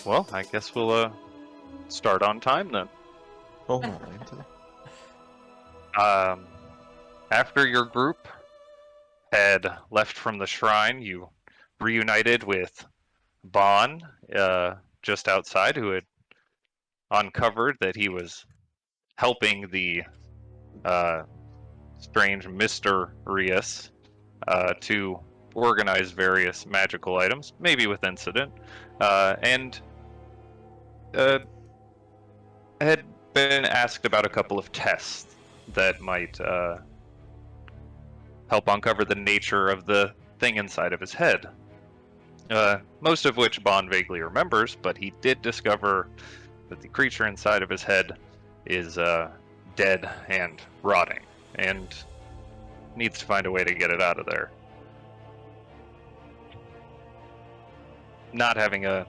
Well, I guess we'll start on time then. Alright. Um, After your group had left from the shrine, you reunited with Bon just outside, who had uncovered that he was helping the uh, strange Mr. Rias to organize various magical items, maybe with incident, and uh, had been asked about a couple of tests that might help uncover the nature of the thing inside of his head. Most of which Bond vaguely remembers, but he did discover that the creature inside of his head is dead and rotting, and needs to find a way to get it out of there. Not having a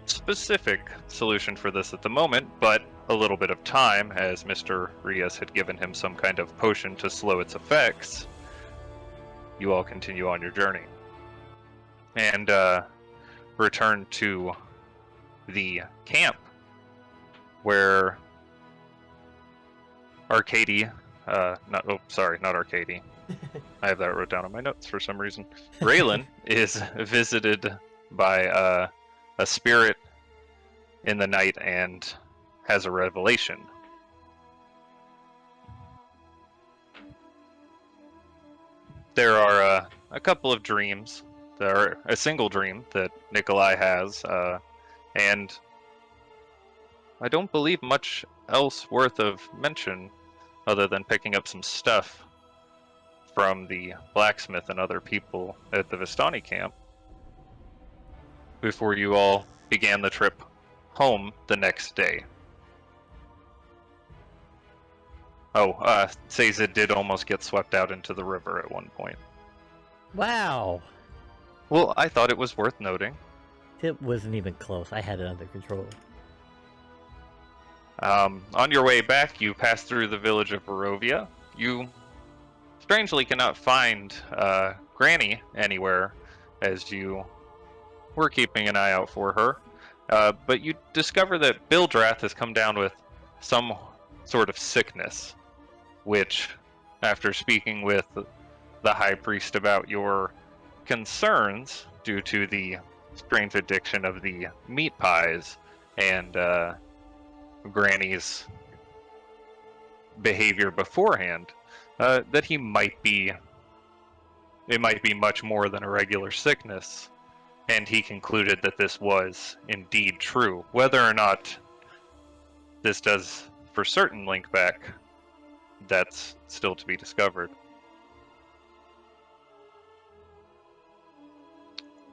specific solution for this at the moment, but a little bit of time, as Mr. Rias had given him some kind of potion to slow its effects, you all continue on your journey. And return to the camp where Arcady, not Arcady. I have that wrote down on my notes for some reason. Raylan is visited by a spirit in the night and has a revelation. There are a couple of dreams. There are a single dream that Nikolai has, and I don't believe much else worth of mention other than picking up some stuff from the blacksmith and other people at the Vistani camp before you all began the trip home the next day. Oh, Seiza did almost get swept out into the river at one point. Wow. Well, I thought it was worth noting. It wasn't even close. I had it under control. On your way back, you pass through the village of Barovia. You strangely cannot find Granny anywhere, as you were keeping an eye out for her. But you discover that Bildrath has come down with some sort of sickness, which, after speaking with the High Priest about your concerns due to the strange addiction of the meat pies and Granny's behavior beforehand, that it might be much more than a regular sickness, and he concluded that this was indeed true. Whether or not this does for certain link back, that's still to be discovered.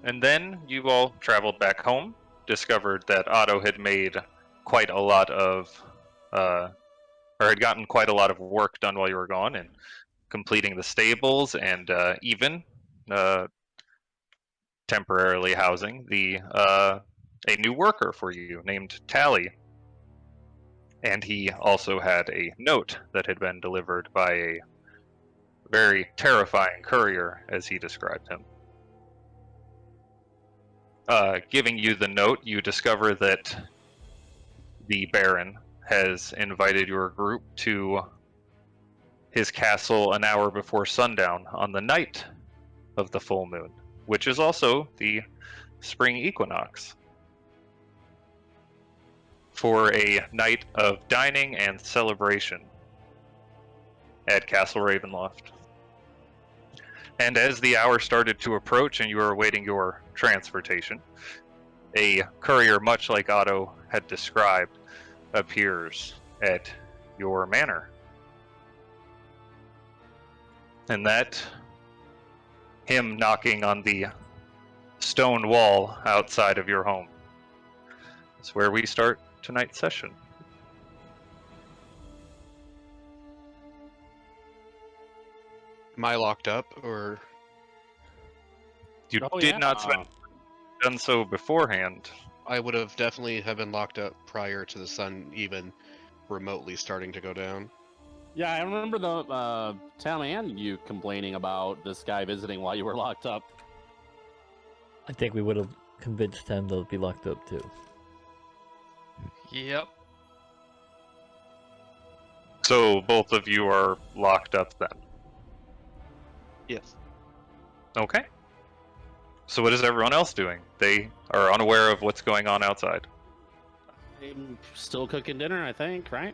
And then you all traveled back home, discovered that Otto had made quite a lot of, or had gotten quite a lot of work done while you were gone, and completing the stables and even temporarily housing a new worker for you named Tally. And he also had a note that had been delivered by a very terrifying courier, as he described him. Giving you the note, you discover that the Baron has invited your group to his castle an hour before sundown on the night of the full moon, which is also the spring equinox, for a night of dining and celebration at Castle Ravenloft. And as the hour started to approach and you were awaiting your transportation, a courier, much like Otto had described, appears at your manor. And that, him knocking on the stone wall outside of your home, is where we start tonight's session. Am I locked up, or You did not done so beforehand. I would have definitely have been locked up prior to the sun even remotely starting to go down. Yeah, I remember the Tam and you complaining about this guy visiting while you were locked up. I think we would have convinced him to be locked up too. Yep. So both of you are locked up then. Yes. Okay. So what is everyone else doing? They are unaware of what's going on outside. I'm still cooking dinner, I think, right?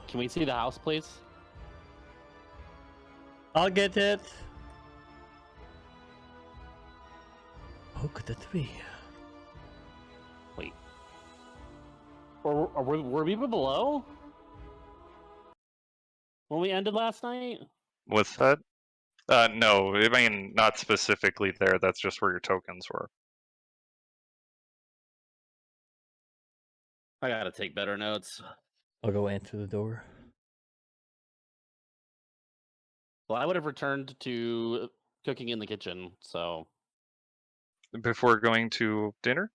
Can we see the house, please? I'll get it. Poke the tree. Wait. Or were we below? When we ended last night? What's that? No, I mean, not specifically there. That's just where your tokens were. I gotta take better notes. I'll go answer the door. Well, I would have returned to cooking in the kitchen, so Before going to dinner?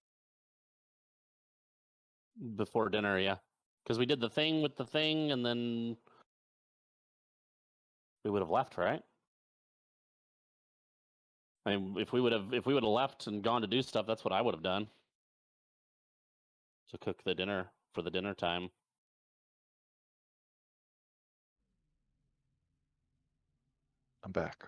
before dinner, yeah. Because we did the thing with the thing, and then we would have left, right? I mean, if we would have left and gone to do stuff, that's what I would have done. To cook the dinner for the dinner time. I'm back.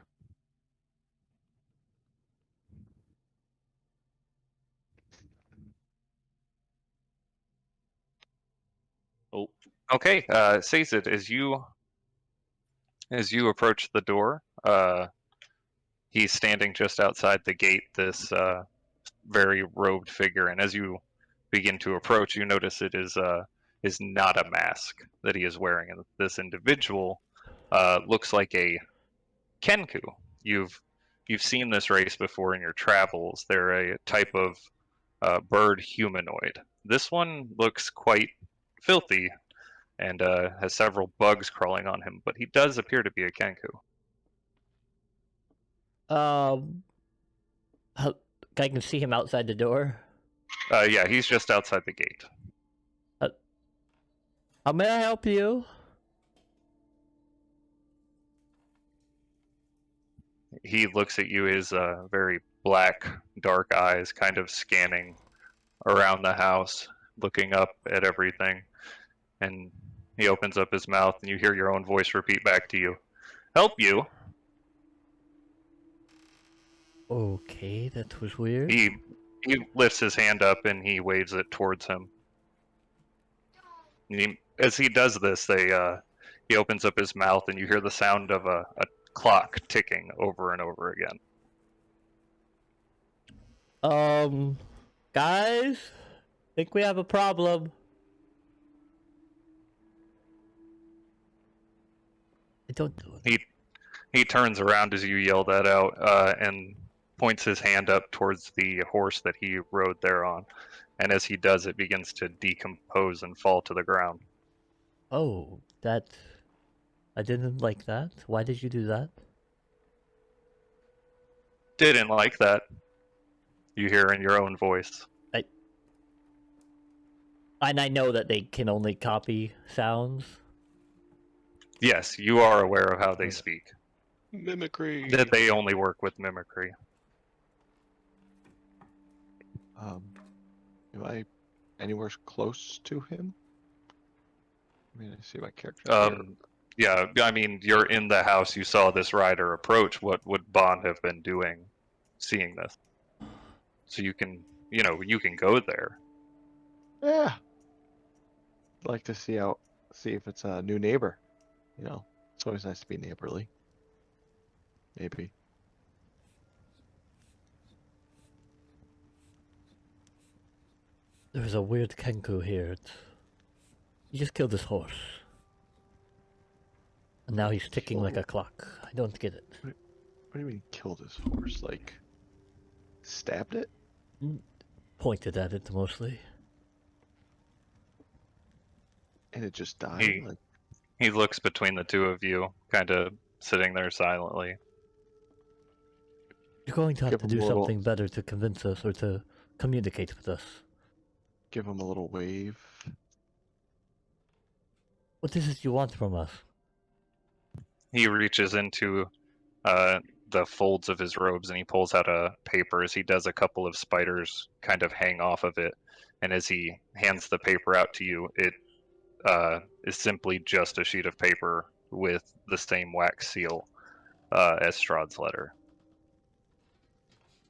Oh, Okay, Sazed, as you approach the door, he's standing just outside the gate, this very robed figure, and as you begin to approach, you notice it is not a mask that he is wearing. And this individual looks like a Kenku. You've seen this race before in your travels. They're a type of bird humanoid. This one looks quite filthy and has several bugs crawling on him, but he does appear to be a Kenku. How, I can see him outside the door. Yeah, he's just outside the gate. How may I help you? He looks at you, his very black, dark eyes kind of scanning around the house, looking up at everything. And he opens up his mouth, and you hear your own voice repeat back to you, "Help you?" Okay, that was weird. He lifts his hand up and he waves it towards him. As he does this, he opens up his mouth, and you hear the sound of a clock ticking over and over again. Guys, think we have a problem. Don't do it. He turns around as you yell that out, and points his hand up towards the horse that he rode there on. And as he does, it begins to decompose and fall to the ground. Oh, that... I didn't like that. Why did you do that? Didn't like that. You hear in your own voice. And I know that they can only copy sounds. Yes, you are aware of how they speak. Mimicry. That they only work with mimicry. Am I anywhere close to him? I mean, I see my character. Yeah, I mean, you're in the house. You saw this rider approach. What would Bond have been doing, seeing this? So you can go there. Yeah. I'd like to see if it's a new neighbor. You know, it's always nice to be neighborly. Maybe. There's a weird Kenku here. You just killed this horse. And now he's ticking like a clock. I don't get it. What do you mean killed his horse? Like, stabbed it? Pointed at it mostly. And it just died? He looks between the two of you, kind of sitting there silently. You're going to have Give to him do a little- something better to convince us or to communicate with us. Give him a little wave. What is it you want from us? He reaches into the folds of his robes and he pulls out a paper. As he does, a couple of spiders kind of hang off of it, And as he hands the paper out to you, it is simply just a sheet of paper with the same wax seal as Strahd's letter.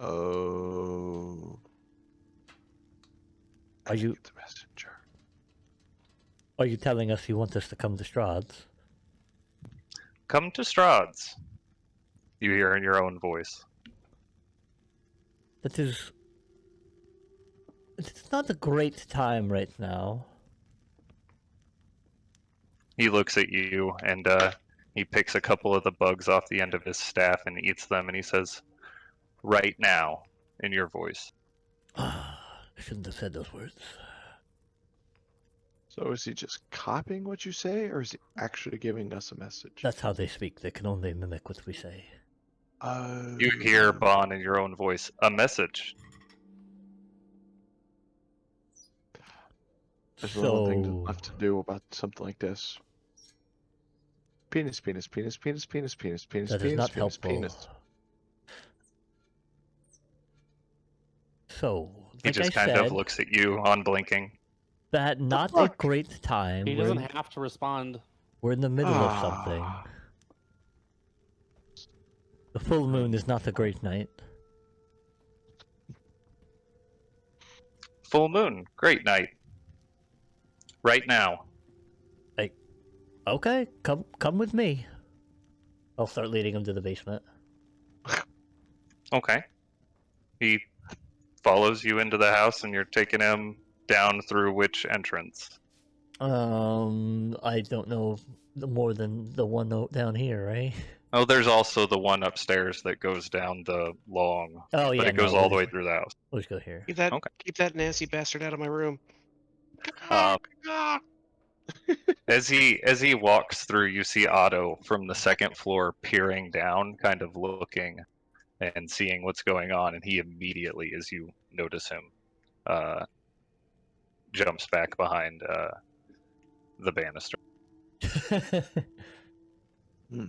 Oh. Are you- The messenger? Are you telling us you want us to come to Strahd's? Come to Strahd's, you hear in your own voice. That is... It's not a great time right now. He looks at you and he picks a couple of the bugs off the end of his staff and eats them, and he says, "Right now," in your voice. I shouldn't have said those words. So is he just copying what you say, or is he actually giving us a message? That's how they speak. They can only mimic what we say. You hear Bon in your own voice, "A message." There's little things So... left to do about something like this. Penis, penis, penis, penis, penis, penis, penis, That is penis, not penis, helpful. penis. So, He like just I kind said, of looks at you, unblinking. that not a fuck? great time. He We're doesn't in, have to respond. we're in the middle of something. Ah. The full moon is not a great night. Full moon, great night. Right now. Okay, come with me. I'll start leading him to the basement. Okay. He follows you into the house, and you're taking him down through which entrance? I don't know more than the one down here, right? Oh, there's also the one upstairs that goes down the long, Oh yeah, but it goes no, all we'll the way just, through the house. we'll just go here. Keep that nasty bastard out of my room. Uh, Ah! As he walks through, you see Otto from the second floor peering down, kind of looking and seeing what's going on, and he immediately, as you notice him, jumps back behind the banister. Hmm.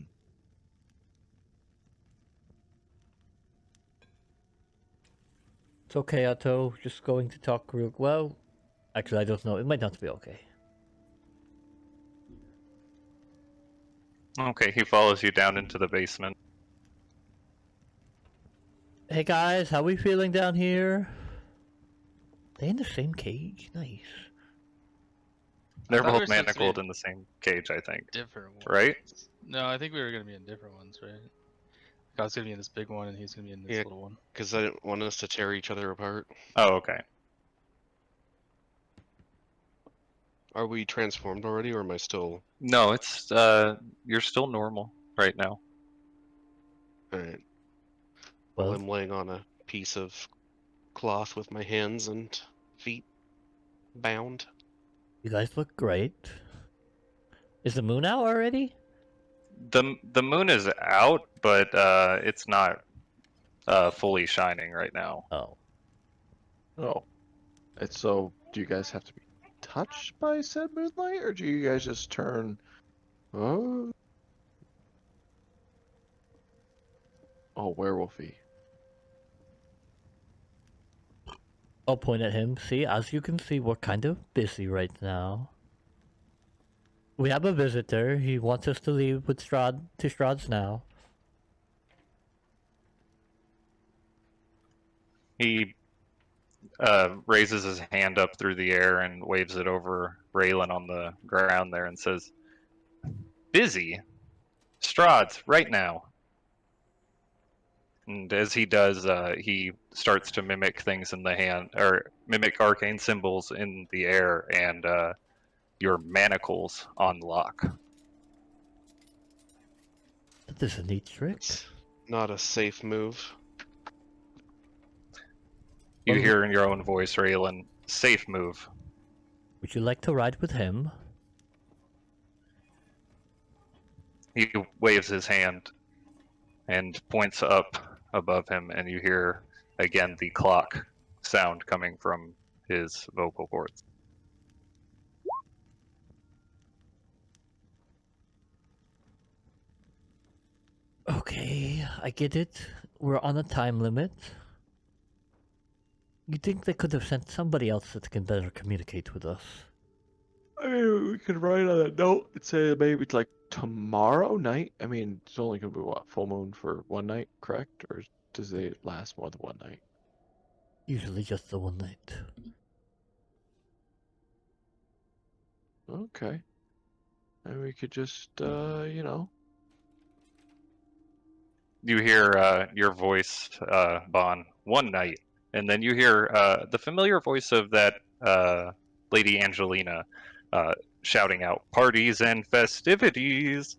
It's okay, Otto. Just going to talk real well. Actually, I don't know. It might not be okay. Okay, he follows you down into the basement. Hey guys, how we feeling down here? They in the same cage? Nice. They're thought we both were supposed to be manacled in the same cage, I think. different ones. Right? No, I think we were gonna be in different ones, right? I was gonna be in this big one, and he's gonna be in this Yeah. little one. Because I didn't want us to tear each other apart. Oh, okay. Are we transformed already, or am I still? No, it's you're still normal right now. Alright. Well, Well, I'm laying on a piece of cloth with my hands and feet bound. you guys look great. Is the moon out already? The moon is out, but it's not fully shining right now. Oh. Oh. It's so, do you guys have to be touched by said moonlight, or do you guys just turn... Oh, werewolfy. I'll point at him. See, as you can see, we're kind of busy right now. We have a visitor. He wants us to leave with Strahd to Strahd's now. He raises his hand up through the air and waves it over Raylan on the ground there and says, "Busy? Strahd's right now." And as he does, he starts to mimic things in the hand, or mimic arcane symbols in the air, and your manacles unlock. That is a neat trick. It's not a safe move. You Well- hear in your own voice, Raylan, "Safe move." Would you like to ride with him? He waves his hand and points up above him, and you hear again the clock sound coming from his vocal cords. Okay, I get it. We're on a time limit. You think they could have sent somebody else that can better communicate with us? I mean, we could write on a note and say maybe it's like tomorrow night. I mean, it's only gonna be what, full moon for one night, correct? Or does it last more than one night? Usually just the one night. Okay. And we could just, you know. You hear your voice, Bon, one night, and then you hear the familiar voice of that Lady Angelina shouting out, "Parties and festivities!"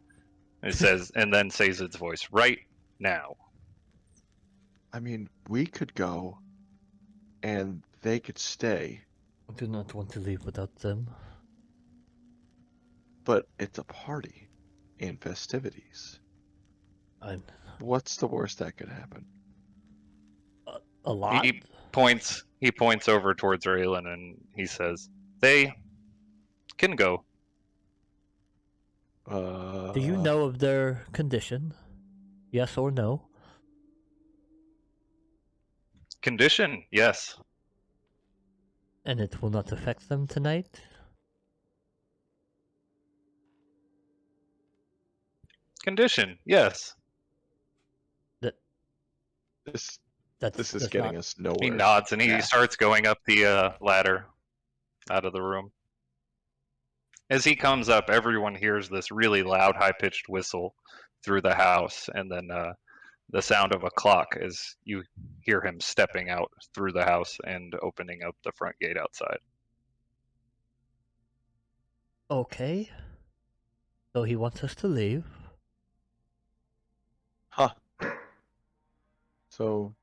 It says, and then says its voice, "Right now." I mean, we could go, and they could stay, I do not want to leave without them. but it's a party and festivities. I'm What's the worst that could happen? a lot. He points over towards Raylan and he says, "They can go." Do you know of their condition? Yes or no? Condition, yes. And it will not affect them tonight? Condition, yes. This That's is getting not... us nowhere. He nods and he Yeah. starts going up the ladder out of the room. As he comes up, everyone hears this really loud, high-pitched whistle through the house, and then the sound of a clock as you hear him stepping out through the house and opening up the front gate outside. Okay. So he wants us to leave. Huh. So.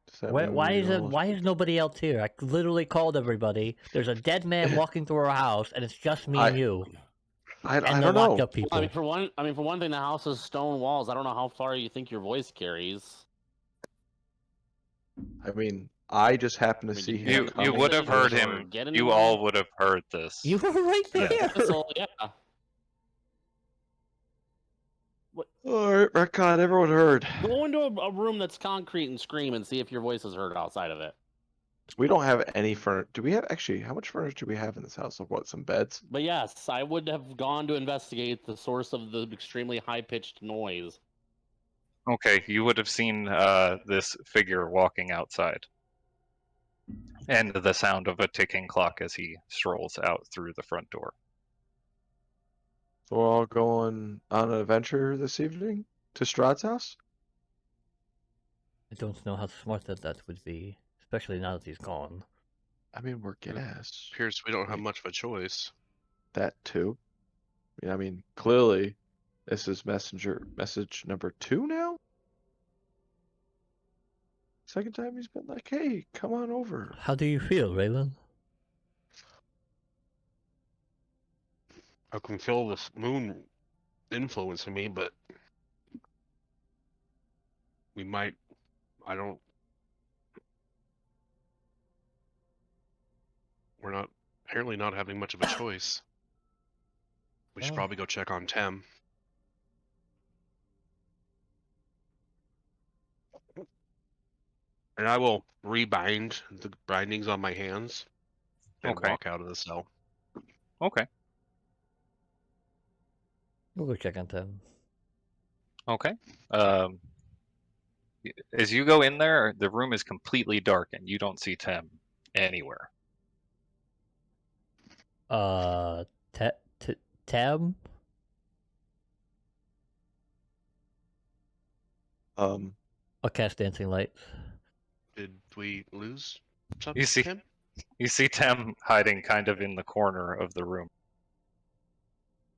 Does that mean we all- Why is nobody else here? I literally called everybody. There's a dead man walking through our house, and it's just me and you. I And don't the know. locked up Well, people. I mean, for one thing, the house has stone walls. I don't know how far you think your voice carries. I mean, I just happened to I mean, see did him. You coming would have heard or him. get You anywhere? all would have heard this. You were right Yeah. there. So, yeah. All right, Recon. Everyone heard. Go into a room that's concrete and scream and see if your voice is heard outside of it. We don't have any furniture. Do we have actually? How much furniture do we have in this house? Like what? Some beds? But yes, I would have gone to investigate the source of the extremely high-pitched noise. Okay, you would have seen this figure walking outside. And the sound of a ticking clock as he strolls out through the front door. So we're all going on an adventure this evening to Strahd's house. I don't know how smart that would be, especially now that he's gone. I mean, we're gas. Appears we don't have much of a choice. That too. I mean, clearly, this is message number 2 now. Second time he's been like, "Hey, come on over." How do you feel, Raylan? I can feel this moon influencing me, but we might. I don't. We're not apparently not having much of a choice. We should Oh. probably go check on Tem. And I will rebind the bindings on my hands and Okay. walk out of the cell. Okay. We'll go check on them. Okay. As you go in there, the room is completely dark and you don't see Tem anywhere. Tam? I'll cast Dancing Lights. Did we lose You see- Tem? You see Tem hiding kind of in the corner of the room.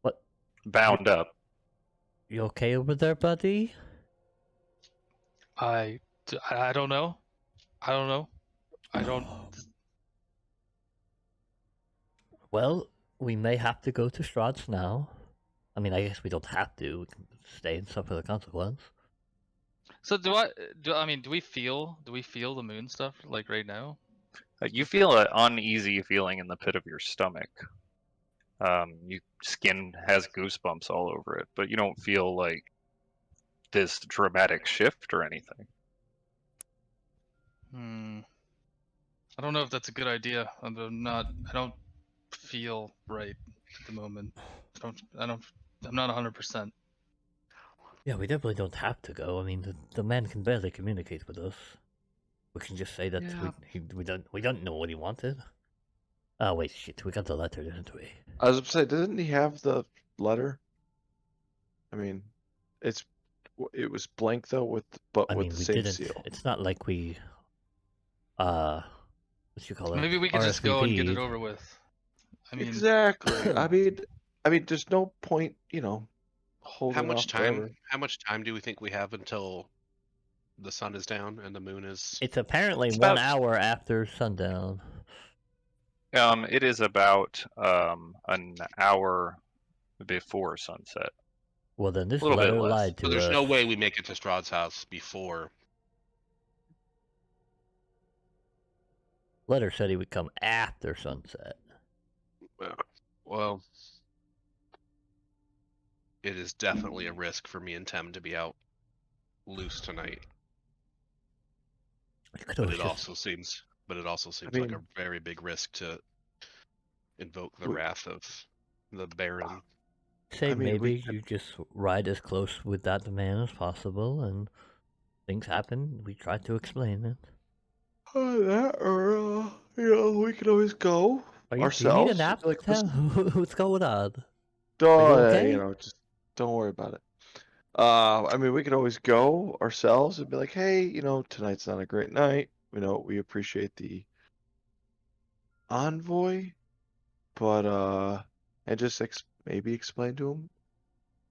What? Bound up. You okay over there, buddy? I don't know. I don't know. I don't. Well, we may have to go to Strahd's now. I mean, I guess we don't have to. We can stay and suffer the consequence. So do we feel the moon stuff like right now? You feel an uneasy feeling in the pit of your stomach. Your skin has goosebumps all over it, but you don't feel like this dramatic shift or anything. I don't know if that's a good idea. I'm not. I don't feel right at the moment. I don't. I'm not 100%. Yeah, we definitely don't have to go. I mean, the man can barely communicate with us. We can just say that Yeah. we don't know what he wanted. Oh wait, shit, we got the letter, didn't we? I was about to say, didn't he have the letter? I mean, it was blank though, but I with mean, the we same didn't. seal. It's not like we what you call it? Maybe we could just go and get it RSVP'd. over with. I mean, Exactly. I mean, there's no point, How holding much off time? forever. How much time do we think we have until the sun is down and the moon is? It's apparently It's 1 about hour after sundown. it is about an hour before sunset. Well, then this A little bit letter less. lied So to there's us. no way we make it to Strahd's house before. Letter said he would come after sunset. Well, it is definitely a risk for me and Tem to be out loose tonight. We could But always it just also seems like mean- a very big risk to invoke the We- wrath of the Baron. say I mean, maybe we could- you just ride as close with that man as possible, and things happen. We try to explain it. That, or we could always go Do you ourselves. need a nap? Like, Tim? listen, What's going on? oh, yeah, okay? just don't worry about it. I mean, we could always go ourselves and be like, hey, tonight's not a great night. We appreciate the envoy, but and just maybe explain to him,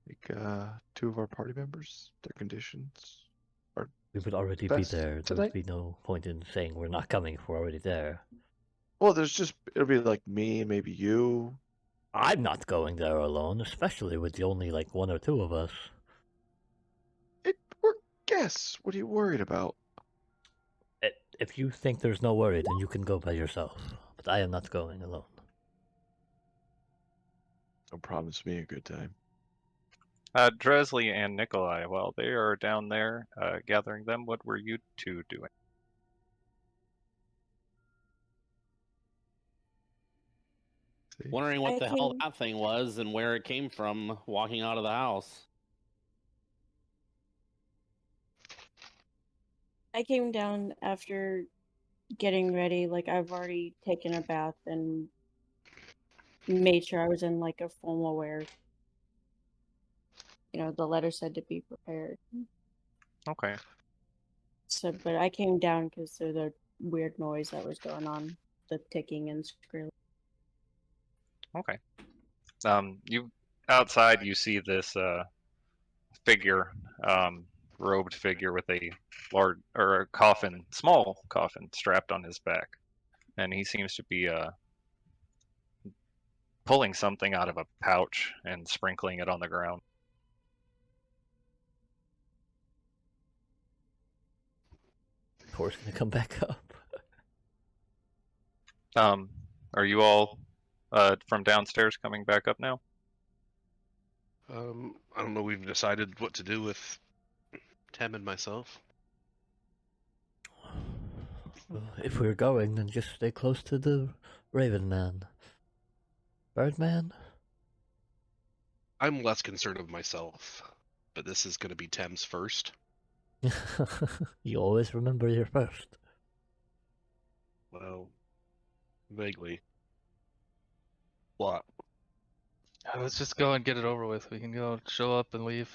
like, two of our party members, their conditions are We would already be best there. There would tonight. be no point in saying we're not coming if we're already there. Well, it'll be like me, maybe you. I'm not going there alone, especially with the only like 1 or 2 of us. We're guests. What are you worried about? If you think there's no worry, then you can go by yourself. But I am not going alone. Don't promise me a good time. Dresley and Nikolai, while they are down there gathering them, what were you two doing? See? Wondering what I the hell can- that thing was and where it came from walking out of the house. I came down after getting ready. Like, I've already taken a bath and made sure I was in like a formal wear. The letter said to be prepared. Okay. So, but I came down because of the weird noise that was going on, the ticking and squealing. Okay. You outside, you see this figure, robed figure with a large or a coffin, small coffin, strapped on his back, and he seems to be pulling something out of a pouch and sprinkling it on the ground. Core's gonna come back up. Are you all from downstairs coming back up now? I don't know. We've decided what to do with Tem and myself. Well, if we're going, then just stay close to the Raven Man. Birdman? I'm less concerned of myself, but this is going to be Tem's first. You always remember your first. Well, vaguely. What? let's just go and get it over with. We can go show up and leave.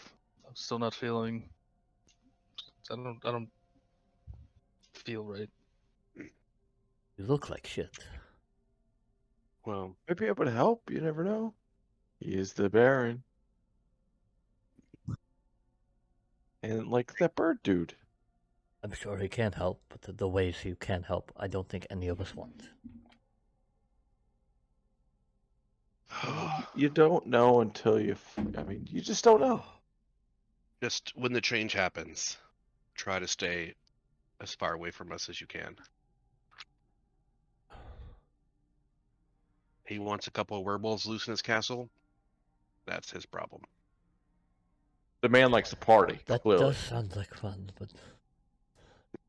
I'm still not feeling. I don't feel right. You look like shit. Well, Might be able to help. You never know. He is the Baron. And like that bird dude. I'm sure he can help, but the ways he can help, I don't think any of us want. You don't know until you just don't know. just when the change happens, try to stay as far away from us as you can. He wants a couple of werewolves loose in his castle. That's his problem. The man likes to party. That Clearly. does sound like fun, but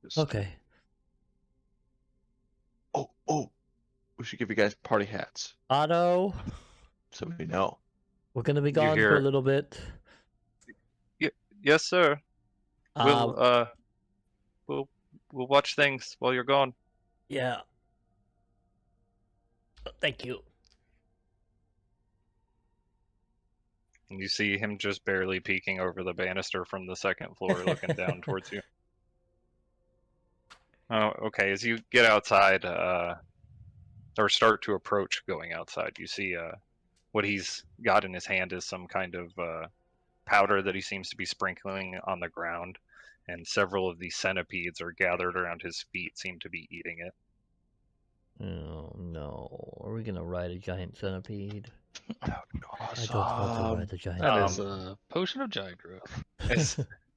Just okay. we should give you guys party hats Otto, so we know. we're gonna be You gone for a hear- little bit. Yes, sir. Um, We'll watch things while you're gone. yeah. Thank you. And you see him just barely peeking over the banister from the second floor, looking down towards you. Oh, okay. As you get outside, or start to approach going outside, you see what he's got in his hand is some kind of powder that he seems to be sprinkling on the ground, and several of these centipedes are gathered around his feet, seem to be eating it. Oh no. Are we gonna ride a giant centipede? Awesome. I don't want to ride a giant That is centipede. a potion of giant growth.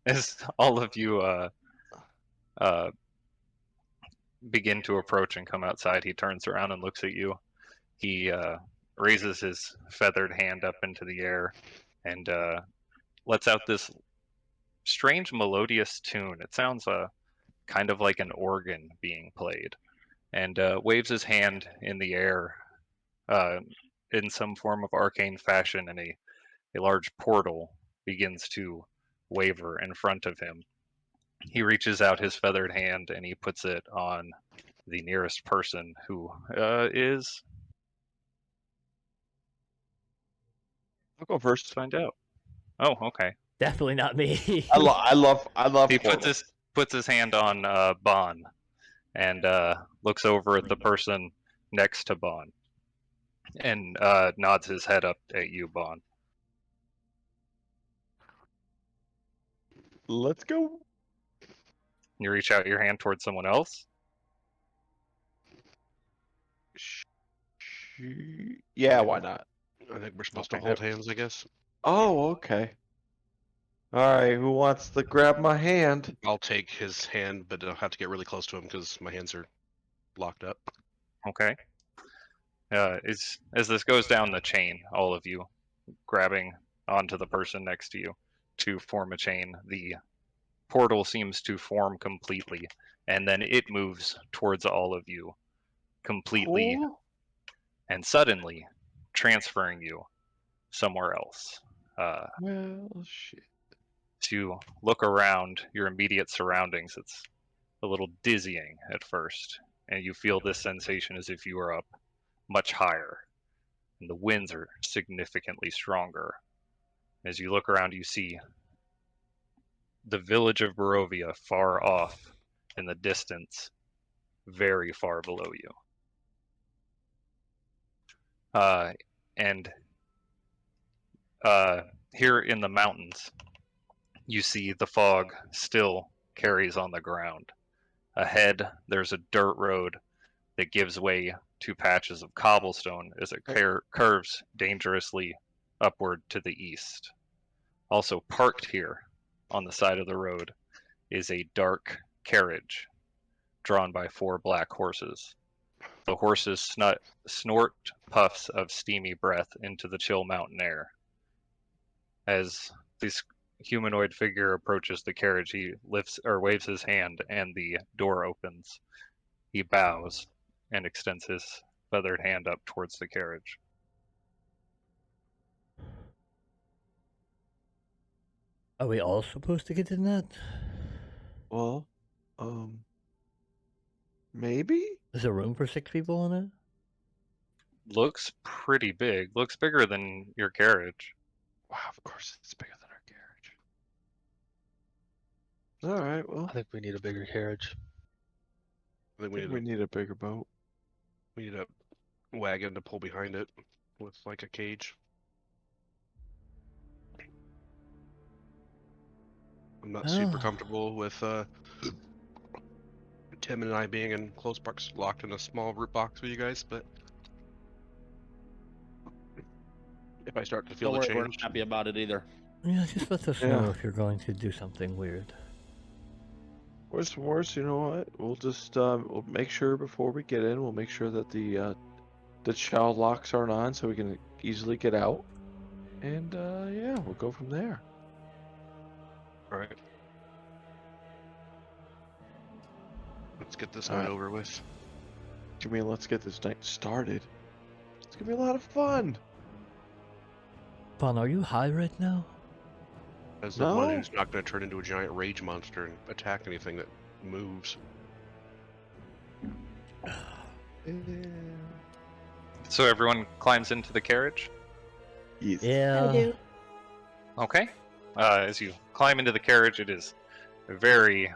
As all of you begin to approach and come outside, he turns around and looks at you. He raises his feathered hand up into the air and lets out this strange melodious tune. It sounds kind of like an organ being played, and waves his hand in the air in some form of arcane fashion, and a large portal begins to waver in front of him. He reaches out his feathered hand and he puts it on the nearest person, who is. I'll go Let's first. find out. Oh, okay. Definitely not me. I love He portals. puts his hand on Bon and looks over at the person next to Bon and nods his head up at you, Bon. Let's go. You reach out your hand towards someone else. Yeah, why not? I think we're supposed Okay. to hold hands, I guess. Oh, okay. All right, who wants to grab my hand? I'll take his hand, but I'll have to get really close to him because my hands are locked up. Okay. As this goes down the chain, all of you grabbing onto the person next to you to form a chain, the portal seems to form completely, and then it moves towards all of you completely Cool. and suddenly transferring you somewhere else. Well, shit. To look around your immediate surroundings, it's a little dizzying at first, and you feel this sensation as if you are up much higher, and the winds are significantly stronger. As you look around, you see the village of Barovia far off in the distance, very far below you. And here in the mountains, you see the fog still carries on the ground. Ahead, there's a dirt road that gives way to patches of cobblestone as it curves dangerously upward to the east. Also parked here on the side of the road is a dark carriage drawn by 4 black horses. The horses snort puffs of steamy breath into the chill mountain air. As this humanoid figure approaches the carriage, he lifts or waves his hand and the door opens. He bows and extends his feathered hand up towards the carriage. Are we all supposed to get in that? Well, maybe? Is there room for 6 people in it? Looks pretty big. Looks bigger than your carriage. Wow, of course it's bigger than our carriage. All right, well, I think we need a bigger carriage. I think I think we need a bigger boat. we need a wagon to pull behind it with like a cage. I'm not super Oh. comfortable with Tim and I being in close parks, locked in a small root box with you guys, but if I start to feel Don't the worry, we're change, not happy about it either. Yeah, just let us Yeah. know if you're going to do something weird. Worse, you know what? We'll just we'll make sure before we get in, we'll make sure that the child locks aren't on, so we can easily get out. And yeah, we'll go from there. all right. Let's get this All night right. over with. Jimmy, let's get this night started. It's gonna be a lot of fun. Vaughn, are you high right now? As the one No. who's not going to turn into a giant rage monster and attack anything that moves. So everyone climbs into the carriage. Yes. I Yeah. do. Okay. As you climb into the carriage, it is very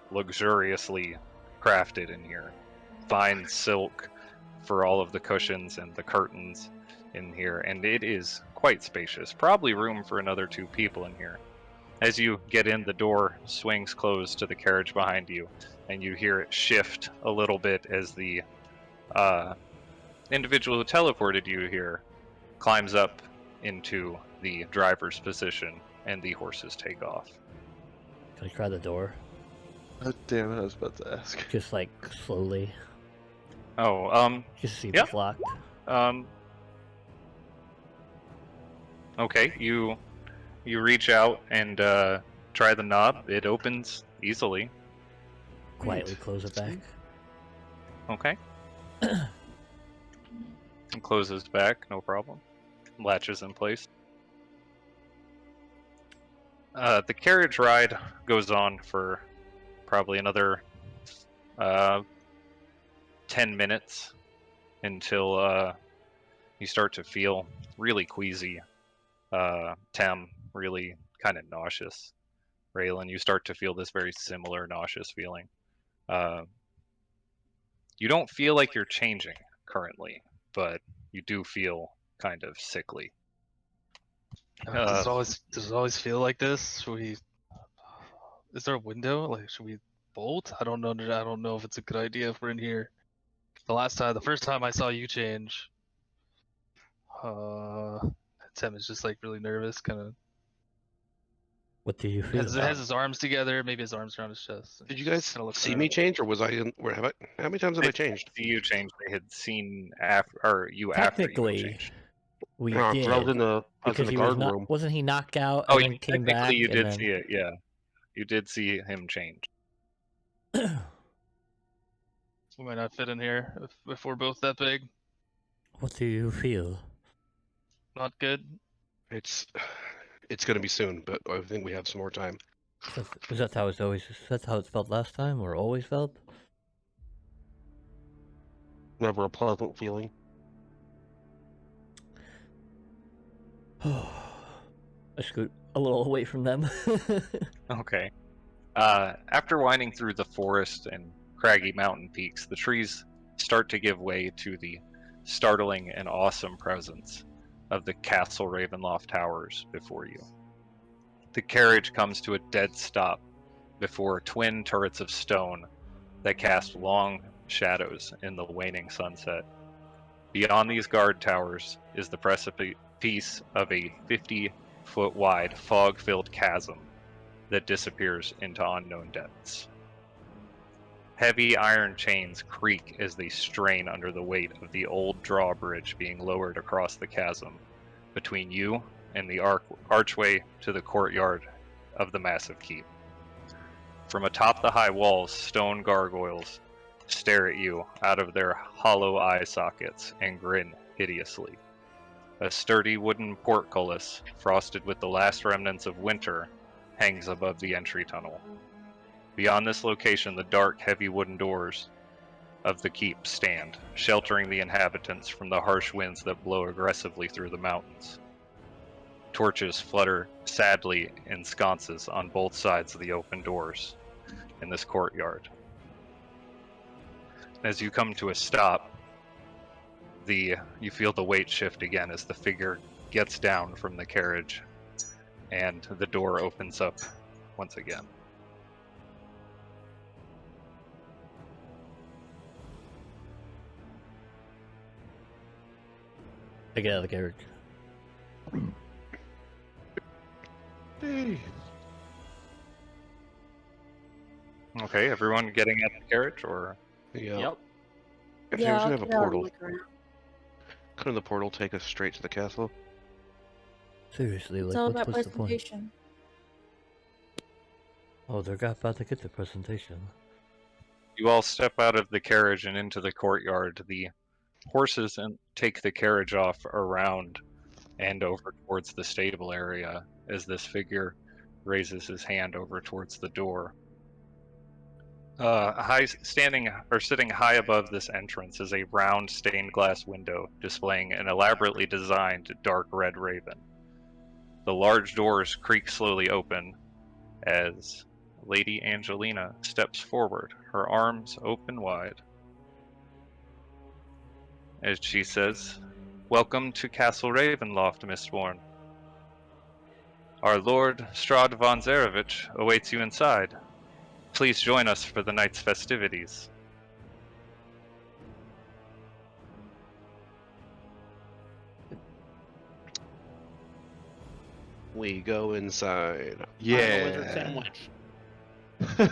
luxuriously crafted in here. Fine silk for all of the cushions and the curtains in here, and it is quite spacious. Probably room for another 2 people in here. As you get in, the door swings closed to the carriage behind you, and you hear it shift a little bit as the individual who teleported you here climbs up into the driver's position, and the horses take off. Can I try the door? Oh, damn it, I was about to ask. Just like slowly. Oh, Just see if Yeah. it's locked. Okay, you reach out and try the knob. It opens easily. Quietly close it back. Okay. It closes back, no problem. Latches in place. The carriage ride goes on for probably another 10 minutes until you start to feel really queasy. Tem, really kind of nauseous. Raylan, you start to feel this very similar nauseous feeling. You don't feel like you're changing currently, but you do feel kind of sickly. Does it always feel like this? Should we? Is there a window? Like, should we bolt? I don't know. I don't know if it's a good idea if we're in here. The first time I saw you change, Tim is just like really nervous, kind of What do you feel? has his arms together, maybe his arms around his chest. Did you guys Kinda looks see around. me change, or was I in? Where have I? How many times have I changed? See you change. They had seen after, or you after you Technically, changed. we Oh, did. 'cause I was in the Because he was guard not. room. Wasn't he knocked out Oh, and then came back? technically you and did then... see it. Yeah, you did see him change. We might not fit in here if we're both that big. What do you feel? Not good. It's going to be soon, but I think we have some more time. Is that how it's always? That's how it felt last time, or always felt? Never a pleasant feeling. I scoot a little away from them. Okay. After winding through the forest and craggy mountain peaks, the trees start to give way to the startling and awesome presence of the Castle Ravenloft Towers before you. The carriage comes to a dead stop before twin turrets of stone that cast long shadows in the waning sunset. Beyond these guard towers is the precipice of a 50-foot wide fog-filled chasm that disappears into unknown depths. Heavy iron chains creak as they strain under the weight of the old drawbridge being lowered across the chasm between you and the archway to the courtyard of the massive keep. From atop the high walls, stone gargoyles stare at you out of their hollow eye sockets and grin hideously. A sturdy wooden portcullis, frosted with the last remnants of winter, hangs above the entry tunnel. Beyond this location, the dark, heavy wooden doors of the keep stand, sheltering the inhabitants from the harsh winds that blow aggressively through the mountains. Torches flutter sadly in sconces on both sides of the open doors in this courtyard. As you come to a stop, you feel the weight shift again as the figure gets down from the carriage and the door opens up once again. I get out of the carriage. Hey. Okay, everyone getting out of the carriage, or Yeah. Yep. If Yeah, there's I'll have a get out and portal, look around. couldn't the portal take us straight to the castle? Seriously, It's like, all what's about the point? presentation. Oh, they're about to get the presentation. You all step out of the carriage and into the courtyard. The horses take the carriage off around and over towards the stable area as this figure raises his hand over towards the door. Sitting high above this entrance is a round stained glass window displaying an elaborately designed dark red raven. The large doors creak slowly open as Lady Angelina steps forward, her arms open wide. As she says, "Welcome to Castle Ravenloft, Mistborn. Our Lord Strahd von Zarevich awaits you inside. Please join us for the night's festivities." We go inside. Final wizard Yeah. sandwich.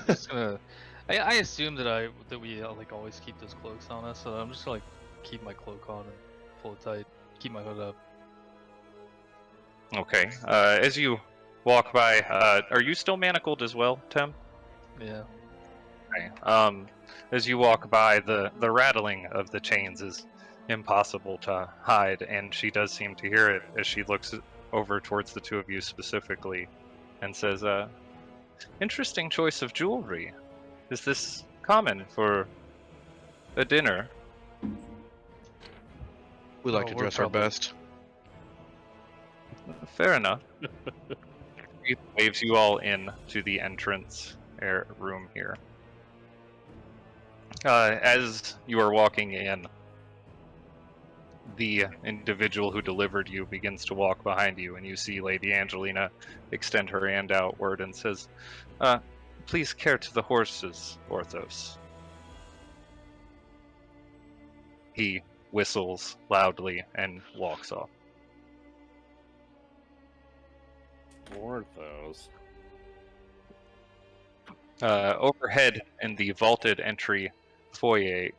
Just gonna. I assume that we like always keep those cloaks on us, so I'm just gonna like keep my cloak on and pull it tight, keep my hood up. Okay. As you walk by, are you still manacled as well, Tim? Yeah. Okay. As you walk by, the rattling of the chains is impossible to hide, and she does seem to hear it as she looks over towards the two of you specifically and says, "Interesting choice of jewelry. Is this common for a dinner?" We like Oh, to we're dress our probably- best. Fair enough. He waves you all in to the entrance room here. As you are walking in, the individual who delivered you begins to walk behind you, and you see Lady Angelina extend her hand outward and says, "Please care to the horses, Orthos." He whistles loudly and walks off. Orthos. Overhead in the vaulted entry foyer,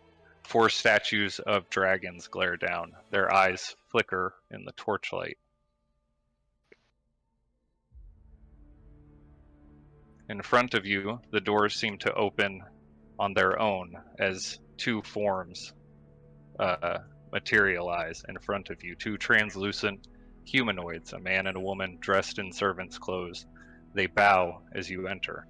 4 statues of dragons glare down. Their eyes flicker in the torchlight. In front of you, the doors seem to open on their own as 2 forms materialize in front of you. 2 translucent humanoids, a man and a woman dressed in servants' clothes. They bow as you enter.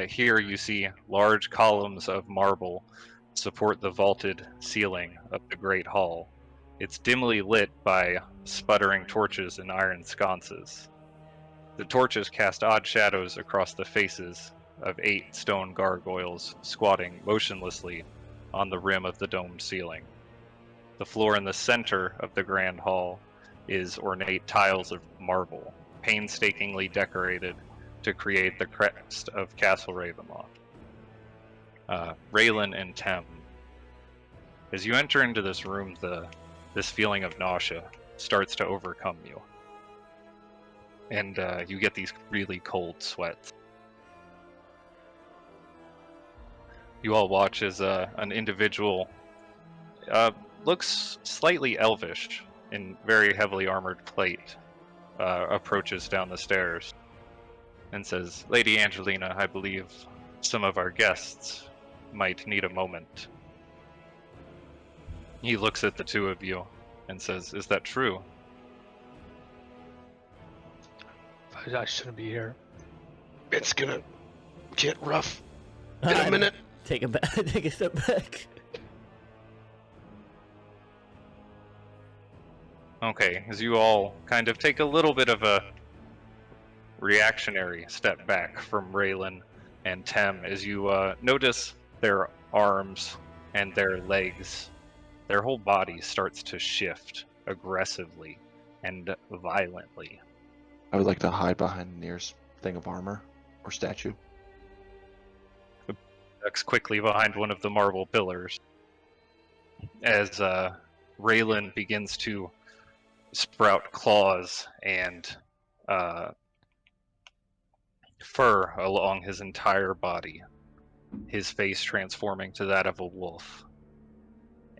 Here you see large columns of marble support the vaulted ceiling of the Great Hall. It's dimly lit by sputtering torches and iron sconces. The torches cast odd shadows across the faces of 8 stone gargoyles squatting motionlessly on the rim of the domed ceiling. The floor in the center of the Grand Hall is ornate tiles of marble, painstakingly decorated to create the crest of Castle Ravenloft. Raylan and Tem, as you enter into this room, this feeling of nausea starts to overcome you, and you get these really cold sweats. You all watch as an individual looks slightly elvish in very heavily armored plate approaches down the stairs and says, "Lady Angelina, I believe some of our guests might need a moment." He looks at the 2 of you and says, "Is that true?" I shouldn't be here. It's gonna get rough in a minute. Take a take a step back. Okay, as you all kind of take a little bit of a reactionary step back from Raylan and Tem, as you notice their arms and their legs, their whole body starts to shift aggressively and violently. I would like to hide behind the nearest thing of armor or statue. Ducks quickly behind one of the marble pillars as Raylan begins to sprout claws and fur along his entire body, his face transforming to that of a wolf.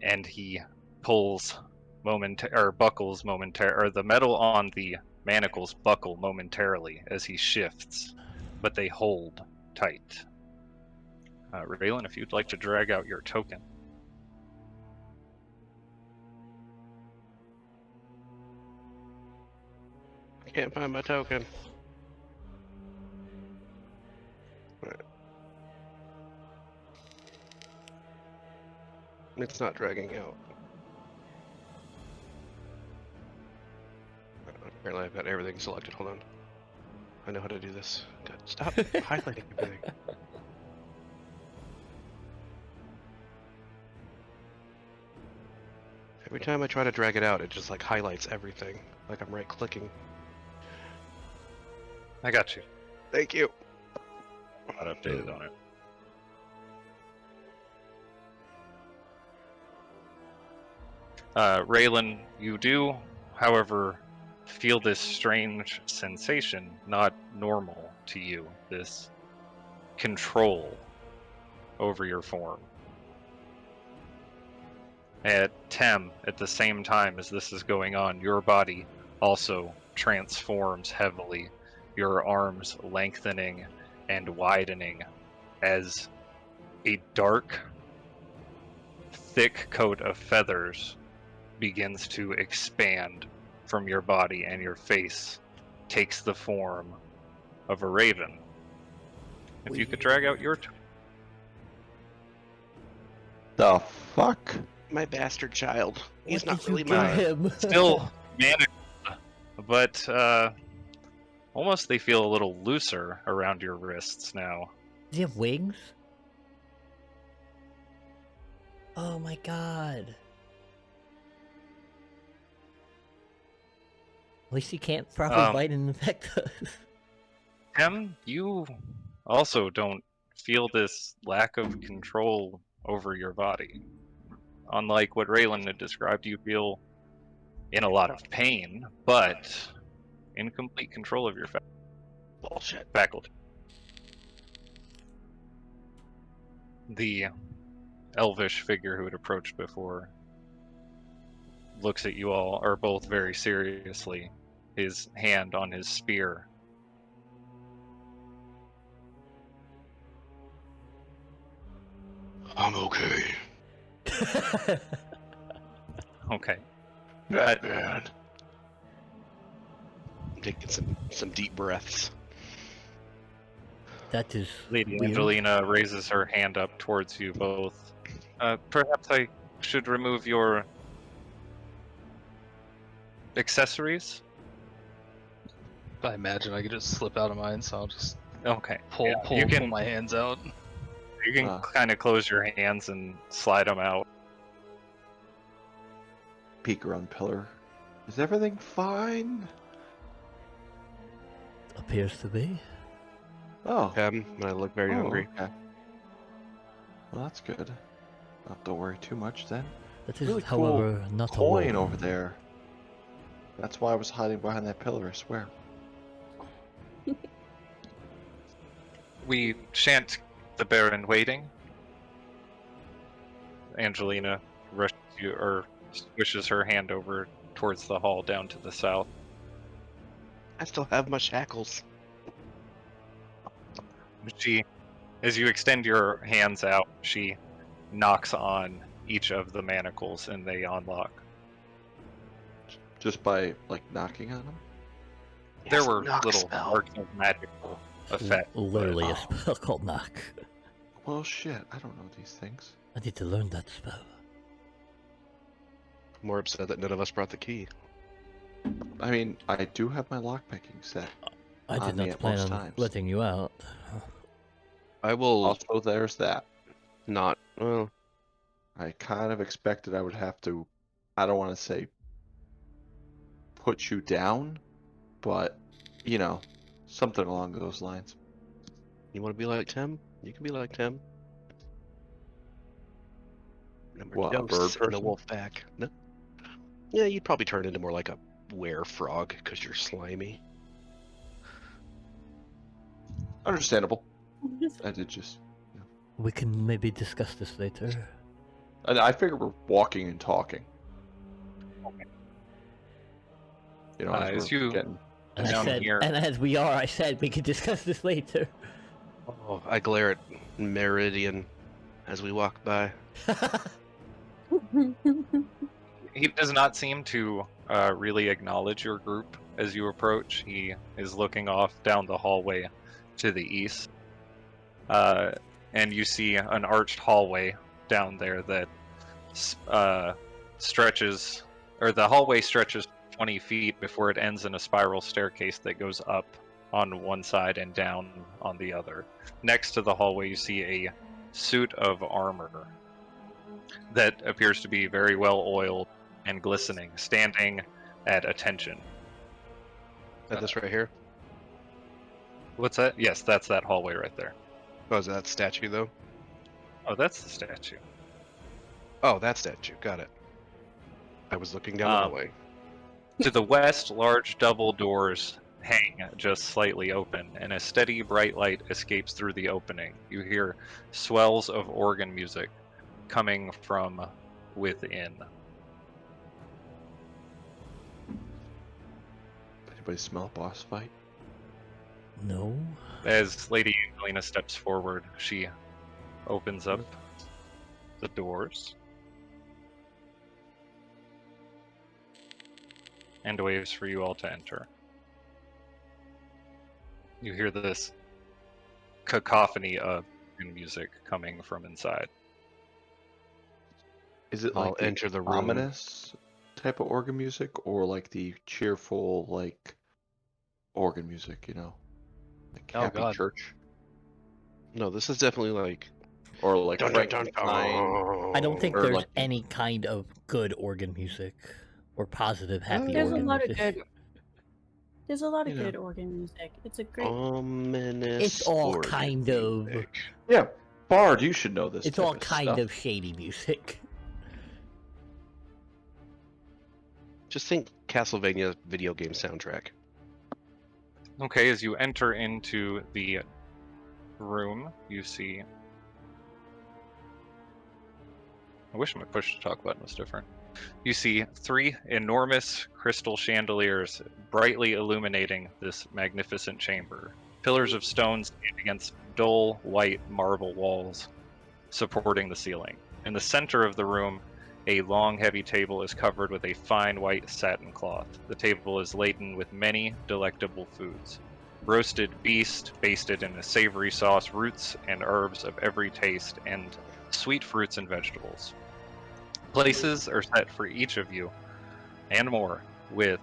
And he buckles momentarily, or the metal on the manacles buckle momentarily as he shifts, but they hold tight. Raylan, if you'd like to drag out your token. I can't find my token. Right. It's not dragging out. Apparently I've got everything selected. Hold on. I know how to do this. God, stop highlighting everything. Every time I try to drag it out, it just like highlights everything. Like I'm right clicking. I got you. Thank you. Not updated on it. Raylan, you do, however, feel this strange sensation, not normal to you. This control over your form. At Tem, at the same time as this is going on, your body also transforms heavily, your arms lengthening and widening as a dark, thick coat of feathers begins to expand from your body, and your face takes the form of a raven. If you could drag out your The fuck? My bastard child. He's What not did you really give mine. him? still manacled, but almost they feel a little looser around your wrists now. Does he have wings? Oh my god. At least he can't properly bite and infect us. Tem, you also don't feel this lack of control over your body. Unlike what Raylan had described, you feel in a lot of pain, but in complete control of your Bullshit. faculty. The elvish figure who had approached before looks at you all, are both very seriously, his hand on his spear. I'm okay. Okay. Not bad. I'm taking some deep breaths. That is Lady weird. Angelina raises her hand up towards you both. Perhaps I should remove your accessories? I imagine I could just slip out of mine, so I'll just Okay. pull yeah, pull you pull can, my hands out. You can kind of close your hands and slide them out. Peek around the pillar. Is everything fine? Appears to be. Oh. And I look very hungry. Okay. Well, that's good. Not to worry too much then. That is, Really cool however, not a coin wolf. over there. That's why I was hiding behind that pillar, I swear. We shan't keep the Baron waiting. Angelina rushes you, or swishes her hand over towards the hall down to the south. I still have my shackles. She, as you extend your hands out, she knocks on each of the manacles and they unlock. Just by, like, knocking on them? There Yes, were knock little spell. marks of magical effect. Literally a Oh. spell called knock. Well, shit, I don't know these things. I need to learn that spell. I'm more upset that none of us brought the key. I mean, I do have my lockpicking set. I did On me not at plan most on times. letting you out. I will Also, there's that. not. Well, I kind of expected I would have to, I don't want to say put you down, but, you know, something along those lines. you want to be like Tim? You can be like Tim. Number What, a bird dose in the person? wolf pack. No. Yeah, you'd probably turn into more like a were frog because you're slimy. Understandable. I did just... We can maybe discuss this later. I figure we're walking and talking. You know, As we're you- getting... And I Down said, here. and as we are, I said we could discuss this later. Oh, I glare at Meridian as we walk by. He does not seem to really acknowledge your group as you approach. He is looking off down the hallway to the east. And you see an arched hallway down there that stretches, or the hallway stretches 20 feet before it ends in a spiral staircase that goes up on one side and down on the other. Next to the hallway, you see a suit of armor that appears to be very well oiled and glistening, standing at attention. At this right here. What's that? Yes, that's that hallway right there. Oh, is that statue though? Oh, that's the statue. Oh, that statue. Got it. I was looking down the hallway. To the west, large double doors hang just slightly open, and a steady bright light escapes through the opening. You hear swells of organ music coming from within. Anybody smell a boss fight? No. As Lady Angelina steps forward, she opens up the doors and waves for you all to enter. You hear this cacophony of music coming from inside. Is it I'll like the enter the room. ominous type of organ music, or like the cheerful, like organ music? You know, like Oh, happy God. church, No, this is definitely like. or like Dun, dun, dun, Frankenstein. I don't think Or there's like- any kind of good organ music or positive happy There's a organ lot of music. good. There's a lot of You know. good organ music. It's a great. Ominous. It's all organ kind of. music. Yeah, Bard, you should know this. It's type all of kind stuff. of shady music. Just think Castlevania video game soundtrack. Okay, as you enter into the room, you see. I wish my push to talk button was different. You see 3 enormous crystal chandeliers brightly illuminating this magnificent chamber. Pillars of stone stand against dull white marble walls supporting the ceiling. In the center of the room, a long, heavy table is covered with a fine white satin cloth. The table is laden with many delectable foods. Roasted beast, basted in a savory sauce, roots and herbs of every taste, and sweet fruits and vegetables. Places are set for each of you, and more, with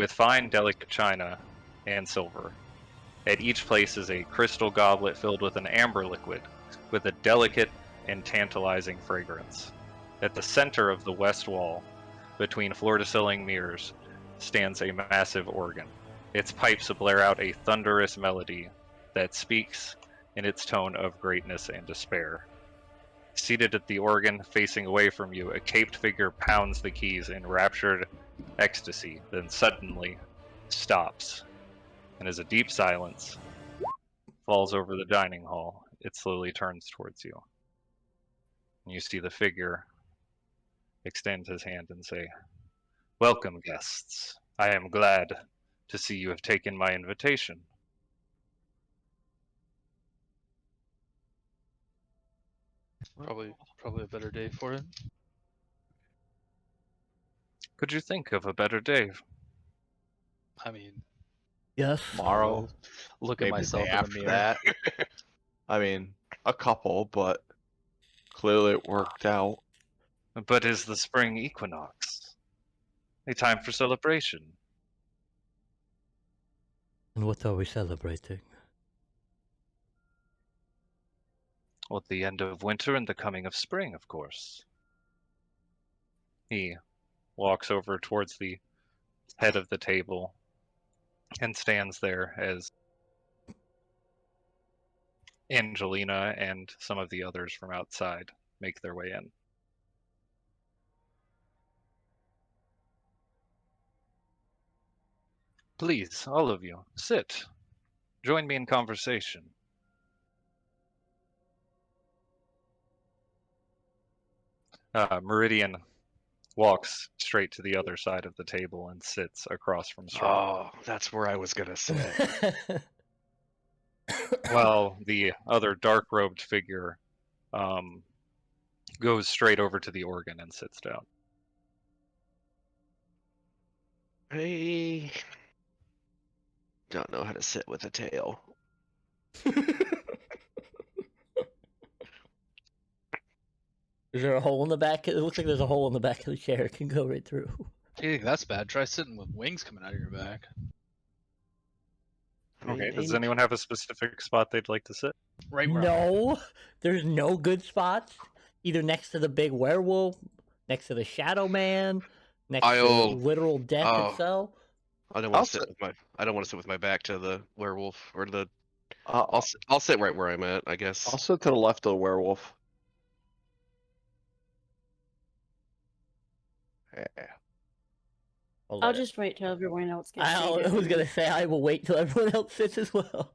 fine, delicate china and silver. At each place is a crystal goblet filled with an amber liquid, with a delicate and tantalizing fragrance. At the center of the west wall, between floor-to-ceiling mirrors, stands a massive organ. Its pipes blare out a thunderous melody that speaks in its tone of greatness and despair. Seated at the organ, facing away from you, a caped figure pounds the keys in raptured ecstasy, then suddenly stops, and as a deep silence falls over the dining hall, it slowly turns towards you. And you see the figure extend his hand and say, "Welcome, guests. I am glad to see you have taken my invitation." Probably a better day for it. Could you think of a better day? I mean, Yes. Tomorrow, look at maybe the myself day in the after mirror. that. I mean, a couple, but clearly it worked out. But is the spring equinox a time for celebration? And what are we celebrating? Well, the end of winter and the coming of spring, of course. He walks over towards the head of the table and stands there as Angelina and some of the others from outside make their way in. Please, all of you, sit. Join me in conversation. Meridian walks straight to the other side of the table and sits across from Strahd. Oh, that's where I was gonna sit. while the other dark-robed figure goes straight over to the organ and sits down. I don't know how to sit with a tail. Is there a hole in the back? It looks like there's a hole in the back of the chair. It can go right through. Do you think that's bad? Try sitting with wings coming out of your back. Okay, does anyone have a specific spot they'd like to sit? Right where No, there's no good spots. Either next to the big werewolf, next to the shadow man, next to I'll- literal death oh. itself. I don't want to sit with my. I don't want to sit with my back to the werewolf or the. I'll I'll sit right where I'm at, I guess. sit to the left of the werewolf. Yeah. I'll just wait till everyone else gets I seated. was gonna say I will wait till everyone else sits as well.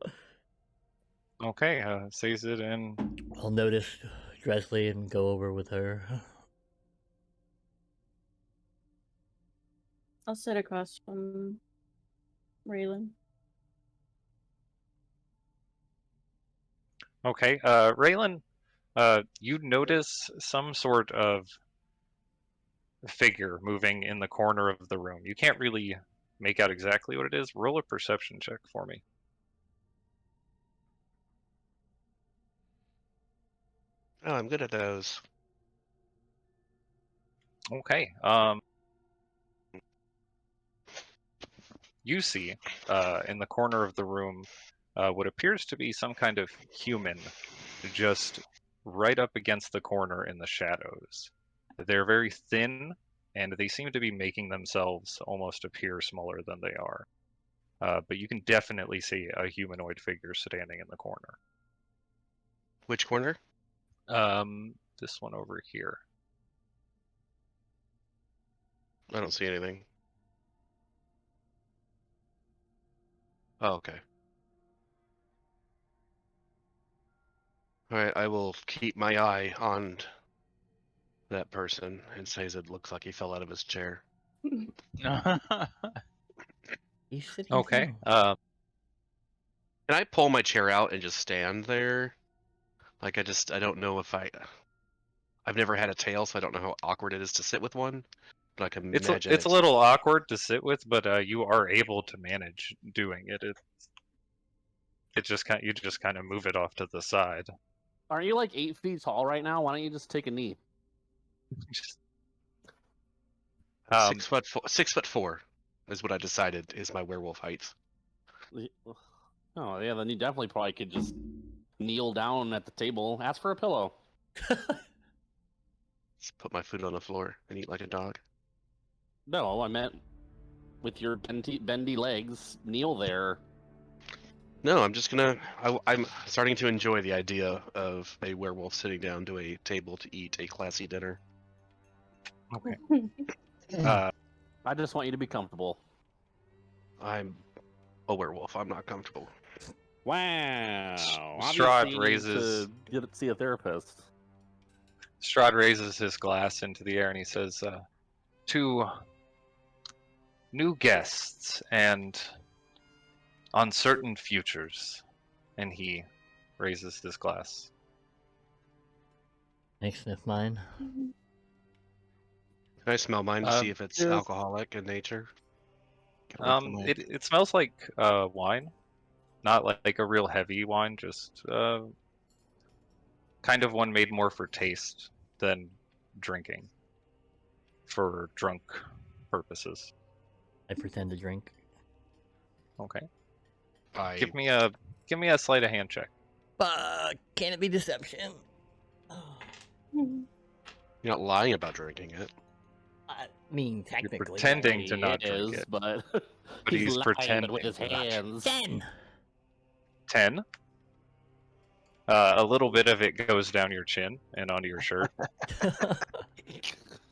Okay, says it and I'll notice Dresley and go over with her. I'll sit across from Raylan. okay, Raylan, you notice some sort of figure moving in the corner of the room. You can't really make out exactly what it is. Roll a perception check for me. Oh, I'm good at those. Okay. You see, in the corner of the room, what appears to be some kind of human, just right up against the corner in the shadows. They're very thin, and they seem to be making themselves almost appear smaller than they are. But you can definitely see a humanoid figure standing in the corner. Which corner? This one over here. I don't see anything. Oh, okay. All right, I will keep my eye on that person and says it looks like he fell out of his chair. He's sitting Okay. down. Can I pull my chair out and just stand there? Like I don't know if I've never had a tail, so I don't know how awkward it is to sit with one. But I can imagine It's a little awkward to sit with, but you are able to manage doing it. You just kind of move it off to the side. Aren't you like 8 feet tall right now? Why don't you just take a knee? Just- 6'4" is what I decided is my werewolf height. Oh yeah, then you definitely probably could just kneel down at the table, ask for a pillow. Just put my food on the floor and eat like a dog. No, I meant with your bendy legs, kneel there. No, I'm just gonna. I'm starting to enjoy the idea of a werewolf sitting down to a table to eat a classy dinner. Okay. I just want you to be comfortable. I'm a werewolf. I'm not comfortable. Wow. Strahd Obviously you need raises- to see a therapist. Strahd raises his glass into the air and he says, "To new guests and uncertain futures," and he raises his glass. I sniff mine. Can I smell mine to see if it's yeah. alcoholic in nature? Get away from my- It smells like wine, not like a real heavy wine, just kind of one made more for taste than drinking, for drunk purposes. I pretend to drink. Okay, I give me a sleight of hand check. Can it be deception? You're not lying about drinking it. I mean, technically. pretending to not He drink is, it. but But he's lying, pretending but with his to not. hands. 10. 10. A little bit of it goes down your chin and onto your shirt.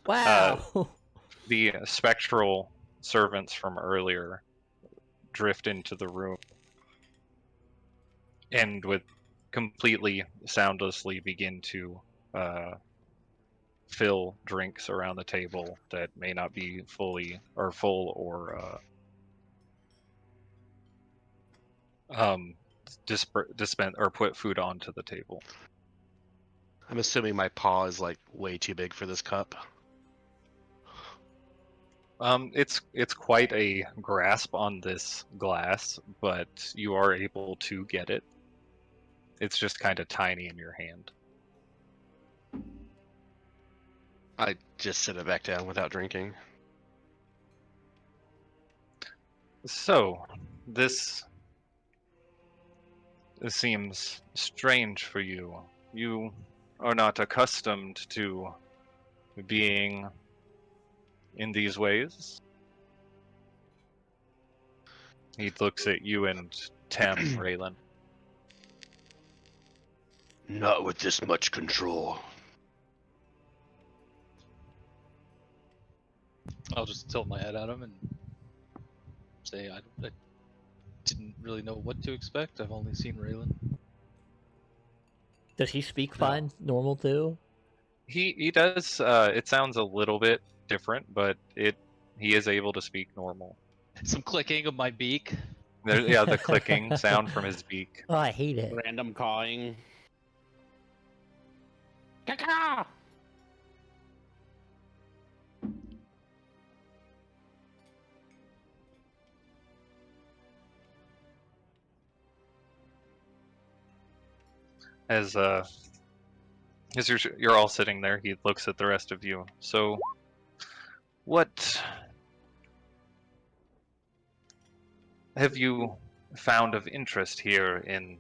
Wow. The spectral servants from earlier drift into the room and would completely soundlessly begin to fill drinks around the table that may not be fully or full or dispense or put food onto the table. I'm assuming my paw is like way too big for this cup. It's quite a grasp on this glass, but you are able to get it. It's just kind of tiny in your hand. I just sit it back down without drinking. So, this seems strange for you. You are not accustomed to being in these ways. He looks at you and Tem, Raylan. Not with this much control. I'll just tilt my head at him and say I didn't really know what to expect. I've only seen Raylan. Does he speak No. fine, normal too? He does. It sounds a little bit different, but he is able to speak normal. Some clicking of my beak. Yeah, the clicking sound from his beak. Oh, I hate it. Random cawing. Caca! As you're all sitting there, he looks at the rest of you. So, what have you found of interest here in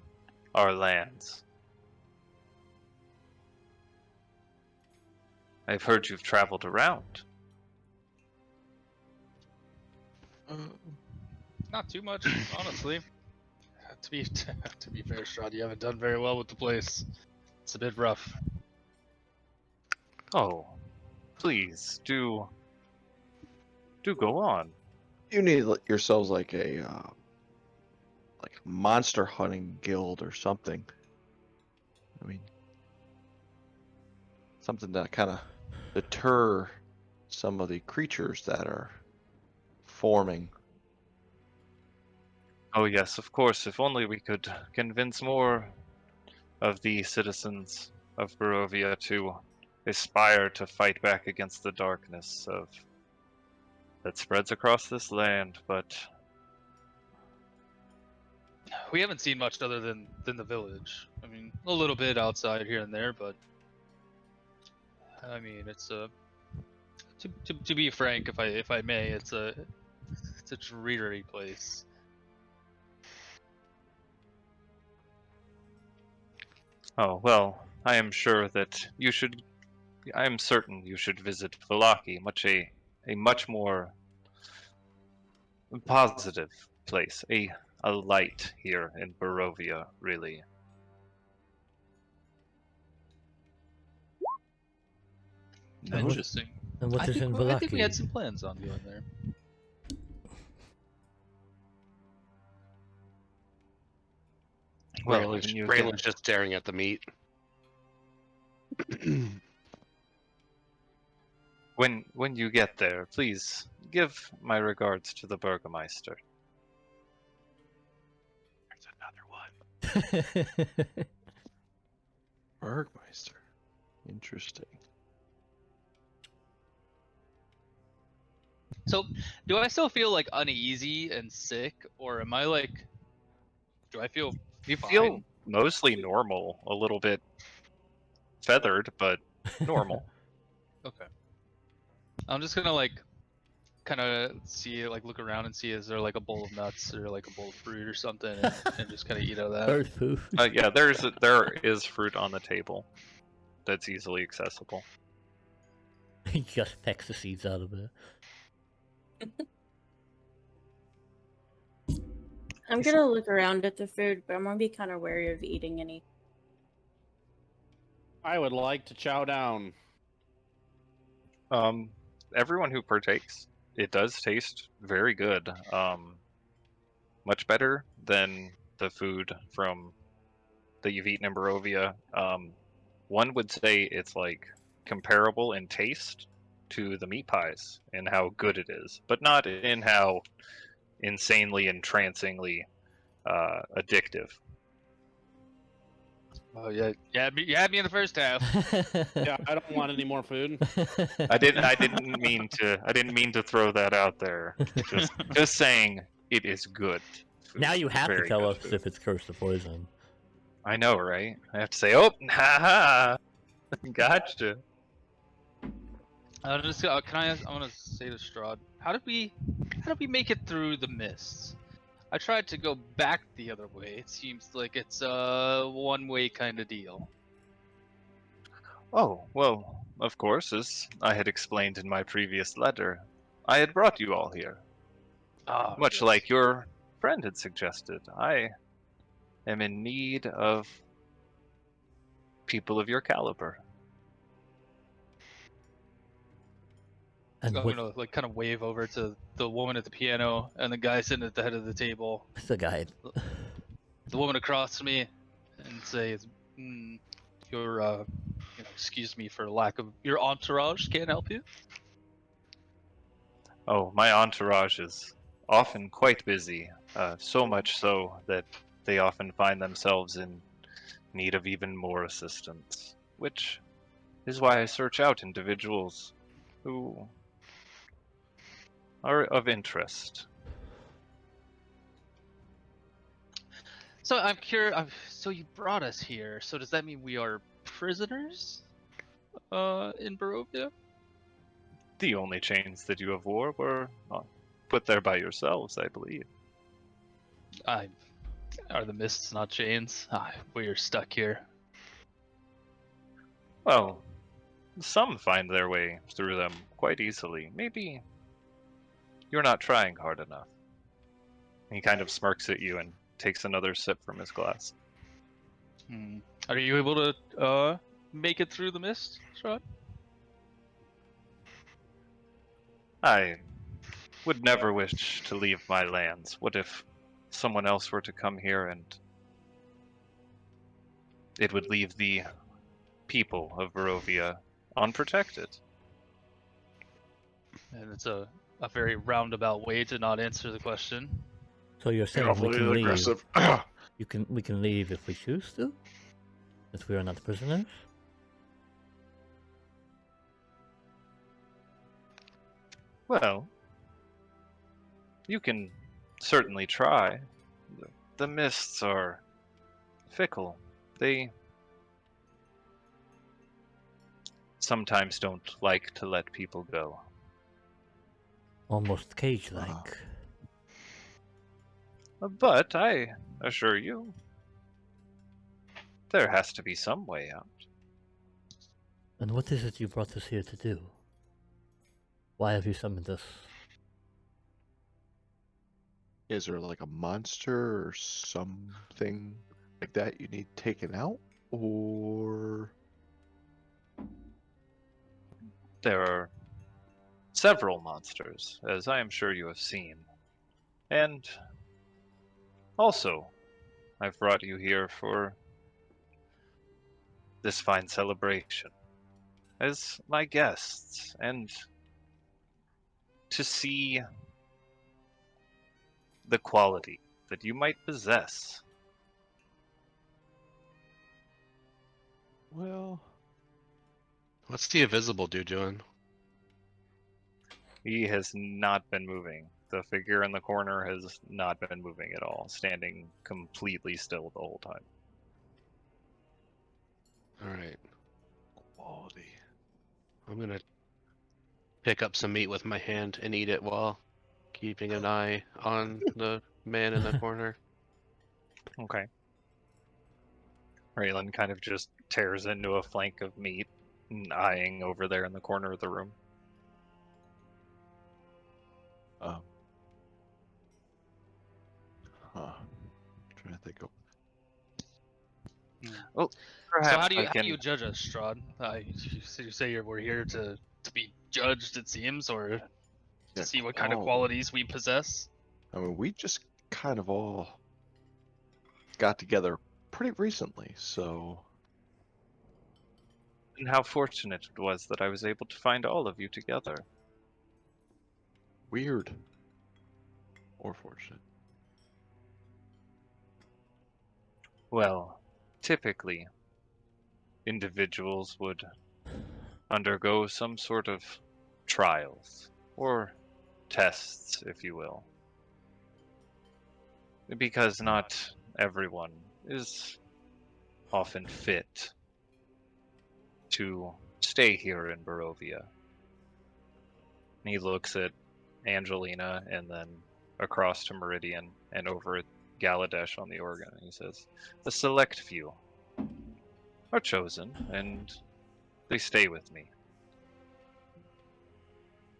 our lands? I've heard you've traveled around. Not too much, honestly. To be fair, Strahd, you haven't done very well with the place. It's a bit rough. Oh, please do go on. You need yourselves like a monster hunting guild or something. I mean, something that kind of deter some of the creatures that are forming. Oh yes, of course. If only we could convince more of the citizens of Barovia to aspire to fight back against the darkness that spreads across this land, but We haven't seen much other than the village. I mean, a little bit outside here and there, but I mean, it's a to be frank, if I may, it's a dreary place. oh well, I am certain you should visit Vallaki, a much more positive place, a light here in Barovia, really. Interesting. And what I is think, in I think we had Vallaki? some plans on going there. Well, Raylan's just staring at the meat. when you get there, please give my regards to the Burgermeister. There's another one. Bergmeister. Interesting. So, do I still feel like uneasy and sick, or am I like? Do I feel? You fine? feel mostly normal, a little bit feathered, but normal. Okay. I'm just gonna like, kind of see, like, look around and see is there like a bowl of nuts or like a bowl of fruit or something, and just kind of eat out of that. Bird food. Yeah, there is fruit on the table that's easily accessible. He just pecks the seeds out of it. I'm gonna look around at the food, but I'm gonna be kind of wary of eating any. I would like to chow down. Everyone who partakes, it does taste very good. Much better than the food that you've eaten in Barovia. One would say it's like comparable in taste to the meat pies and how good it is, but not in how insanely entrancingly addictive. Oh yeah, you had me in the first half. Yeah, I don't want any more food. I didn't mean to throw that out there. Just saying it is good. Food. Now you have to Very tell good us food. if it's cursed to poison. I know, right? I have to say, oh, haha, gotcha. I want to say to Strahd, how did we make it through the mists? I tried to go back the other way. It seems like it's a one-way kind of deal. Oh, well, of course, as I had explained in my previous letter, I had brought you all here. Ah, Much yes. like your friend had suggested, I am in need of people of your caliber. And I'm what gonna like kind of wave over to the woman at the piano and the guy sitting at the head of the table, what's the guy? the woman across from me, and say, "Your excuse me for lack of your entourage can't help you." Oh, my entourage is often quite busy, so much so that they often find themselves in need of even more assistance, which is why I search out individuals who are of interest. So I'm curious. So you brought us here. So does that mean we are prisoners? In Barovia? The only chains that you have wore were put there by yourselves, I believe. Are the mists not chains? We're stuck here. Well, some find their way through them quite easily. Maybe you're not trying hard enough. He kind of smirks at you and takes another sip from his glass. Are you able to make it through the mist, Strahd? I would never wish to leave my lands. What if someone else were to come here and it would leave the people of Barovia unprotected? And it's a very roundabout way to not answer the question. So you're saying we Awfully can leave? aggressive. We can leave if we choose to, if we are not prisoners. Well, you can certainly try. The mists are fickle. They sometimes don't like to let people go. Almost cage-like. But I assure you, there has to be some way out. And what is it you brought us here to do? Why have you summoned us? Is there like a monster or something like that you need taken out? Or There are several monsters, as I am sure you have seen. And also, I've brought you here for this fine celebration as my guests and to see the quality that you might possess. well, What's the invisible dude doing? He has not been moving. The figure in the corner has not been moving at all, standing completely still the whole time. Alright. quality. I'm gonna pick up some meat with my hand and eat it while keeping an eye on the man in the corner. Okay. Raylan kind of just tears into a flank of meat and eyeing over there in the corner of the room. Trying to think of. Well, So how do I can... you judge us, Strahd? You say we're here to be judged, it seems, or to Yeah, see what kind of quality. qualities we possess? I mean, we just kind of all got together pretty recently, so And how fortunate it was that I was able to find all of you together. weird or fortunate. Well, typically, individuals would undergo some sort of trials, or tests, if you will. Because not everyone is often fit to stay here in Barovia. He looks at Angelina and then across to Meridian and over at Galadesh on the organ. He says, "The select few are chosen, and they stay with me.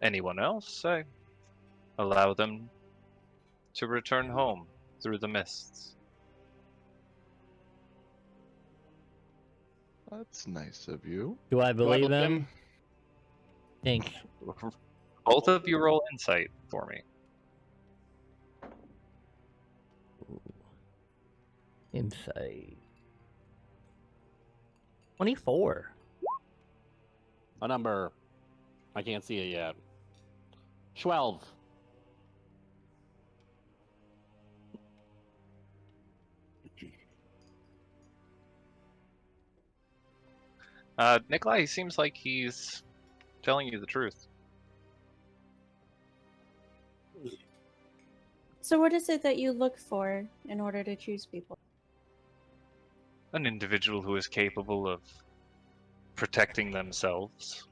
Anyone else, I allow them to return home through the mists." That's nice of you. Do I believe believe him? him? Thanks. Both of you roll insight for me. Insight. 24. A number. I can't see it yet. 12. Nikolai, he seems like he's telling you the truth. So, what is it that you look for in order to choose people? An individual who is capable of protecting themselves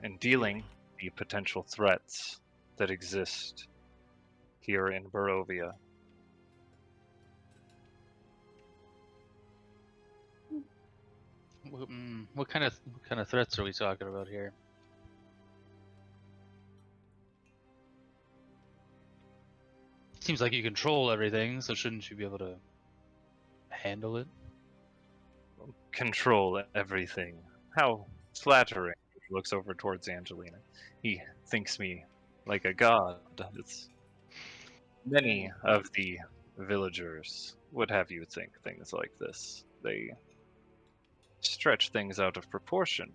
and dealing the potential threats that exist here in Barovia. What kind of threats are we talking about here? Seems like you control everything, so shouldn't you be able to handle it? Control everything. How flattering. He looks over towards Angelina. He thinks me like a god. It's many of the villagers would have you think things like this. They stretch things out of proportion.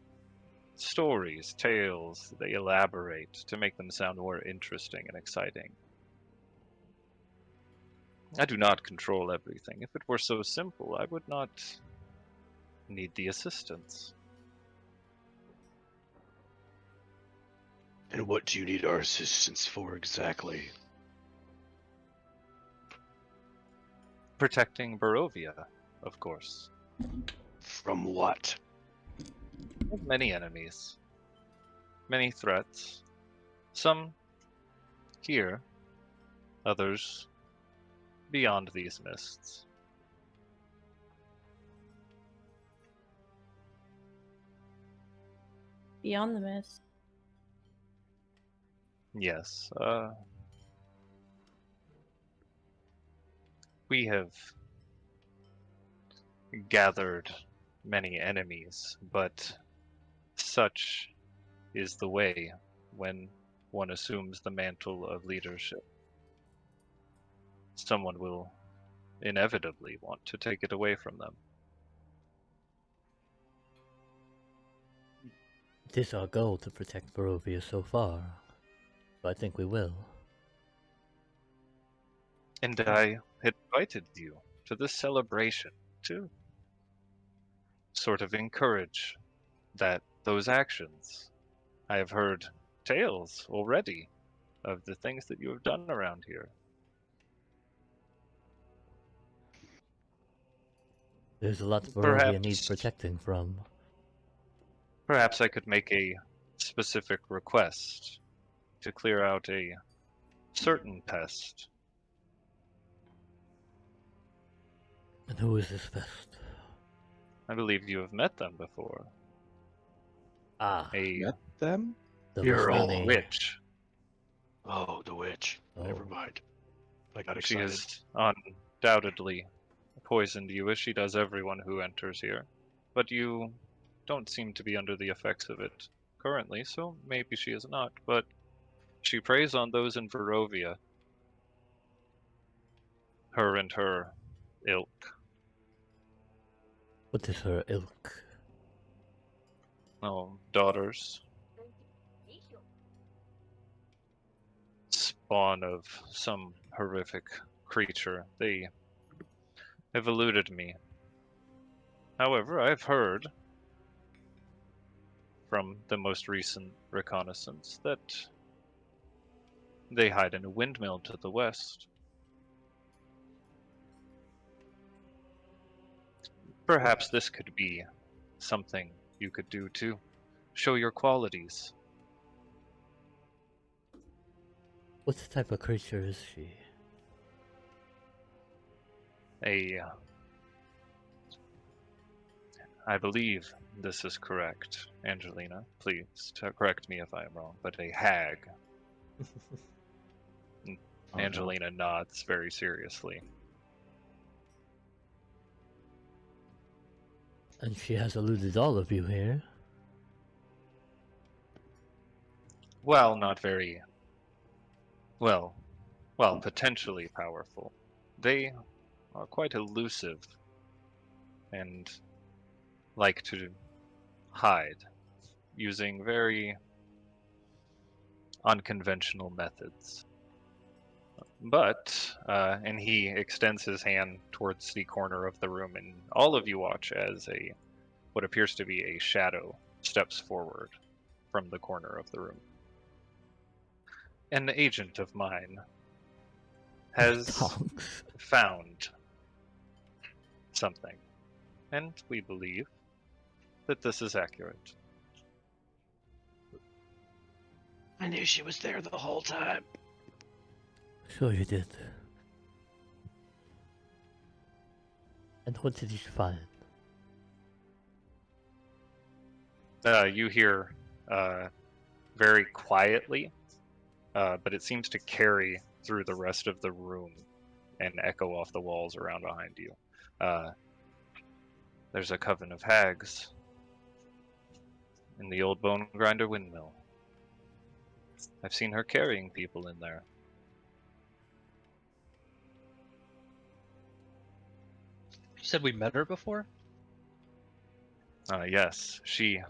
Stories, tales, they elaborate to make them sound more interesting and exciting. I do not control everything. If it were so simple, I would not need the assistance. And what do you need our assistance for exactly? Protecting Barovia, of course. From what? Many enemies. Many threats. Some here, others beyond these mists. Beyond the mist. Yes, we have gathered many enemies, but such is the way when one assumes the mantle of leadership. Someone will inevitably want to take it away from them. It is our goal to protect Barovia so far. So I think we will. And I had invited you to this celebration to sort of encourage those actions. I have heard tales already of the things that you have done around here. There's a lot Barovia needs Perhaps, protecting from. perhaps I could make a specific request to clear out a certain pest. And who is this pest? I believe you have met them before. Ah, A Met them? the You're all Vistani. witch. Oh, the witch. Never Oh. mind. I got She excited. has undoubtedly poisoned you, as she does everyone who enters here. But you don't seem to be under the effects of it currently, so maybe she is not. But she preys on those in Barovia. Her and her ilk. What is her ilk? Oh, daughters. Spawn of some horrific creature. They have eluded me. However, I've heard from the most recent reconnaissance that they hide in a windmill to the west. Perhaps this could be something you could do to show your qualities. What type of creature is she? I believe this is correct, Angelina. Please correct me if I am wrong, but a hag. Oh, no. Angelina nods very seriously. And she has eluded all of you here. Well, not very. Well, potentially powerful. They are quite elusive and like to hide using very unconventional methods. But, and he extends his hand towards the corner of the room, and all of you watch as what appears to be a shadow steps forward from the corner of the room. An agent of mine has Tonks. found something, and we believe that this is accurate. I knew she was there the whole time. Sure you did. And what did you find? You hear very quietly, but it seems to carry through the rest of the room and echo off the walls around behind you. There's a coven of hags in the old bone grinder windmill. I've seen her carrying people in there. You said we met her before? Yes, she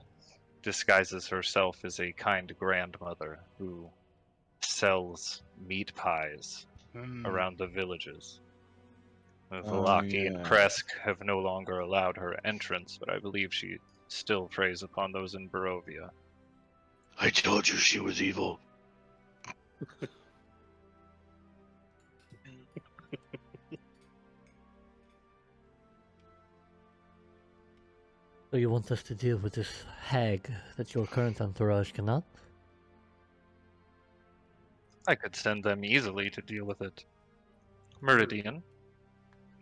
disguises herself as a kind grandmother who sells meat pies around the villages. Vallaki and yeah. Kresk have no longer allowed her entrance, but I believe she still preys upon those in Barovia. I told you she was evil. So you want us to deal with this hag that your current entourage cannot? I could send them easily to deal with it. Meridian,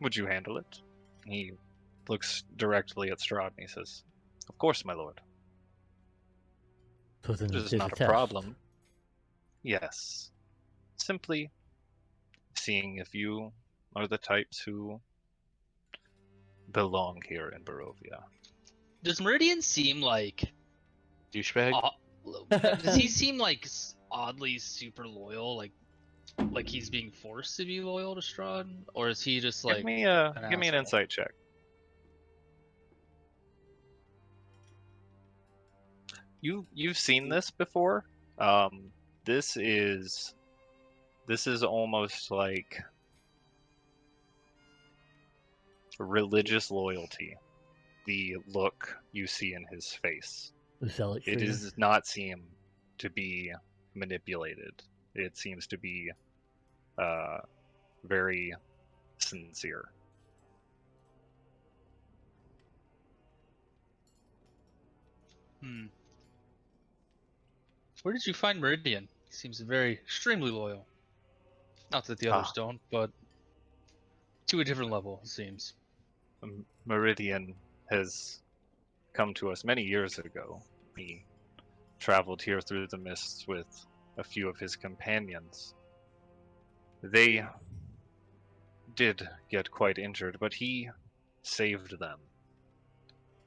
would you handle it? He looks directly at Strahd and he says, "Of course, my lord. So then This is there's not a test. problem." Yes. Simply seeing if you are the types who belong here in Barovia. Does Meridian seem like Douchebag. does he seem like oddly super loyal, like he's being forced to be loyal to Strahd, or is he just like Give me an an asshole? insight check. You've seen this before. This is almost like religious loyalty. The look you see in his face. Zealotry. It does not seem to be manipulated. It seems to be very sincere. Where did you find Meridian? He seems very extremely loyal. Not that the others don't, but to a different level, it seems. Meridian has come to us many years ago. He traveled here through the mists with a few of his companions. They did get quite injured, but he saved them.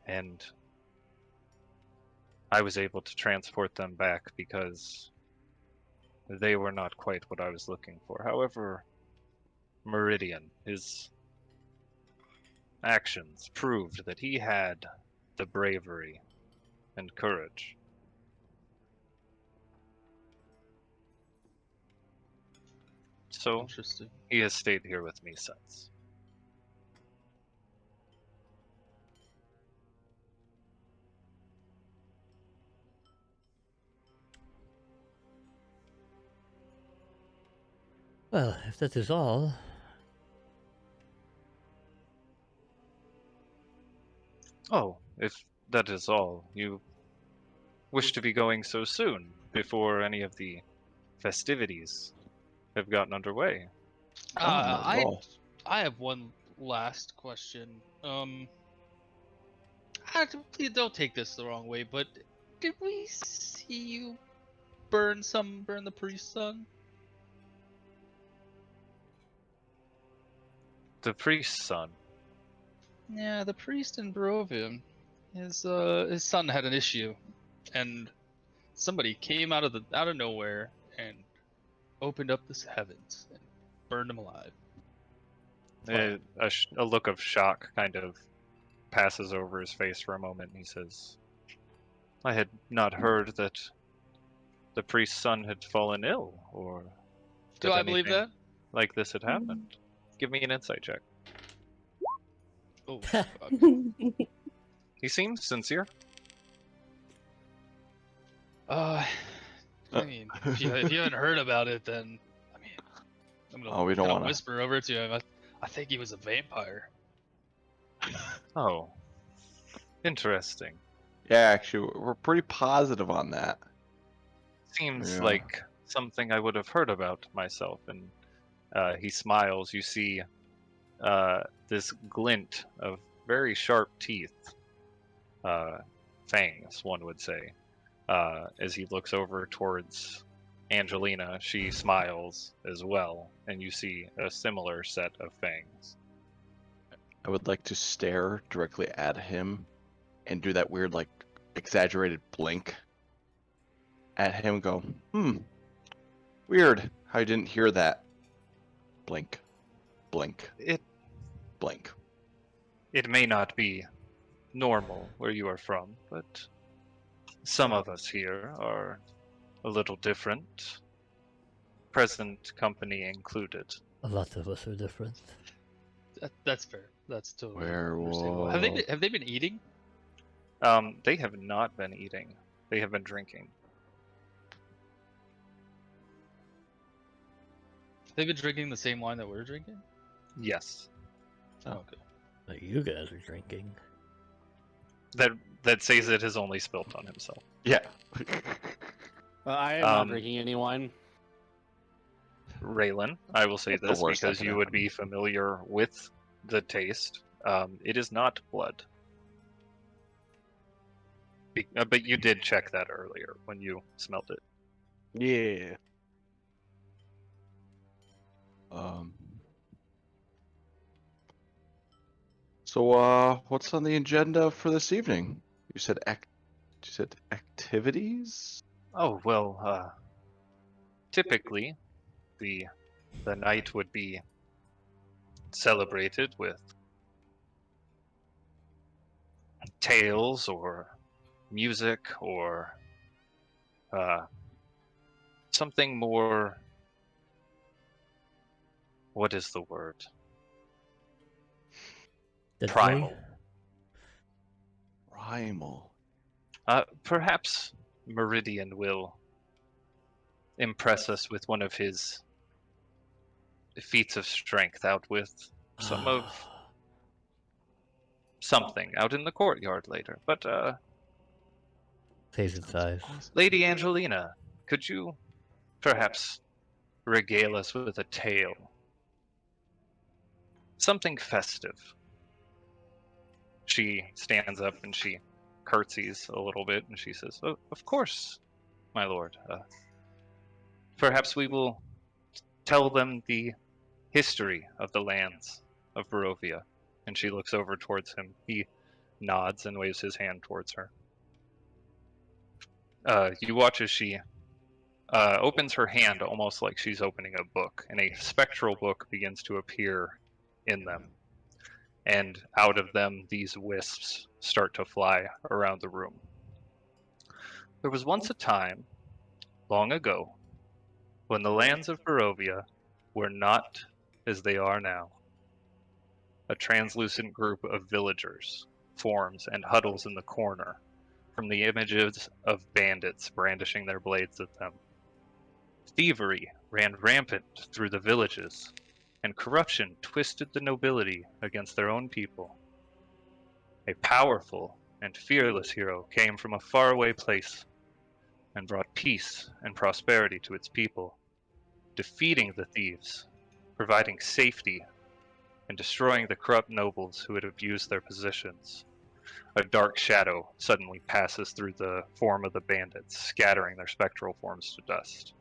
And I was able to transport them back because they were not quite what I was looking for. However, Meridian, his actions proved that he had the bravery and courage. So Interesting. he has stayed here with me since. Well, if that is all, Oh, if that is all, you wish to be going so soon, before any of the festivities have gotten underway? Oh, not at all. I have one last question. Please don't take this the wrong way, but did we see you burn the priest's son? The priest's son. Yeah, the priest in Barovia. His son had an issue, and somebody came out of nowhere and opened up the heavens and burned him alive. A look of shock kind of passes over his face for a moment, and he says, I had not heard that the priest's son had fallen ill, or Do that I believe anything that? like this had happened. Give me an insight check. Oh, He seems sincere. I mean, if you haven't heard about it, then I mean, I'm gonna we don't kinda wanna. whisper over to him. I think he was a vampire. Oh, interesting. Yeah, actually, we're pretty positive on that. Seems Yeah. like something I would have heard about myself. And he smiles. You see this glint of very sharp teeth, fangs, one would say. As he looks over towards Angelina, she smiles as well, and you see a similar set of fangs. I would like to stare directly at him and do that weird, like, exaggerated blink at him and go, weird how I didn't hear that. Blink, blink, It blink. it may not be normal where you are from, but some of us here are a little different, present company included. a lot of us are different. That's fair. That's totally Werewolf. understandable. Have they been eating? They have not been eating. They have been drinking. They've been drinking the same wine that we're drinking. Yes. Oh, okay. But you guys are drinking. That says it has only spilt on himself. Yeah. I am not Um, drinking any wine. Raylan, I will say That's the this worst that because could you would happen. be familiar with the taste. It is not blood. But you did check that earlier when you smelled it. Yeah. So, what's on the agenda for this evening? You said activities? Oh well, typically the night would be celebrated with tales or music or something more. What is the word? Deadly? Primal. Primal. Perhaps Meridian will impress us with one of his feats of strength out with some of something out in the courtyard later. But Phase size. Lady Angelina, could you perhaps regale us with a tale? Something festive. She stands up and she curtsies a little bit and she says, "Oh, of course, my lord. Perhaps we will tell them the history of the lands of Barovia." And she looks over towards him. He nods and waves his hand towards her. You watch as she opens her hand almost like she's opening a book, and a spectral book begins to appear in them. And out of them, these wisps start to fly around the room. There was once a time, long ago, when the lands of Barovia were not as they are now. A translucent group of villagers forms and huddles in the corner from the images of bandits brandishing their blades at them. Thievery ran rampant through the villages, and corruption twisted the nobility against their own people. A powerful and fearless hero came from a faraway place and brought peace and prosperity to its people, defeating the thieves, providing safety, and destroying the corrupt nobles who had abused their positions. A dark shadow suddenly passes through the form of the bandits, scattering their spectral forms to dust.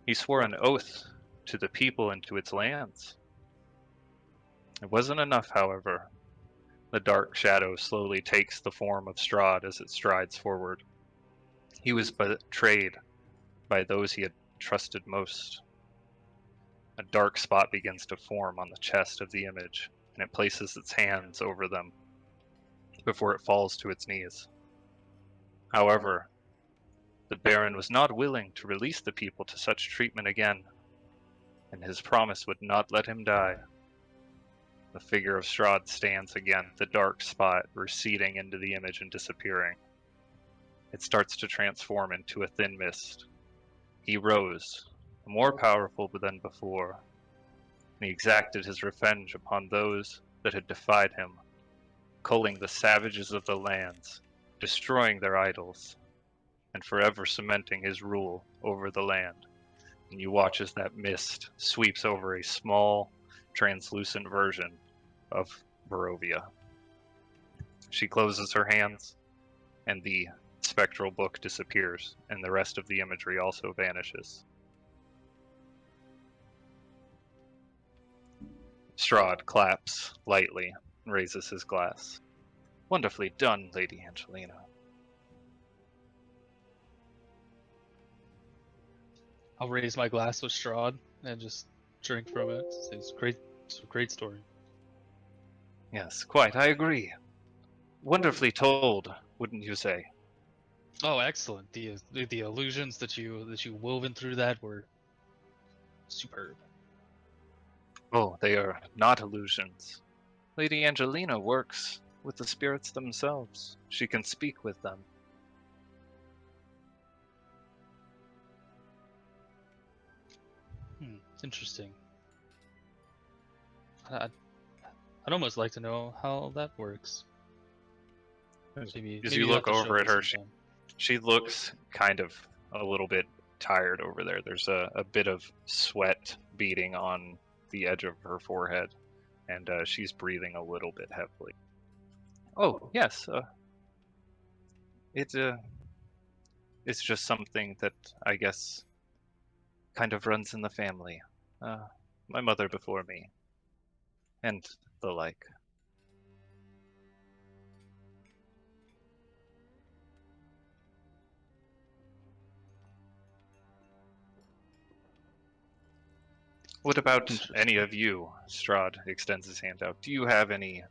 He swore an oath to the people and to its lands. It wasn't enough, however. The dark shadow slowly takes the form of Strahd as it strides forward. He was betrayed by those he had trusted most. A dark spot begins to form on the chest of the image, and it places its hands over them before it falls to its knees. However, the Baron was not willing to release the people to such treatment again, and his promise would not let him die. The figure of Strahd stands again, the dark spot receding into the image and disappearing. It starts to transform into a thin mist. He rose, more powerful than before, and he exacted his revenge upon those that had defied him, culling the savages of the lands, destroying their idols, and forever cementing his rule over the land. And you watch as that mist sweeps over a small, translucent version of Barovia. She closes her hands, and the spectral book disappears, and the rest of the imagery also vanishes. Strahd claps lightly and raises his glass. Wonderfully done, Lady Angelina. I'll raise my glass with Strahd and just drink from it. It's great. It's a great story. Yes, quite, I agree. Wonderfully told, wouldn't you say? Oh, excellent. The illusions that you woven through that were superb. Oh, they are not illusions. Lady Angelina works with the spirits themselves. She can speak with them. Interesting. I'd almost like to know how that works. Maybe As maybe you you have look to show over me at her, sometime. she looks kind of a little bit tired over there. There's a bit of sweat beading on the edge of her forehead, and she's breathing a little bit heavily. Oh, yes. It's just something that I guess kind of runs in the family. My mother before me, and the like. What about any of you? Strahd extends his hand out. Do you have any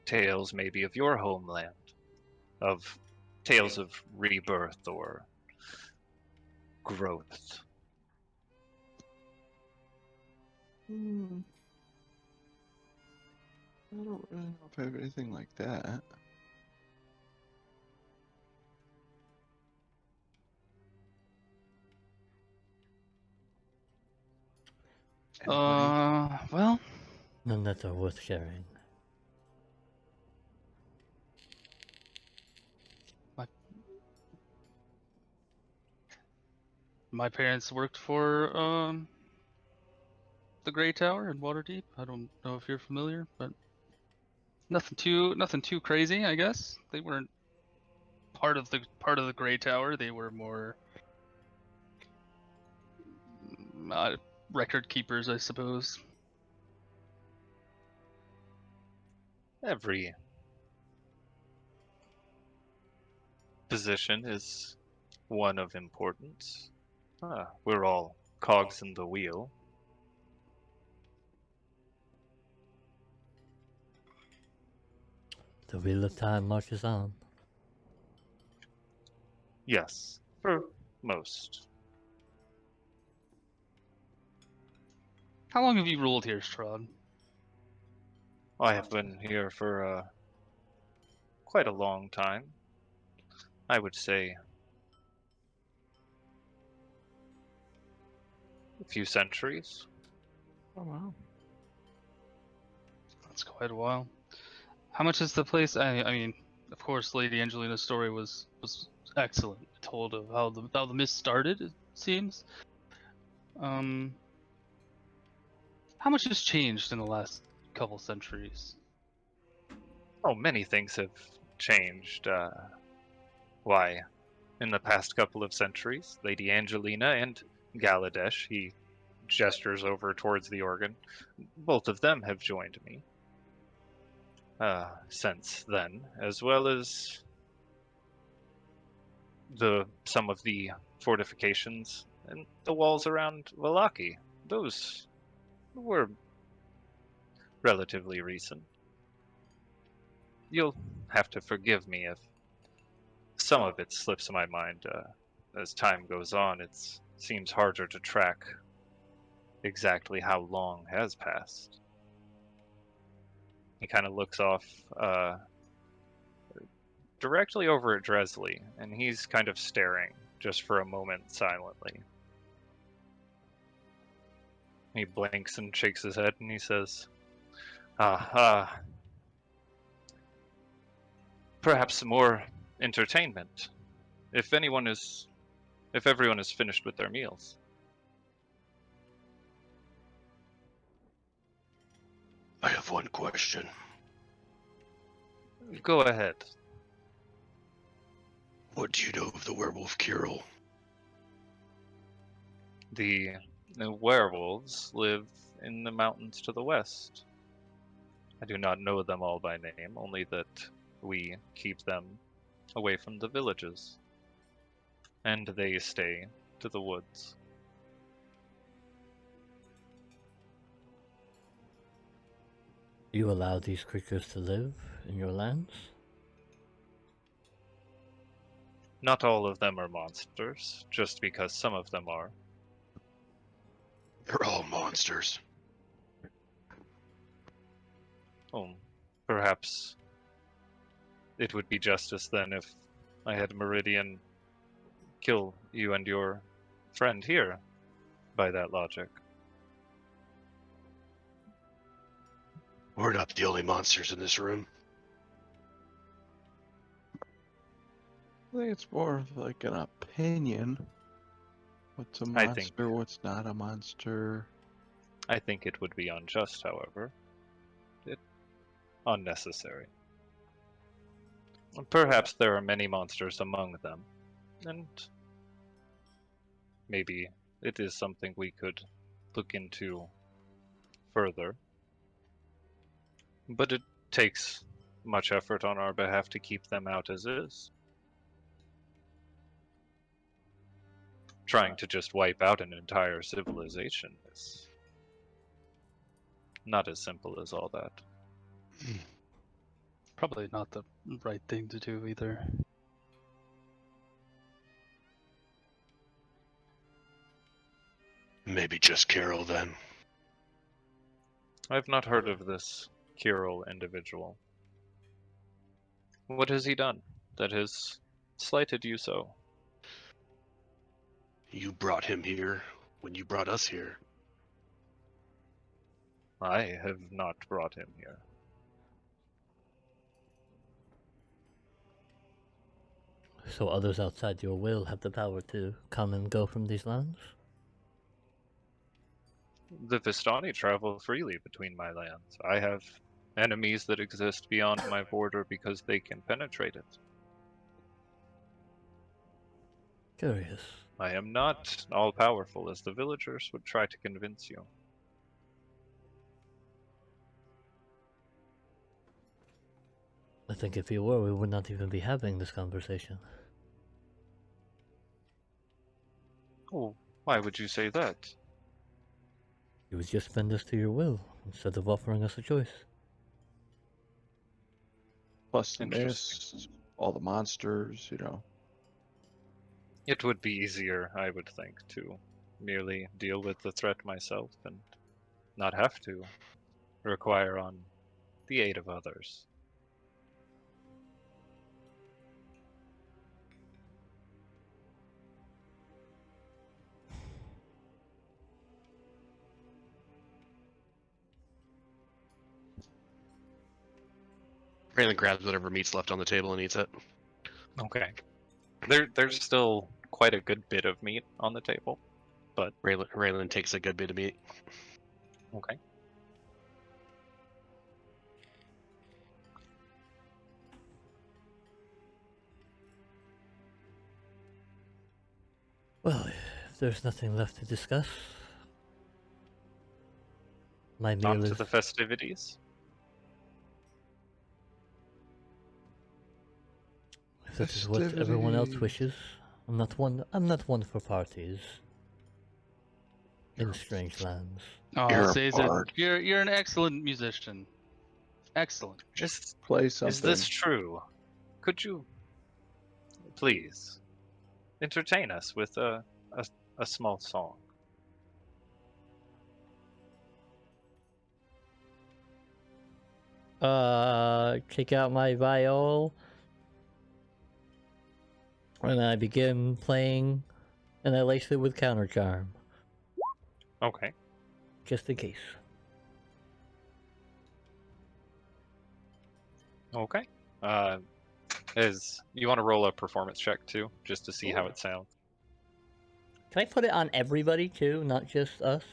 tales, maybe, of your homeland? Of tales of rebirth or growth? I don't really know if I have anything like that. Anybody? Well, None that are worth sharing. my parents worked for the Grey Tower in Waterdeep. I don't know if you're familiar, but nothing too crazy, I guess. They weren't part of the Grey Tower. They were more record keepers, I suppose. Every position is one of importance. We're all cogs in the wheel. The wheel of time marches on. Yes, for most. How long have you ruled here, Strahd? I have been here for quite a long time. I would say few centuries. Oh wow. That's quite a while. How much is the place? I mean, of course, Lady Angelina's story was excellent. It told of how the mist started. It seems. How much has changed in the last couple centuries? Oh, many things have changed. Why, in the past couple of centuries, Lady Angelina and Galadesh, he gestures over towards the organ, both of them have joined me. Since then, as well as some of the fortifications and the walls around Valaki. Those were relatively recent. You'll have to forgive me if some of it slips my mind. As time goes on, it seems harder to track exactly how long has passed. He kind of looks off directly over at Dresley, and he's kind of staring just for a moment silently. He blinks and shakes his head, and he says, perhaps some more entertainment. If everyone is finished with their meals. I have one question. Go ahead. What do you know of the werewolf Kirill? The werewolves live in the mountains to the west. I do not know them all by name, only that we keep them away from the villages. And they stay to the woods. You allow these creatures to live in your lands? Not all of them are monsters, just because some of them are. They're all monsters. Oh, perhaps it would be justice then if I had Meridian kill you and your friend here, by that logic. We're not the only monsters in this room. I think it's more of like an opinion. What's a I think- monster? What's not a monster? I think it would be unjust, however. Unnecessary. Perhaps there are many monsters among them, and maybe it is something we could look into further. But it takes much effort on our behalf to keep them out as is. Trying to just wipe out an entire civilization is not as simple as all that. Probably not the right thing to do either. Maybe just Carol then. I've not heard of this Kirill individual. What has he done that has slighted you so? You brought him here when you brought us here. I have not brought him here. So others outside your will have the power to come and go from these lands? The Vistani travel freely between my lands. I have enemies that exist beyond my border because they can penetrate it. Curious. I am not all-powerful, as the villagers would try to convince you. I think if you were, we would not even be having this conversation. Oh, why would you say that? You would just bend us to your will, instead of offering us a choice. Plus the Interesting. mist, all the monsters, you know. It would be easier, I would think, to merely deal with the threat myself and not have to require on the aid of others. Raylan grabs whatever meat's left on the table and eats it. Okay. There's still quite a good bit of meat on the table. Raylan takes a good bit of meat. Okay. Well, if there's nothing left to discuss, my meal On is... to the festivities. If this is what everyone else wishes. I'm not one for parties in strange lands. Oh, You're a Caesar, bard. you're an excellent musician. Excellent. Play something. Is this true? Could you please entertain us with a small song? Take out my viol, and I begin playing, and I lace it with counter charm, Okay. just in case. Okay. Is you want to roll a performance check too, just to see how it sounds? Can I put it on everybody too, not just us?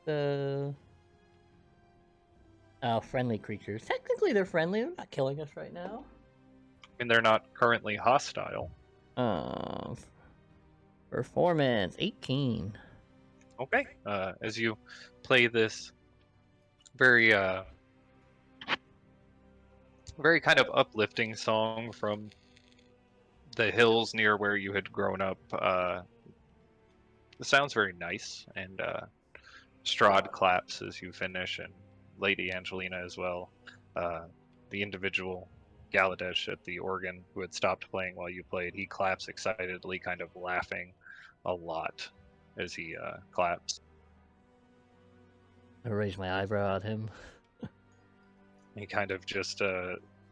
Oh, friendly creatures. Technically, they're friendly. They're not killing us right now. I mean, they're not currently hostile. Performance 18. Okay. As you play this very very kind of uplifting song from the hills near where you had grown up, it sounds very nice, and Strahd claps as you finish, and Lady Angelina as well. The individual Galadesh at the organ who had stopped playing while you played, he claps excitedly, kind of laughing a lot as he claps. I raise my eyebrow at him. He kind of just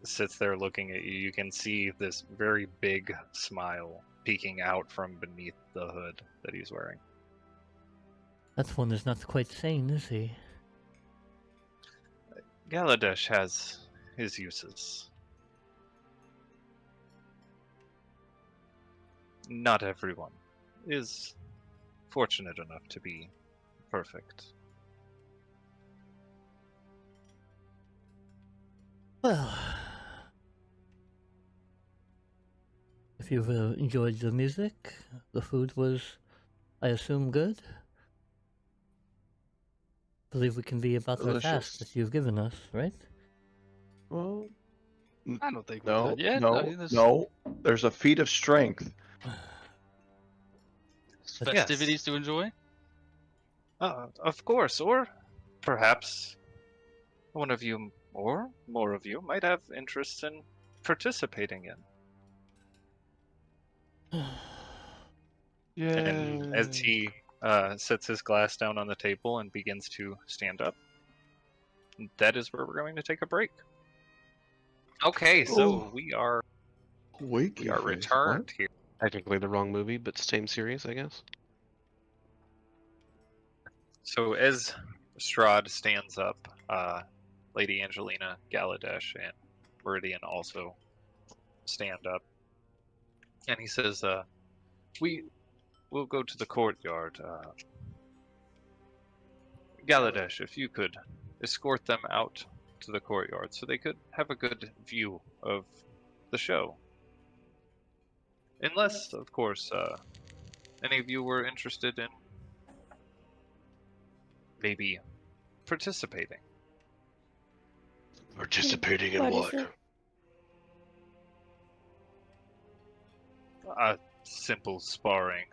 sits there looking at you. You can see this very big smile peeking out from beneath the hood that he's wearing. That one is not quite sane, is he? Galadesh has his uses. Not everyone is fortunate enough to be perfect. Well, if you've enjoyed the music, the food was, I assume, good. I believe we can be about our task that you've given us, right? Well, I don't think we're no, done yet. no, I mean, no. There's a feat of strength. Festivities to enjoy. Of course, or perhaps one of you or more of you might have interest in participating in. Yeah. And as he sets his glass down on the table and begins to stand up, that is where we're going to take a break. Okay, so we are returned here. Technically the wrong movie, but same series, I guess. So as Strahd stands up, Lady Angelina, Galadesh, and Meridian also stand up, and he says, we'll go to the courtyard. Galadesh, if you could escort them out to the courtyard so they could have a good view of the show. Unless, of course, any of you were interested in maybe participating. Participating in What what? is it? A simple sparring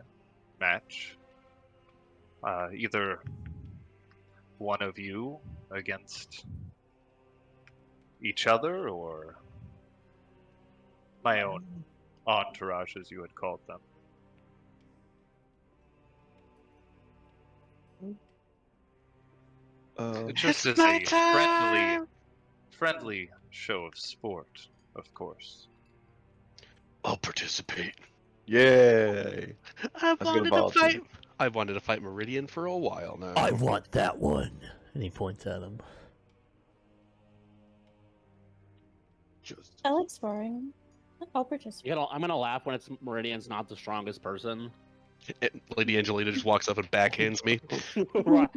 match. Either one of you against each other, or my own entourage, as you had called them. Just as a friendly show of sport, of course. I'll participate. Yay! I've gonna wanted to volunteer. fight. I've wanted to fight Meridian for a while now. I want that one. And he points at him. Just I like sparring. I'll participate. I'm gonna laugh when it's Meridian's not the strongest person. Lady Angelina just walks up and backhands me. Right.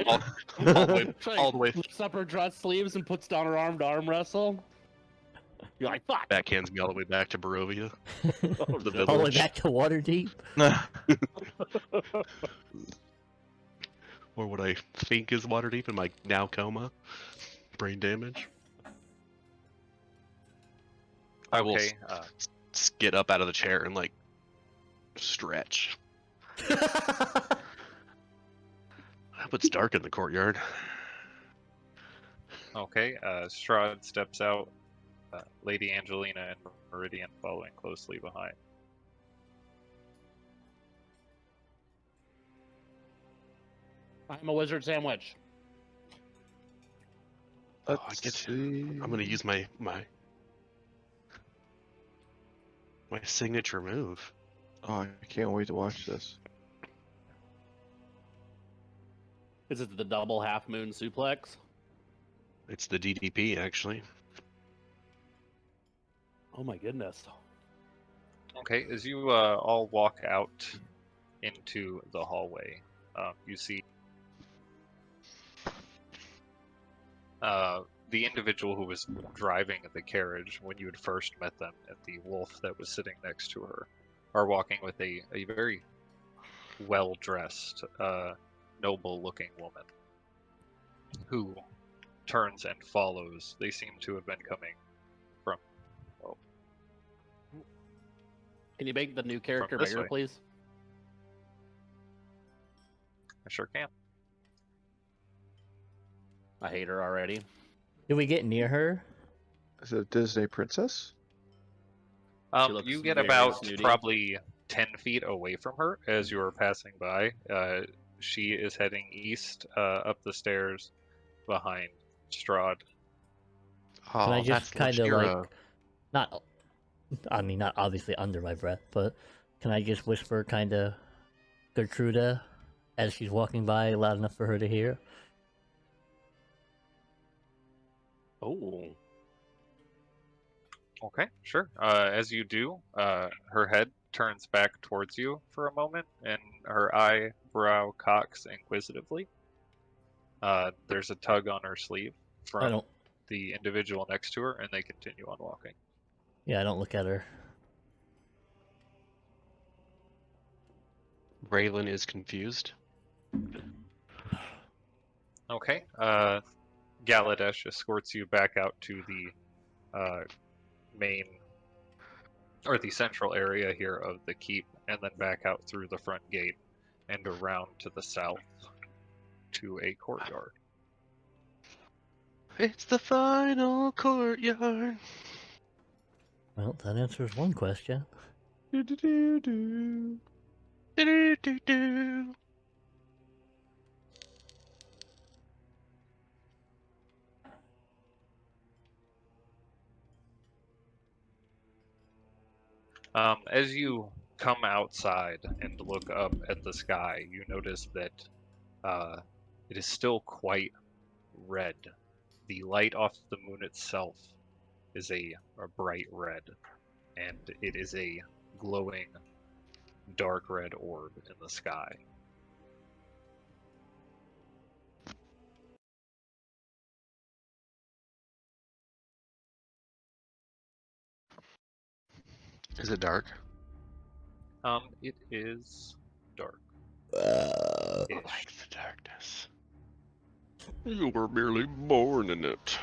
All the way Lifts up her dress sleeves and puts down her arm to arm wrestle. You're like, fuck. backhands me all the way back to Barovia. The All the way village. back to Waterdeep. Or what I think is Waterdeep in my now coma. Brain damage. I will Okay. get up out of the chair and like stretch. It's dark in the courtyard. Okay. Strahd steps out. Lady Angelina and Meridian following closely behind. I'm a wizard sandwich. I get see. I'm gonna use my signature move. Oh, I can't wait to watch this. Is it the double half moon suplex? It's the DDP actually. Oh my goodness. Okay, as you all walk out into the hallway, you see the individual who was driving the carriage when you had first met them, and the wolf that was sitting next to her, are walking with a very well-dressed, noble-looking woman who turns and follows. They seem to have been coming from, well, Can you make the new character this bigger, way. please? I sure can. I hate her already. Did we get near her? Is it a Disney princess? looks You get very about snooty. probably 10 feet away from her as you are passing by. She is heading east up the stairs behind Strahd. Oh, Can I just kind of like, Lashira. not, I mean, not obviously under my breath, but can I just whisper kind of Gertruda as she's walking by loud enough for her to hear? Oh. Okay, sure. As you do, her head turns back towards you for a moment, and her eyebrow cocks inquisitively. There's a tug on her sleeve I from don't, the individual next to her, and they continue on walking. yeah, I don't look at her. Raylan is confused. Okay. Galadesh escorts you back out to the main, or the central area here of the keep, and then back out through the front gate and around to the south to a courtyard. It's the final courtyard. Well, that answers one question. Do-do-do-do. As you come outside and look up at the sky, you notice that it is still quite red. The light off the moon itself is a bright red, and it is a glowing dark red orb in the sky. Is it dark? It is dark. I like the darkness. You were merely born in it.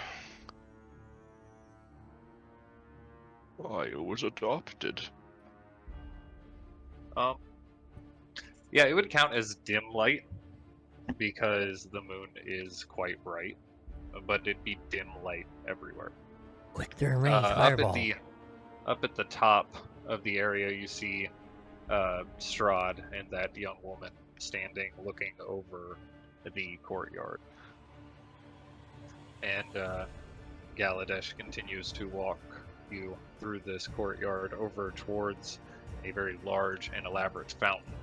I was adopted. Yeah, it would count as dim light because the moon is quite bright, but it'd be dim light everywhere. Quick, they're in range, Up fireball. at the top of the area, you see Strahd and that young woman standing, looking over the courtyard. And Galadesh continues to walk you through this courtyard over towards a very large and elaborate fountain.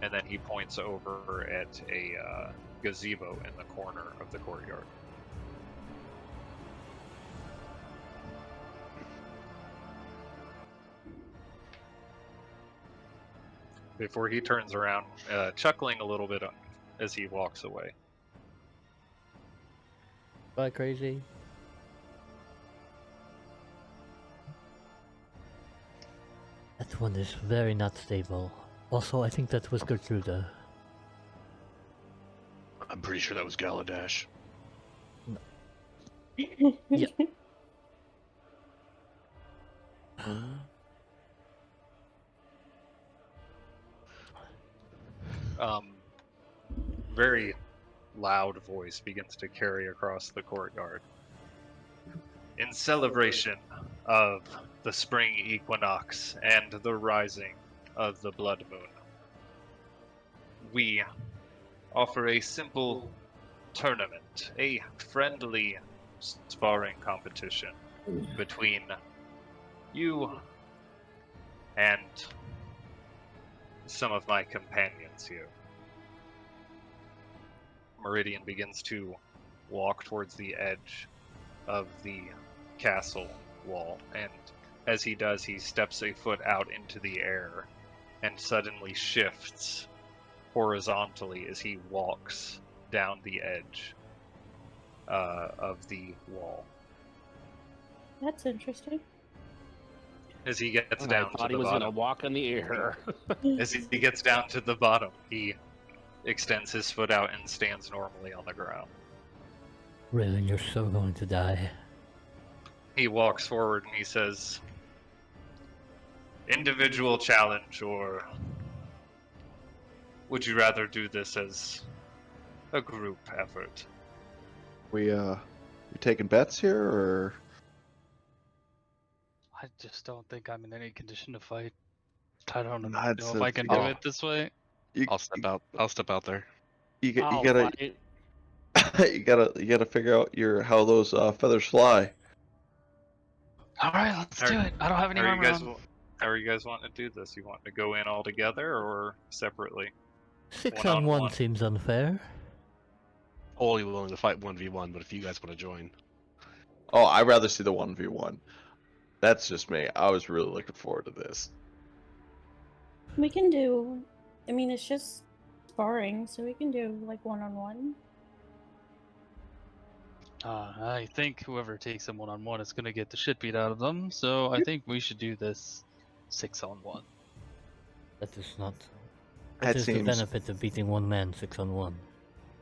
And then he points over at a gazebo in the corner of the courtyard. before he turns around, chuckling a little bit as he walks away. Bye, crazy. That one is very not stable. Also, I think that was Gertruda. I'm pretty sure that was Galadash. Yeah. Very loud voice begins to carry across the courtyard. In celebration of the spring equinox and the rising of the blood moon, we offer a simple tournament, a friendly sparring competition between you and some of my companions here. Meridian begins to walk towards the edge of the castle wall, and as he does, he steps a foot out into the air and suddenly shifts horizontally as he walks down the edge of the wall. That's interesting. As he gets I down to thought he the was gonna bottom, walk in the air. as he gets down to the bottom, he extends his foot out and stands normally on the ground. Raylan, you're so going to die. He walks forward and he says, individual challenge, or would you rather do this as a group effort? We taking bets here, or I just don't think I'm in any condition to fight. I don't know I'd if say I can you do gotta- it this way. you, I'll step out. I'll step out there. you, you I'll gotta fight. you gotta figure out how those feathers fly. All right, let's do it. I don't have any How are you armor guys? on. How are you guys wanting to do this? You want to go in all together or separately? 6 One on on 1 one. seems unfair. Wholly willing to fight 1v1, but if you guys want to join, Oh, I'd rather see the 1v1. That's just me. I was really looking forward to this. We can do. I mean, it's just sparring, so we can do like 1-on-1. I think whoever takes them 1-on-1 is gonna get the shit beat out of them. So I think we should do this 6-on-1. That is not. That What is the seems benefit of beating one man 6 on 1?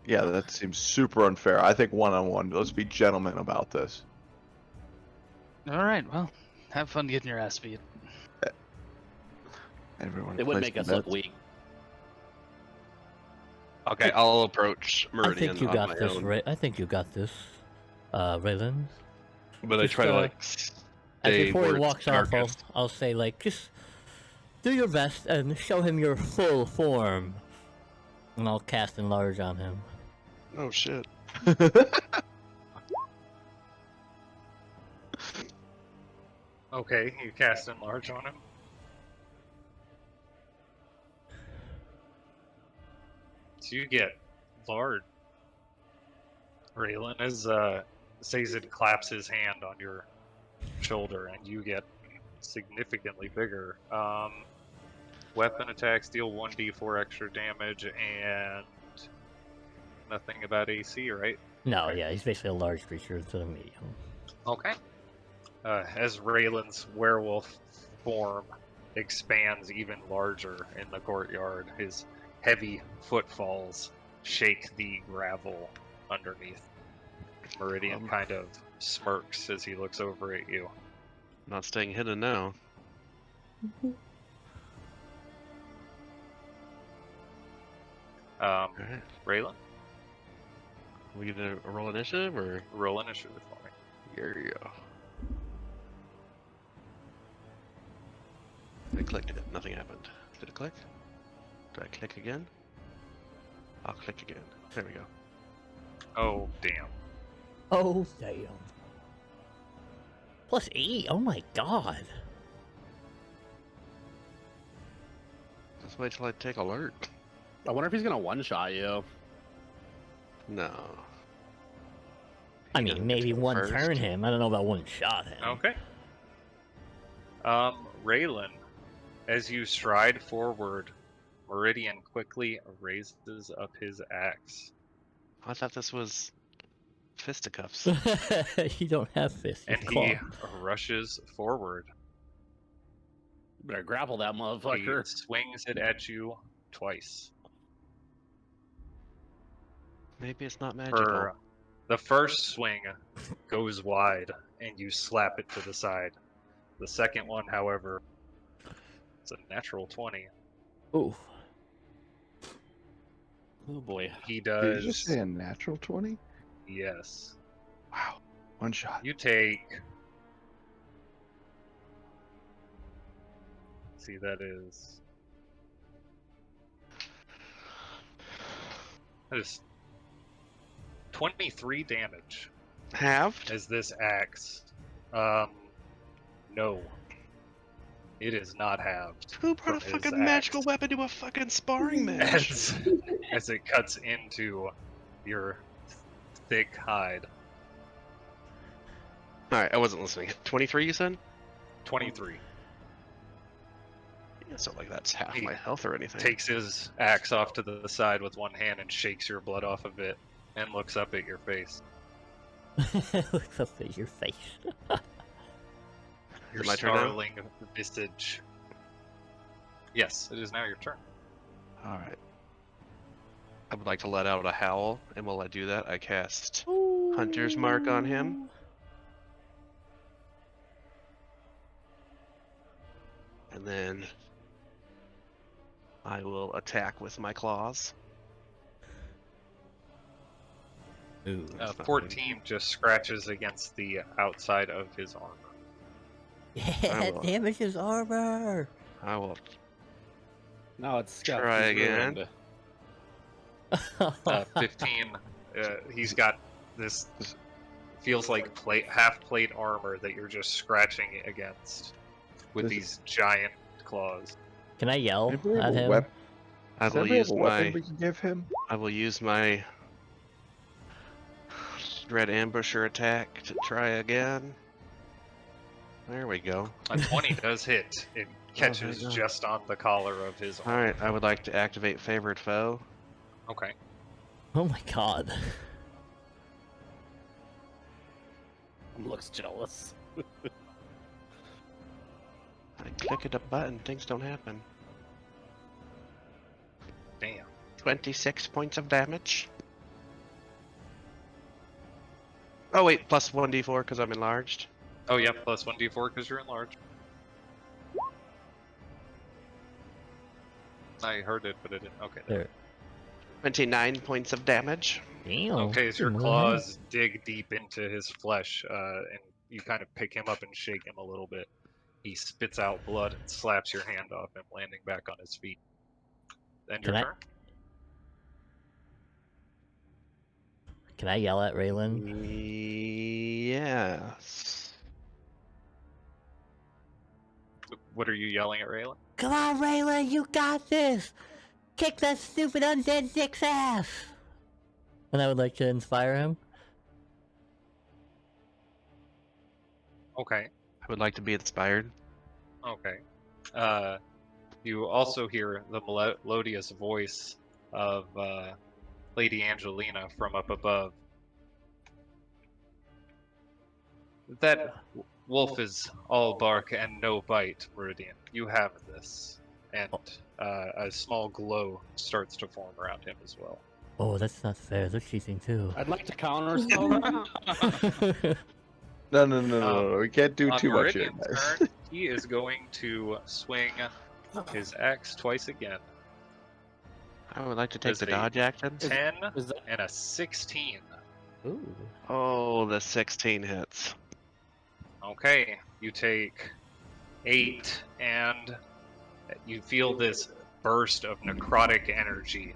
yeah, that seems super unfair. I think 1-on-1. Let's be gentlemen about this. All right, well, have fun getting your ass beat. Everyone It would plays make the us look bets. weak. okay, I'll approach I Meridian think you on got my this, own. I think you got this, Raylan. But I Just, try to like As stay before where he it's walks off, darkest. I'll say, like, just do your best and show him your full form. And I'll cast Enlarge on him. Oh shit! Okay, you cast Enlarge on him. So you get large. Raylan as Sazed claps his hand on your shoulder, and you get significantly bigger. Weapon attacks deal 1d4 extra damage, and nothing about AC, right? No, Okay. yeah, he's basically a large creature instead of medium. Okay. As Raylan's werewolf form expands even larger in the courtyard, his heavy footfalls shake the gravel underneath. Meridian kind of smirks as he looks over at you. Not staying hidden now. Alright. Raylan, We gonna roll initiative or? roll initiative for me. Yeah. I clicked it. Nothing happened. Did it click? Did I click again? I'll click again. There we go. Oh, damn. Oh, damn. +8, oh my god. Just wait till I take alert. I wonder if he's gonna one-shot you. No. I He mean, doesn't maybe get to one first. turn him. I don't know about one shot him. Okay. Raylan, as you stride forward Meridian quickly raises up his axe, I thought this was fisticuffs. You don't have fists. and It's he claw. rushes forward. You better grapple that He motherfucker. swings it at you twice. Maybe it's not magical. For the first swing goes wide, and you slap it to the side. The second one, however, it's a natural 20. Ooh. Oh boy. He Did you just does. say a natural 20? Yes. Wow. One shot. You take. See, that is. That is 23 damage Halved? as this axe. No. It is not halved. Who brought a from his fucking magical axe. weapon to a fucking sparring match? As it cuts into your thick hide. Alright, I wasn't listening. 23, you said? 23. Yeah, it's not like that's half He my health or anything. Takes his axe off to the side with one hand and shakes your blood off of it and looks up at your face. Looks up at your face. Your my turn now? snarling visage. Yes, it is now your turn. Alright. I would like to let out a howl, and while I do that, I cast Hunter's Mark on him. And then I will attack with my claws. Ooh. That's not 14 just scratches against the outside of his armor. Yeah, will. damages armor. I will. Now it's scuffed. Try He's again. ruined. 15. He's got this feels like half plate armor that you're just scratching against with Does- these giant claws. Can I yell Anybody have at a him? wep- I Does will anybody have use a weapon my. we can give him? I will use my Red Ambusher attack to try again. There we go. A 20 does hit. It catches God. just on the collar of his arm. Alright, I would like to activate Favored Foe. Okay. Oh my god. Looks jealous. I click at a button, things don't happen. Damn. 26 points of damage. Oh wait, plus 1d4 because I'm enlarged. Oh, yeah, plus 1d4 because you're enlarged. I heard it, but it didn't. Okay. There. 29 points of damage. Damn. Okay, as your more claws dig deep into his flesh, and you kind of pick him up and shake him a little bit. He spits out blood and slaps your hand off him, landing back on his feet. End your Can I- turn? Can I yell at Raylan? Yes. What are you yelling at, Raylan? Come on, Raylan, you got this! Kick that stupid undead dick's ass! And I would like to inspire him. Okay. I would like to be inspired. Okay. You also hear the melodious voice of Lady Angelina from up above. That wolf is all bark and no bite, Meridian. You have this. And a small glow starts to form around him as well. Oh, that's not fair. They're cheating too. I'd like to counter spell that. No. We can't do On too much here, Meridian's guys. turn, he is going to swing his axe twice again. I would like to take Is the it a dodge action. 10 Is that and a 16. Ooh. Oh, the 16 hits. Okay, you take 8, and you feel this burst of necrotic energy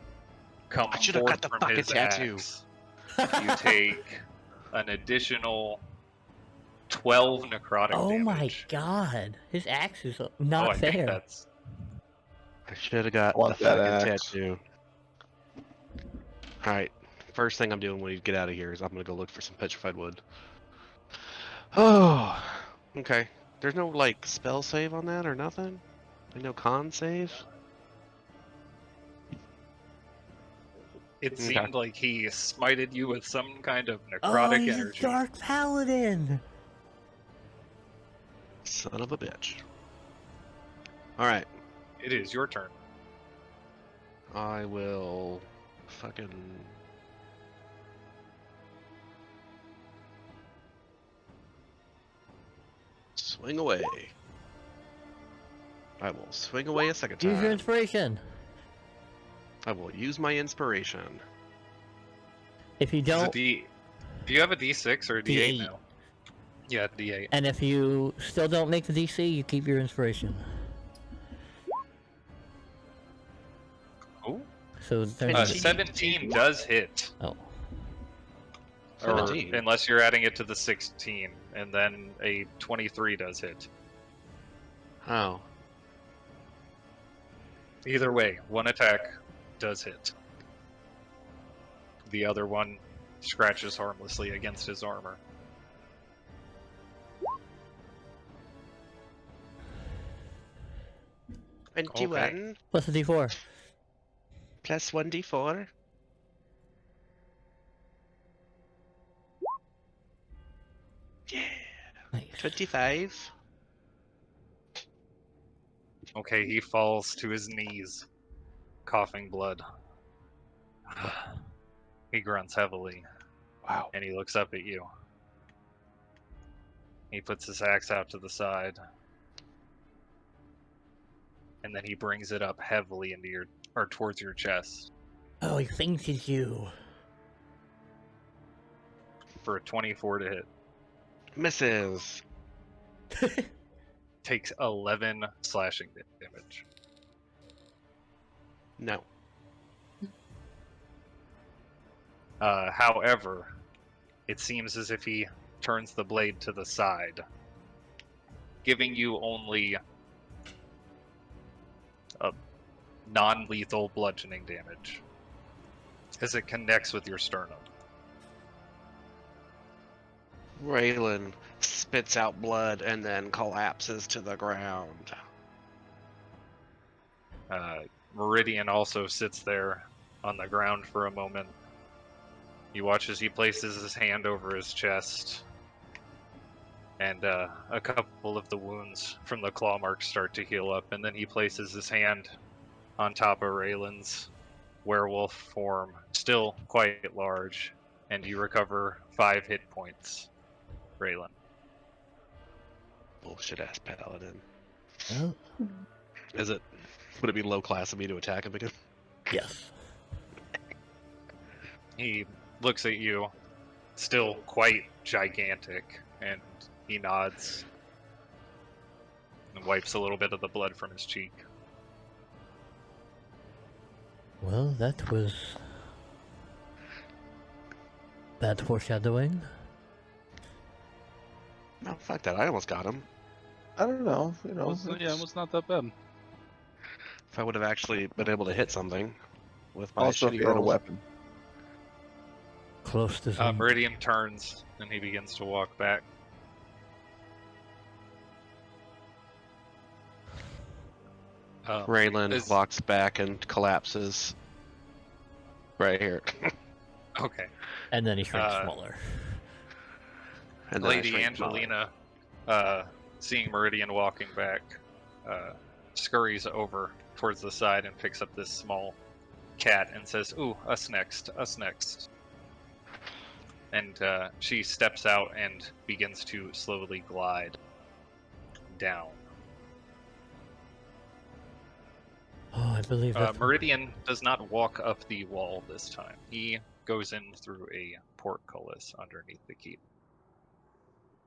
come I should've forth got the from fucking his tattoo. axe. You take an additional 12 necrotic Oh damage. my god. His axe is Oh, not I think fair. that's I should have got I want the that fucking axe. tattoo. Alright, first thing I'm doing when we get out of here is I'm gonna go look for some petrified wood. Oh, okay. There's no, like, spell save on that or nothing? Like, no con save? It Okay. seemed like he smited you with some kind of Oh, necrotic he's energy. a dark paladin. Son of a bitch. All right. It is your turn. I will fucking swing away. I will swing away a second Use your time. inspiration. I will use my inspiration. If you This is a don't, D. Do you have a D6 or a D8 D8. now? Yeah, D8. and if you still don't make the DC, you keep your inspiration. Oh. So turn 17 does hit. Oh, Or 17? unless you're adding it to the 16, and then a 23 does hit. Oh. Either way, one attack does hit. The other one scratches harmlessly against his armor. Okay. 21 plus a D4. plus 1d4. Yeah. Nice. 25. Okay, he falls to his knees, coughing blood. He grunts heavily, Wow. and he looks up at you. He puts his axe out to the side, and then he brings it up heavily into your, or towards your chest Oh, he thinks it's you. for a 24 to hit. Misses. Takes 11 slashing damage. No. However, it seems as if he turns the blade to the side, giving you only a non-lethal bludgeoning damage as it connects with your sternum. Raylan spits out blood and then collapses to the ground. Meridian also sits there on the ground for a moment. You watch as he places his hand over his chest, and a couple of the wounds from the claw marks start to heal up, and then he places his hand on top of Raylan's werewolf form, still quite large, and you recover 5 hit points, Raylan. Bullshit ass paladin. Oh, Is it? Would it be low class of me to attack him again? yes. He looks at you, still quite gigantic, and he nods and wipes a little bit of the blood from his cheek. Well, that was bad foreshadowing. No, fuck that. I almost got him. I don't know. You know, Yeah, it was not that bad. If I would have actually been able to hit something with my also if shitty you had a rolls. weapon. Close to some. Meridian turns, and he begins to walk back. Raylan is- walks back and collapses. Right here. Okay. And then he shrinks uh, smaller. And then I Lady shrink smaller. Angelina, seeing Meridian walking back, scurries over towards the side and picks up this small cat and says, "Ooh, us next, us next." And she steps out and begins to slowly glide down. Oh, I believe that. Meridian does not walk up the wall this time. He goes in through a portcullis underneath the keep.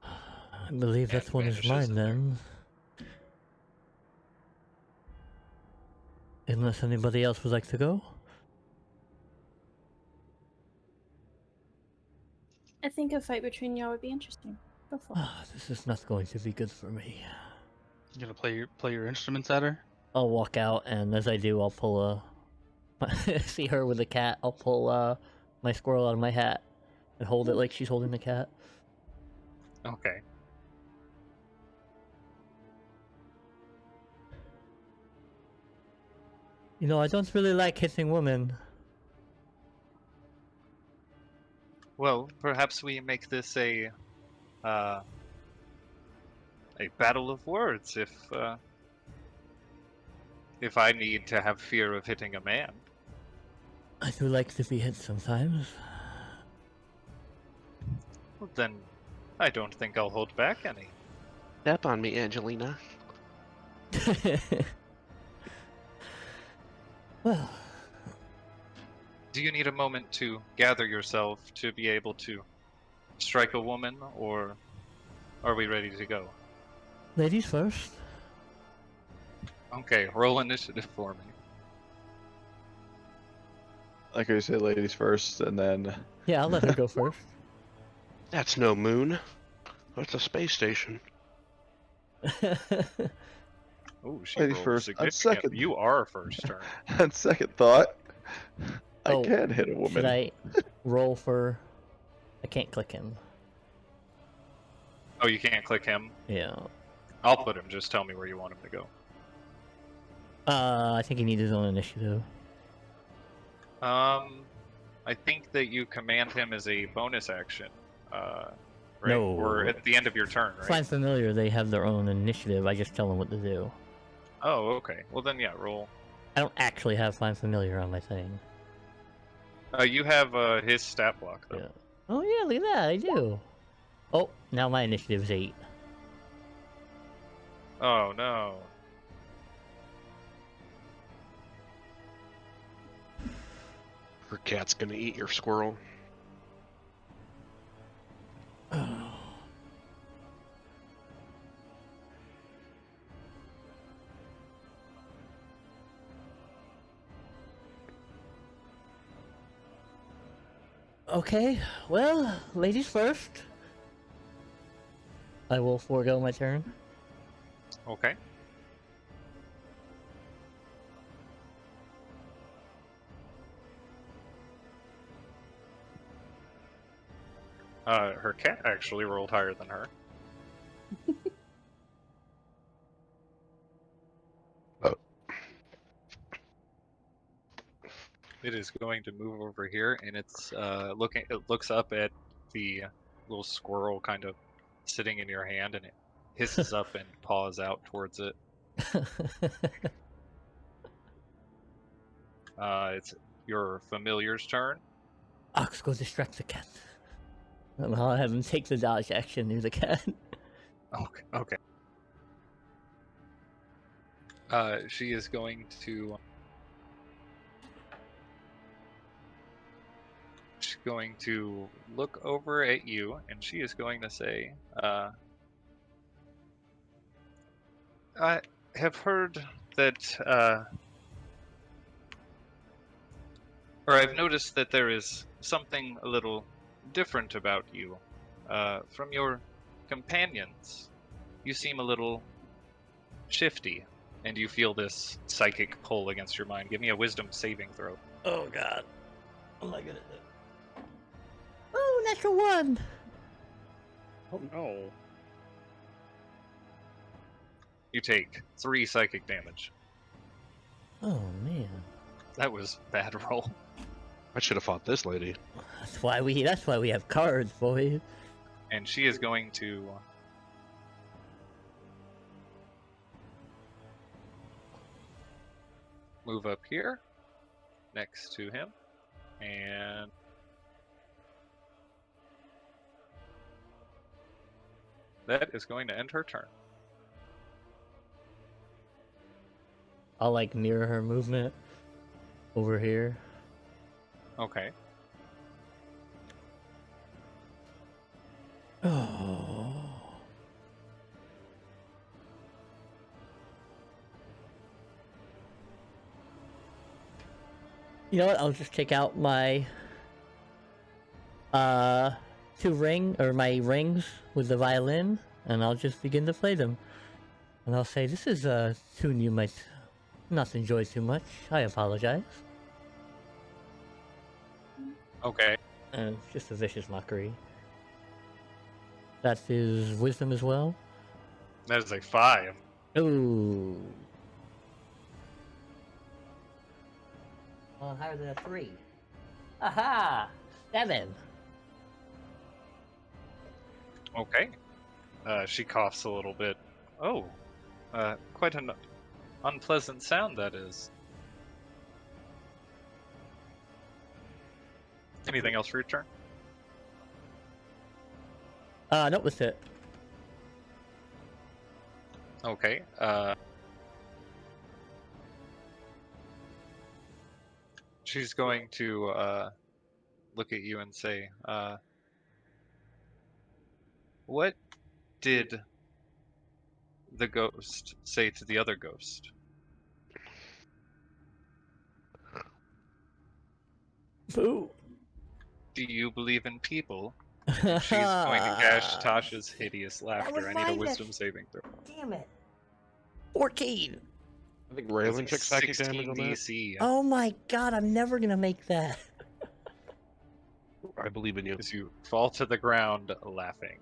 I believe that and one is vanishes mine in there. then. Unless anybody else would like to go? I think a fight between y'all would be interesting. Go for it. Ah, this is not going to be good for me. You gonna play your instruments at her? I'll walk out, and as I do, I'll pull see her with the cat. I'll pull my squirrel out of my hat and hold it like she's holding the cat. Okay. You know, I don't really like hitting women. Well, perhaps we make this a battle of words if I need to have fear of hitting a man. I do like to be hit sometimes. Well, then I don't think I'll hold back any. Step on me, Angelina. Well, Do you need a moment to gather yourself to be able to strike a woman, or are we ready to go? ladies first. Okay, roll initiative for me. Like I said, ladies first, and then Yeah, I'll let her go first. That's no moon. That's a space station. Oh, she ladies rolled first. On significant. second, You are first turn. on second thought, I Oh, can hit a Should woman. I roll for? I can't click him. Oh, you can't click him? Yeah. I'll put him. Just tell me where you want him to go. I think he needs his own initiative. I think that you command him as a bonus action. Right? No. Or at the end of your turn, right? Find familiar. They have their own initiative. I just tell them what to do. Oh, okay. Well then, yeah, roll. I don't actually have find familiar on my thing. You have his stat block though. Yeah. Oh yeah, look at that. I do. Oh, now my initiative is 8. Oh no. Her cat's gonna eat your squirrel. Okay, well, ladies first. I will forego my turn. Okay. Her cat actually rolled higher than her. It is going to move over here, and it's looking. It looks up at the little squirrel kind of sitting in your hand, and it hisses up and paws out towards it. It's your familiar's turn. Ox, go distract the cat. And I'll have him take the dodge action near the cat. Okay. Okay. She is going to. She's going to look over at you, and she is going to say, "I have heard that, or I've noticed that there is something a little different about you. From your companions, you seem a little shifty, and you feel this psychic pull against your mind. Give me a wisdom saving throw." Oh god. Oh my goodness. Oh, natural 1! Oh no. You take 3 psychic damage. Oh man. That was a bad roll. I should have fought this lady. That's why we have cards, boys. And she is going to move up here next to him, and that is going to end her turn. I'll like mirror her movement over here. Okay. Oh. You know what? I'll just take out my my rings with the violin, and I'll just begin to play them. And I'll say, "This is a tune you might not enjoy too much. I apologize." Okay. And it's just a vicious mockery. That is wisdom as well. That is a 5. Ooh. Well, higher than a 3. Aha! 7. Okay. She coughs a little bit. Oh, quite an unpleasant sound that is. Anything else for your turn? Nope, that's it. Okay. She's going to look at you and say, what did the ghost say to the other ghost? Boo. Do you believe in people? And she's going to gash Tasha's hideous laughter. I need a wisdom saving throw. Damn it. 14. I think That's Raylan a took psychic 16 damage on that. DC. Oh my god, I'm never gonna make that. I believe in you. As you fall to the ground laughing.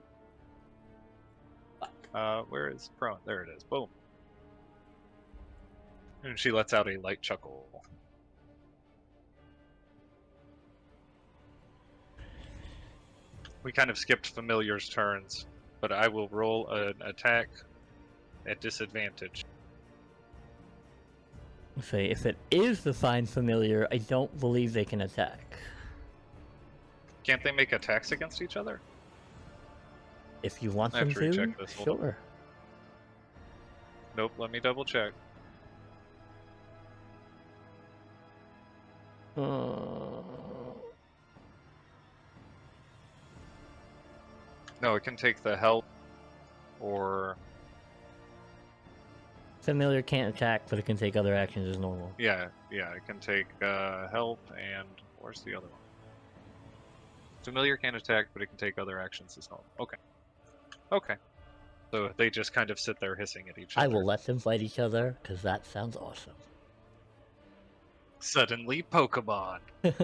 Where is prone? There it is. Boom. And she lets out a light chuckle. We kind of skipped familiar's turns, but I will roll an attack at disadvantage. Say, if it is the Find Familiar, I don't believe they can attack. Can't they make attacks against each other? If you want I have them to to, recheck this. Hold on. sure. Nope, let me double check. No, it can take the help or Familiar can't attack, but it can take other actions as normal. yeah, it can take help and where's the other one? Familiar can't attack, but it can take other actions as normal. Okay. Okay. So they just kind of sit there hissing at each other. I will let them fight each other, because that sounds awesome. Suddenly, Pokemon. It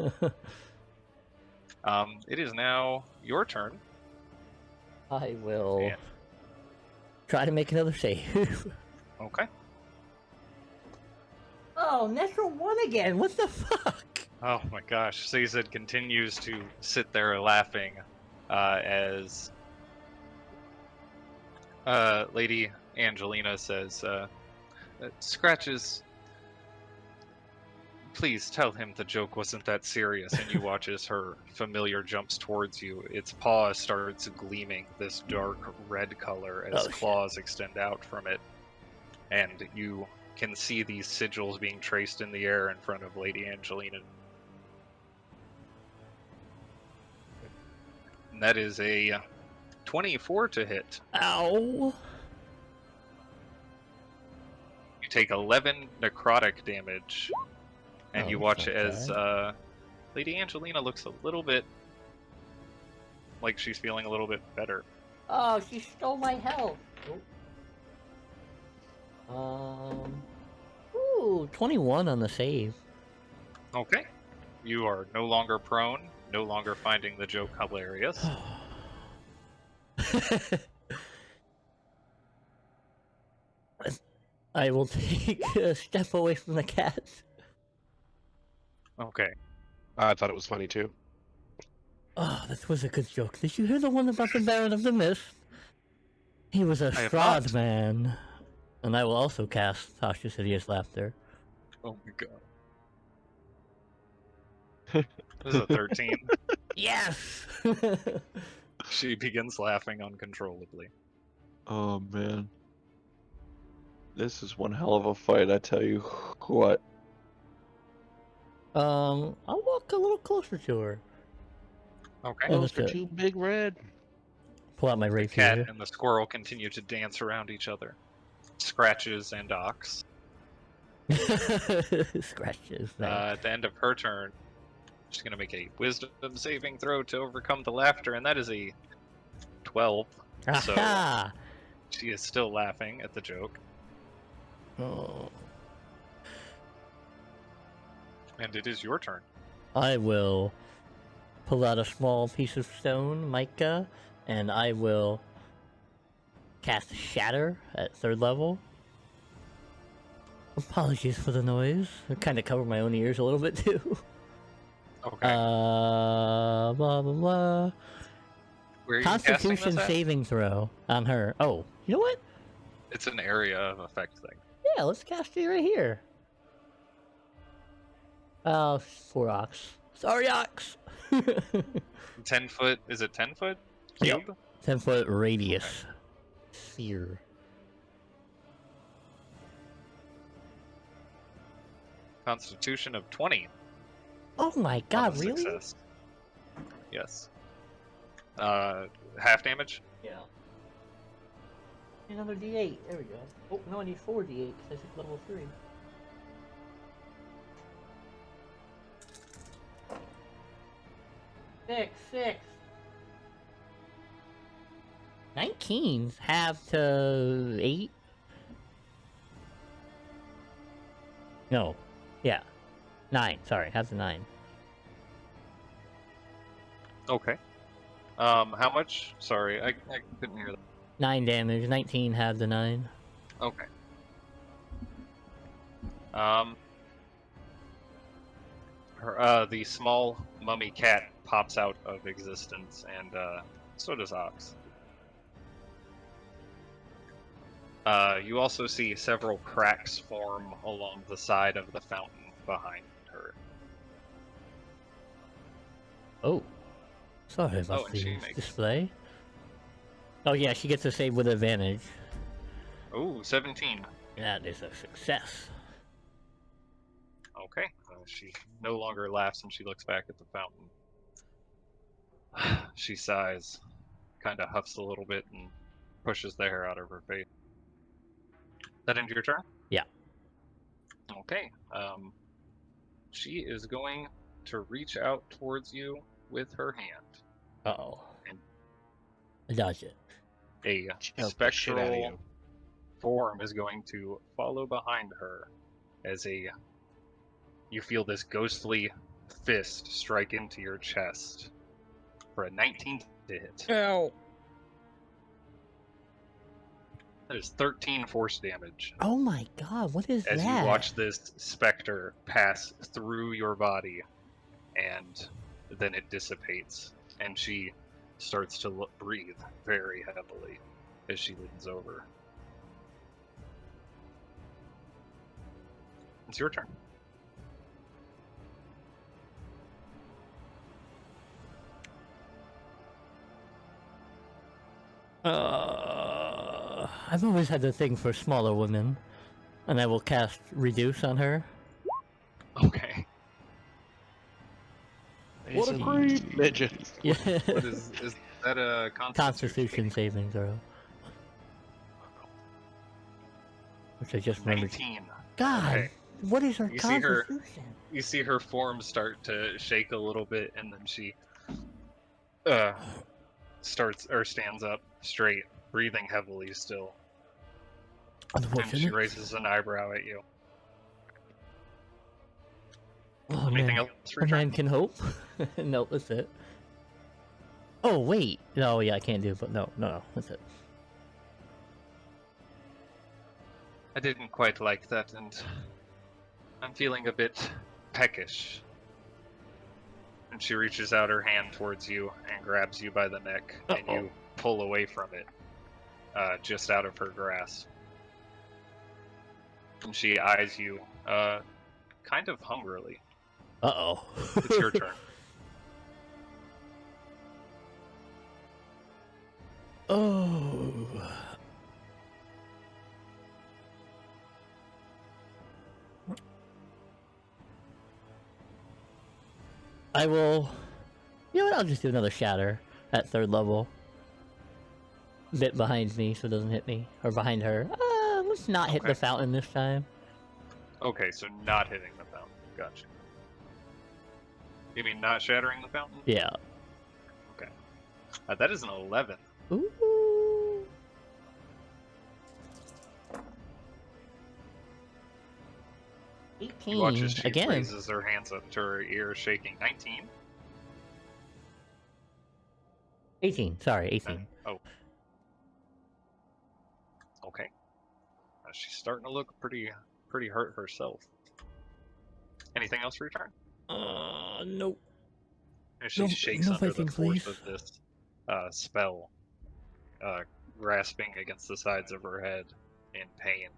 is now your turn. I will And- try to make another save. Okay. Oh, natural 1 again! What the fuck? Oh my gosh. Cezid continues to sit there laughing as Lady Angelina says, Scratches, please tell him the joke wasn't that serious. And you watch as her familiar jumps towards you. Its paw starts gleaming this dark red color as Oh, shit. claws extend out from it. And you can see these sigils being traced in the air in front of Lady Angelina. And that is a 24 to hit. Ow! You take 11 necrotic damage. And Oh, you that's watch not as bad. Lady Angelina looks a little bit like she's feeling a little bit better. Oh, she stole my health! Ooh, 21 on the save. Okay. You are no longer prone, no longer finding the joke hilarious. I will take a step away from the cat. Okay. I thought it was funny too. Oh, that was a good joke. Did you hear the one about the Baron of the Mist? He was a I have Strahd not. man. And I will also cast Tasha's Hideous Laughter. Oh my god. This is a 13. Yes! She begins laughing uncontrollably. Oh man. This is one hell of a fight, I tell you what. I'll walk a little closer to her. Okay. Oh, Those that's are it. too big red. Pull out my The cat rapier. and the squirrel continue to dance around each other. Scratches and Ox. Scratches. Thanks. At the end of her turn, she's going to make a wisdom saving throw to overcome the laughter, and that is a 12. So Aha! she is still laughing at the joke. Oh. And it is your turn. I will pull out a small piece of stone, mica, and I will cast Shatter at 3rd level. Apologies for the noise. I kind of cover my own ears a little bit too. Okay. Blah blah blah. Where are you casting Constitution this at? saving throw on her. Oh, you know what? It's an area of effect thing. Yeah, let's cast it right here. Oh, 4 ox. Sorry, ox. 10 foot. Is it 10 foot? Yep. Cube? 10-foot radius. Sphere. Constitution of 20. Oh my on god, a really? Success. Yes. Half damage? Yeah. Another d8. There we go. Oh, no, I need 4 d8 because I took level 3. Six. 19s have to 8? No. Yeah. 9. Sorry, have to 9. Okay. How much? Sorry, I couldn't hear that. 9 damage. 19 have the 9. Okay. The small mummy cat pops out of existence, and so does Ox. You also see several cracks form along the side of the fountain behind her. Oh. Sorry Oh, about and she the makes- display. Oh yeah, she gets to save with advantage. Ooh, 17. That is a success. Okay. She no longer laughs and she looks back at the fountain. She sighs, kind of huffs a little bit, and pushes the hair out of her face. That end your turn? Yeah. Okay. She is going to reach out towards you with her hand. Uh-oh. And- I dodge it. A Choke the shit out of spectral you. form is going to follow behind her as you feel this ghostly fist strike into your chest for a 19 to hit. Ow. That is 13 force damage Oh my god, what is as that? you watch this specter pass through your body, and then it dissipates, and she starts to breathe very heavily as she leans over. It's your turn. I've always had the thing for smaller women, and I will cast Reduce on her. Okay. What a creep! Midget. Yeah. What is that a Constitution saving throw. Which I just remembered. 19. God, Okay. what is her You see her- constitution? You see her form start to shake a little bit, and then she stands up straight, breathing heavily still. And she Unfortunate. raises an eyebrow at you. Oh, Anything man. else, A Richard? man can hope. No, that's it. Oh wait, no, yeah, I can't do. But no, that's it. I didn't quite like that, and I'm feeling a bit peckish. And she reaches out her hand towards you and grabs you by the neck, and you pull away from it, just out of her grasp. And she eyes you, kind of hungrily. Uh-oh. It's your turn. Oh. I will. You know what? I'll just do another shatter at 3rd level. A bit behind me so it doesn't hit me. Or behind her. Let's not hit the Okay. fountain this time. Okay, so not hitting the fountain. Gotcha. You mean not shattering the fountain? Yeah. That is an 11. Ooh. You watch 18 as she again. raises her hands up to her ear, shaking. 19. 18. Sorry, 18. Oh. Okay. She's starting to look pretty hurt herself. Anything else for your turn? Nope. As she No- shakes no under the fighting, force please. of this spell, grasping against the sides of her head in pain.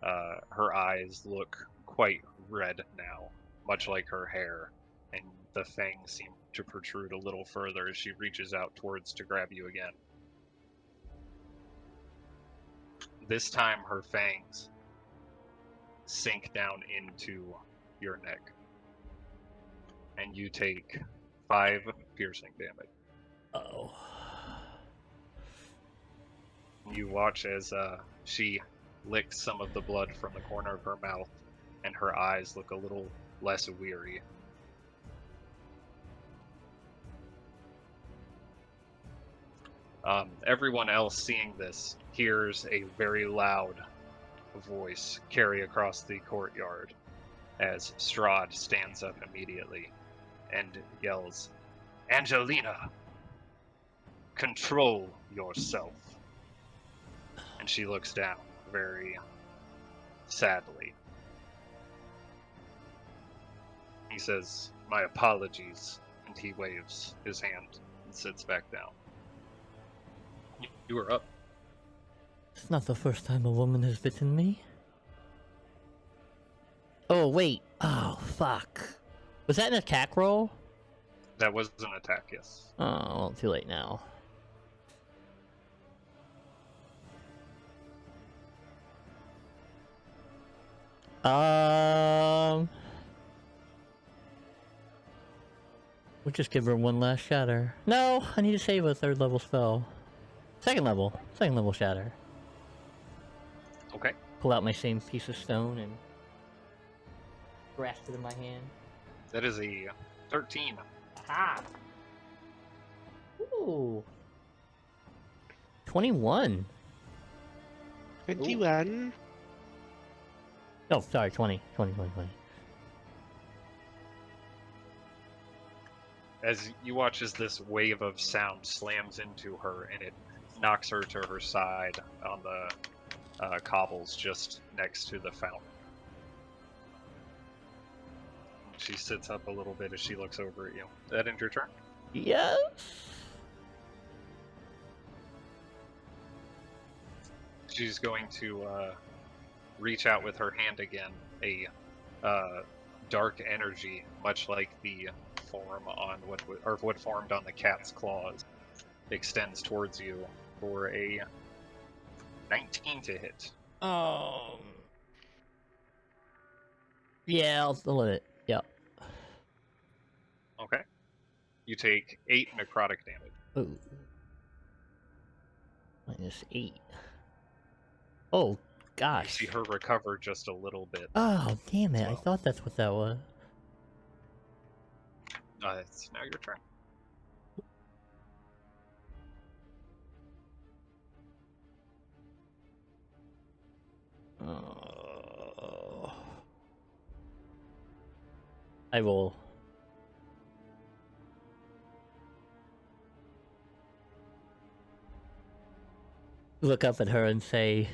Her eyes look quite red now, much like her hair, and the fangs seem to protrude a little further as she reaches out towards to grab you again. This time her fangs sink down into your neck, and you take 5 piercing damage. Oh. You watch as she licks some of the blood from the corner of her mouth, and her eyes look a little less weary. Everyone else seeing this hears a very loud voice carry across the courtyard as Strahd stands up immediately and yells, "Angelina, control yourself." And she looks down very sadly. He says, "My apologies," and he waves his hand and sits back down. You are up. It's not the first time a woman has bitten me. Oh, wait. Oh, fuck. Was that an attack roll? That was an attack, yes. Oh, well, too late now. We'll just give her one last shatter. No, I need to save a 3rd level spell. Second level shatter. Okay. Pull out my same piece of stone and grasp it in my hand. That is a 13. Aha! Ooh. 21. 21. Oh, sorry, 20. 20. As you watch as this wave of sound slams into her and it knocks her to her side on the cobbles just next to the fountain. She sits up a little bit as she looks over at you. That ends your turn? Yes. She's going to reach out with her hand again. A dark energy, much like the form on what formed on the cat's claws, extends towards you for a 19 to hit. Yeah, I'll let it. Yep. Okay. You take 8 necrotic damage. Ooh. -8. Oh, gosh. You see her recover just a little bit. Oh, damn it. Well. I thought that's what that was. It's now your turn. I will look up at her and say,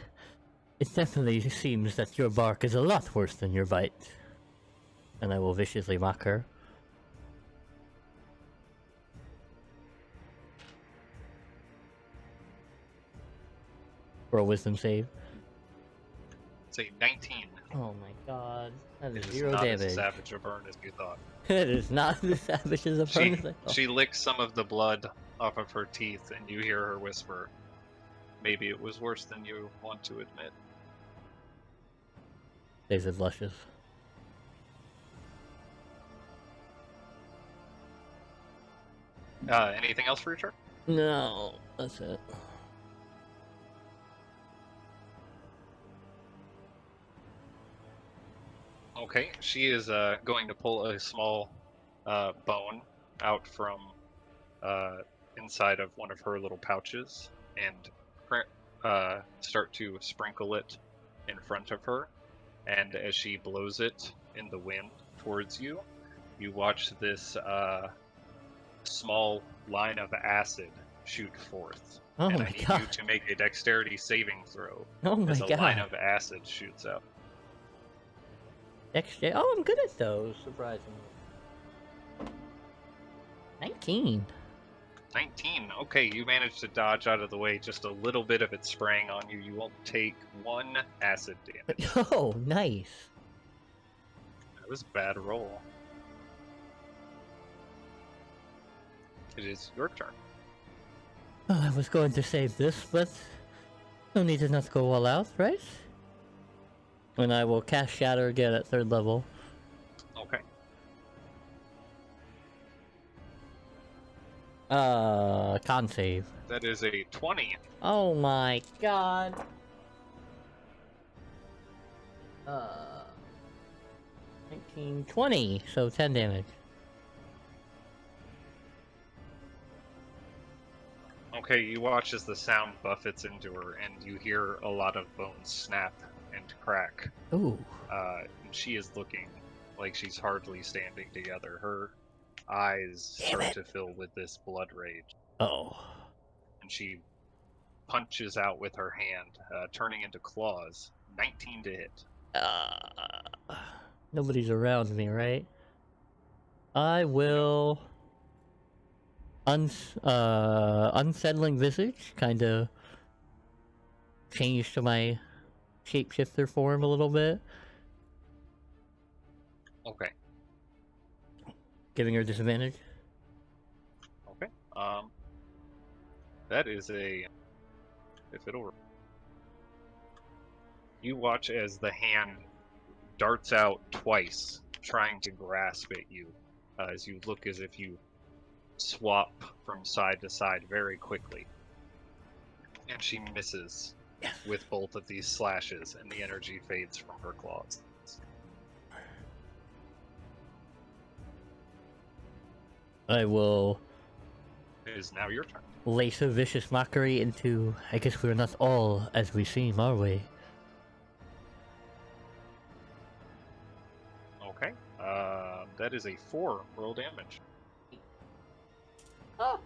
"It definitely seems that your bark is a lot worse than your bite." And I will viciously mock her. For a wisdom save. It's a 19. Oh my god. That It is is 0 not damage. as savage a burn as you thought. It is not as savage as a burn as I thought. She licks some of the blood off of her teeth, and you hear her whisper, "Maybe it was worse than you want to admit." Daisy blushes. Anything else for your turn? No, that's it. Okay, she is going to pull a small bone out from inside of one of her little pouches and start to sprinkle it in front of her. And as she blows it in the wind towards you, you watch this small line of acid shoot forth. Oh and my I need god. you to make a dexterity saving throw Oh my as a god. line of acid shoots out. XJ. Oh, I'm good at those, surprisingly. 19. 19. Okay, you managed to dodge out of the way. Just a little bit of it spraying on you. You won't take 1 acid damage. Oh, nice. That was a bad roll. It is your turn. Oh, I was going to save this, but no need to not go all out, right? And I will cast Shatter again at 3rd level. Okay. Con save. That is a 20. Oh my god. 19, 20, so 10 damage. Okay, you watch as the sound buffets into her, and you hear a lot of bones snap and crack. Ooh. And she is looking like she's hardly standing together. Her eyes start to fill with this blood rage, Oh. and she punches out with her hand, turning into claws. 19 to hit. Nobody's around me, right? I will... Unsettling Visage, kind of change to my shapeshifter form a little bit. Okay. Giving her disadvantage. Okay. That is a... If it'll... You watch as the hand darts out twice, trying to grasp at you, as you look as if you swap from side to side very quickly. And she misses with both of these slashes, and the energy fades from her claws. I will It is now your turn. lace a vicious mockery into, I guess we're not all as we seem, are we? Okay. That is a 4 roll damage. Oh.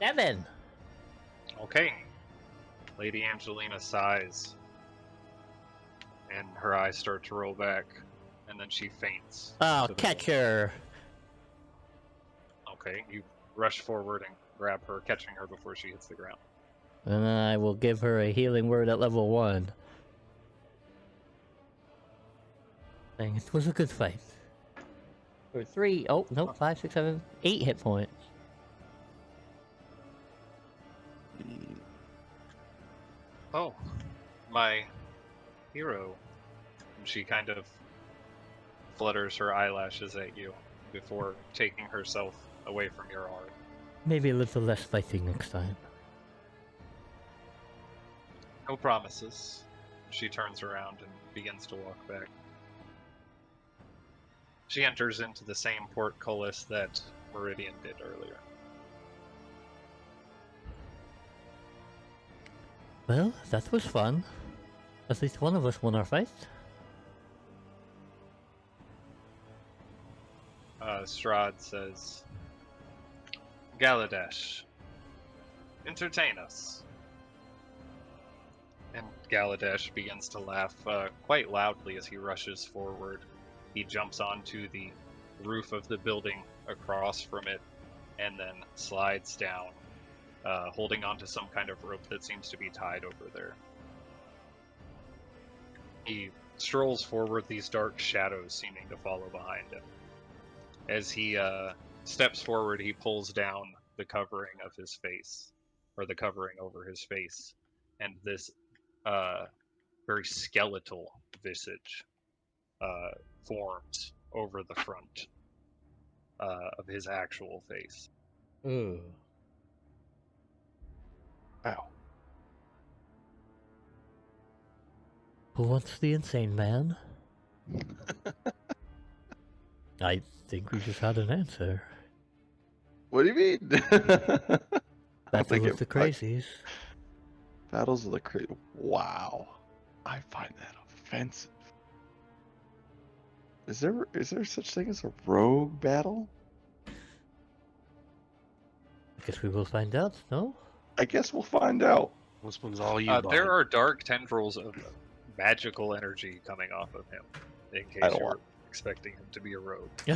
7. Okay. Lady Angelina sighs, and her eyes start to roll back, and then she faints. Oh, to the catch floor. her! Okay, you rush forward and grab her, catching her before she hits the ground. And then I will give her a healing word at level 1. Saying it was a good fight. For 3, oh, nope, 5, 6, 7, 8 hit points. Oh, my hero. And she kind of flutters her eyelashes at you before taking herself away from your arm. Maybe a little less fighting next time. No promises. She turns around and begins to walk back. She enters into the same portcullis that Meridian did earlier. Well, that was fun. At least one of us won our fight. Strahd says, Galladash, entertain us. And Galladash begins to laugh quite loudly as he rushes forward. He jumps onto the roof of the building across from it, and then slides down, holding onto some kind of rope that seems to be tied over there. He strolls forward, these dark shadows seeming to follow behind him. As he steps forward, he pulls down the covering of his face, or the covering over his face, and this very skeletal visage forms over the front of his actual face. Ooh. Ow. Who wants the insane man? I think we just had an answer. What do you mean? Battle of the Crazies. Battles of the Crazy. Wow. I find that offensive. Is there such thing as a rogue battle? I guess we will find out, no? I guess we'll find out. This one's all you, Bob. There are dark tendrils of magical energy coming off of him. In case I don't you're want- expecting him to be a rogue. I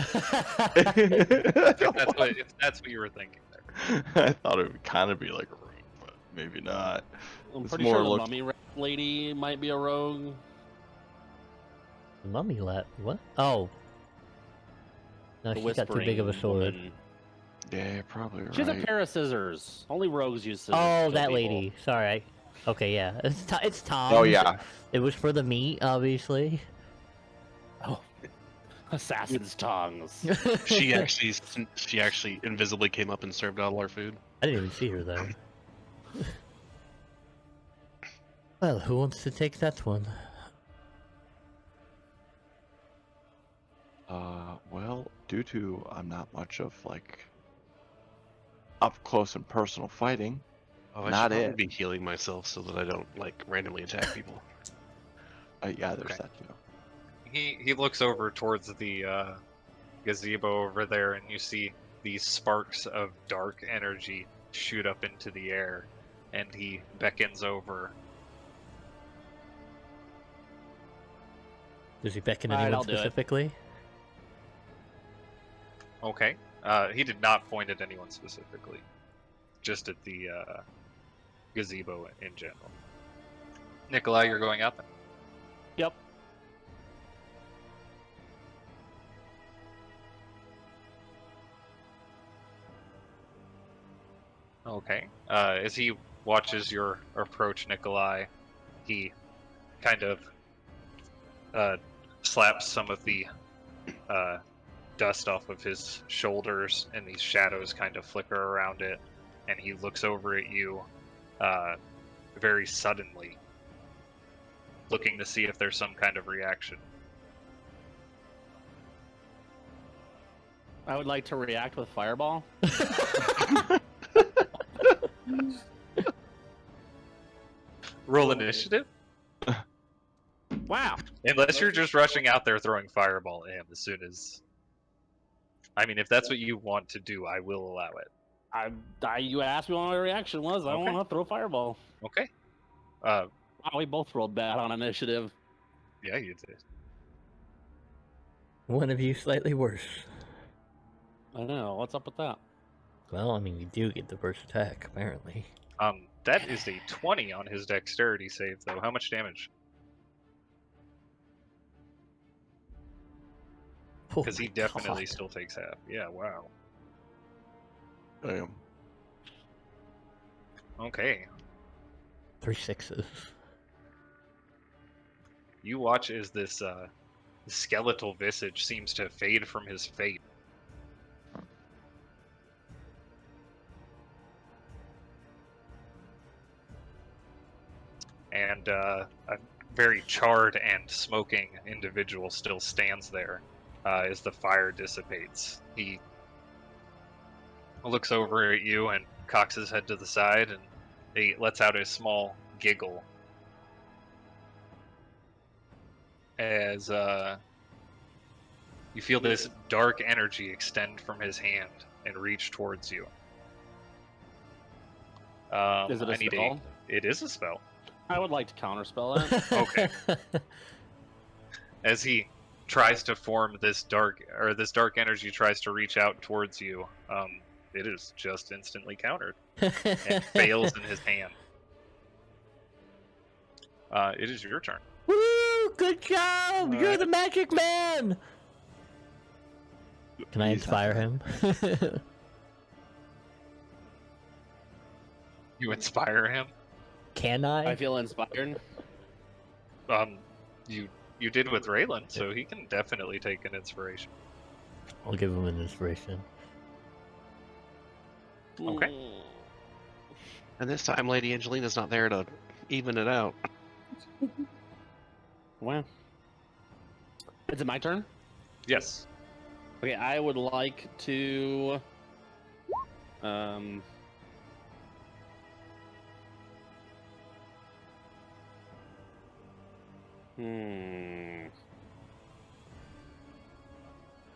If that's what you were thinking there. thought it would kind of be like a rogue, but maybe not. I'm It's pretty more sure the look- mummy lady might be a rogue. Mummy lap. What? Oh. No, The she's got too big of a whispering sword. woman. Yeah, you're probably right. She has a pair of scissors. Only rogues use scissors. to Oh, kill that people. lady. Sorry. Okay, yeah. It's Tom. Oh yeah. It was for the meat, obviously. Oh, assassin's tongues. She actually invisibly came up and served all our food. I didn't even see her there. Well, who wants to take that one? Well, due to I'm not much of like up close and personal fighting. Oh, I Not should probably it. be healing myself so that I don't like randomly attack people. Yeah, there's Okay. that too. He looks over towards the gazebo over there, and you see these sparks of dark energy shoot up into the air, and he beckons over. Does he beckon Alright, anyone I'll do it. specifically? Okay. He did not point at anyone specifically, just at the gazebo in general. Nikolai, you're going out there? Yep. Okay. As he watches your approach, Nikolai, he kind of slaps some of the dust off of his shoulders, and these shadows kind of flicker around it, and he looks over at you very suddenly, looking to see if there's some kind of reaction. I would like to react with fireball. Roll initiative. Wow. Unless you're just rushing out there throwing fireball at him as soon as. I mean, if that's what you want to do, I will allow it. You asked me what my reaction was. I Okay. want to throw fireball. Okay. Wow, we both rolled bad on initiative. Yeah, you did. One of you slightly worse. I know. What's up with that? Well, I mean, you do get the first attack, apparently. That is a 20 on his dexterity save, though. How much damage? Because he definitely still takes half. Yeah, wow. Damn. Okay. 3 6s. You watch as this skeletal visage seems to fade from his fate. And a very charred and smoking individual still stands there as the fire dissipates. He looks over at you and cocks his head to the side, and he lets out a small giggle as you feel this dark energy extend from his hand and reach towards you. Is it a spell? It is a spell. I would like to counterspell it. Okay. As he tries to form this dark energy tries to reach out towards you, it is just instantly countered and fails in his hand. It is your turn. Woo! Good job! You're Alright. the magic man! Can I He's not inspire him? You inspire him. Can I? I feel inspired. You did with Raylan, so he can definitely take an inspiration. I'll give him an inspiration. Okay. Mm. And this time, Lady Angelina's not there to even it out. Well, is it my turn? Yes. Okay, I would like to.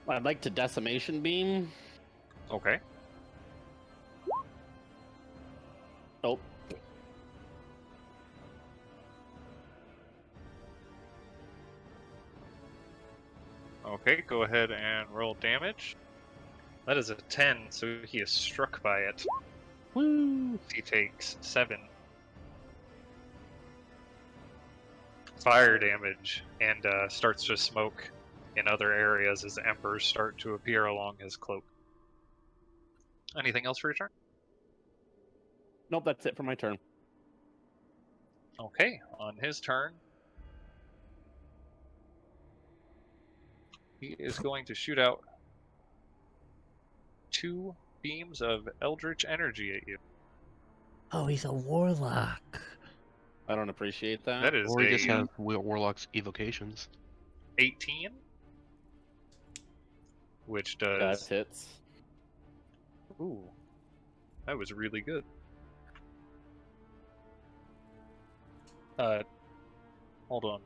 I'd like to decimation beam. Okay. Oh. Okay, go ahead and roll damage. That is a 10, so he is struck by it. Woo! He takes 7 fire damage and starts to smoke in other areas as embers start to appear along his cloak. Anything else for your turn? Nope, that's it for my turn. Okay, on his turn, he is going to shoot out 2 beams of eldritch energy at you. Oh, he's a warlock. I don't appreciate that. That is Or we just a have Warlock's evocations. 18, which That does... hits. Ooh, that was really good. Hold on.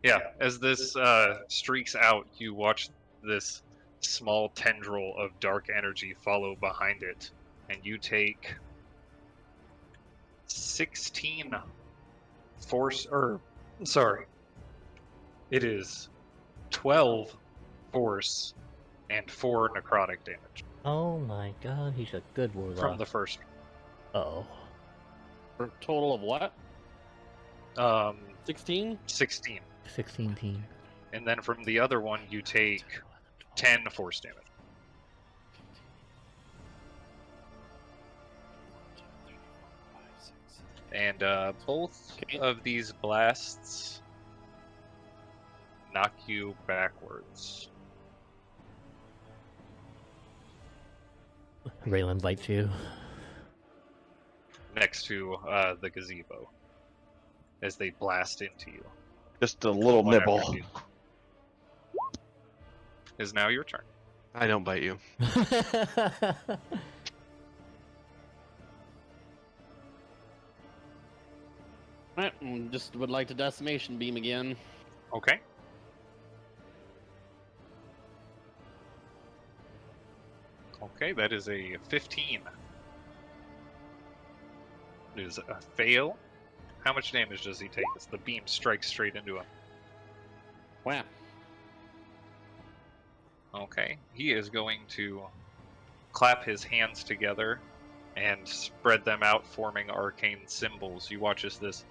Yeah, as this streaks out, you watch this small tendril of dark energy follow behind it, and you take 16 force, it is 12 force and 4 necrotic damage Oh my god, he's a good warlock. from the first. Oh. For a total of what? 16? 16. 16 team. And then from the other one, you take 10 force damage. And both Okay. of these blasts knock you backwards. Raylan bites you. Next to the gazebo as they blast into you. Just a little One after nibble. the other. Is now your turn. I don't bite you. Alright, just would like to decimation beam again. Okay. Okay, that is a 15. It is a fail. How much damage does he take as the beam strikes straight into him? Wow. Okay, he is going to clap his hands together and spread them out, forming arcane symbols. You watch as this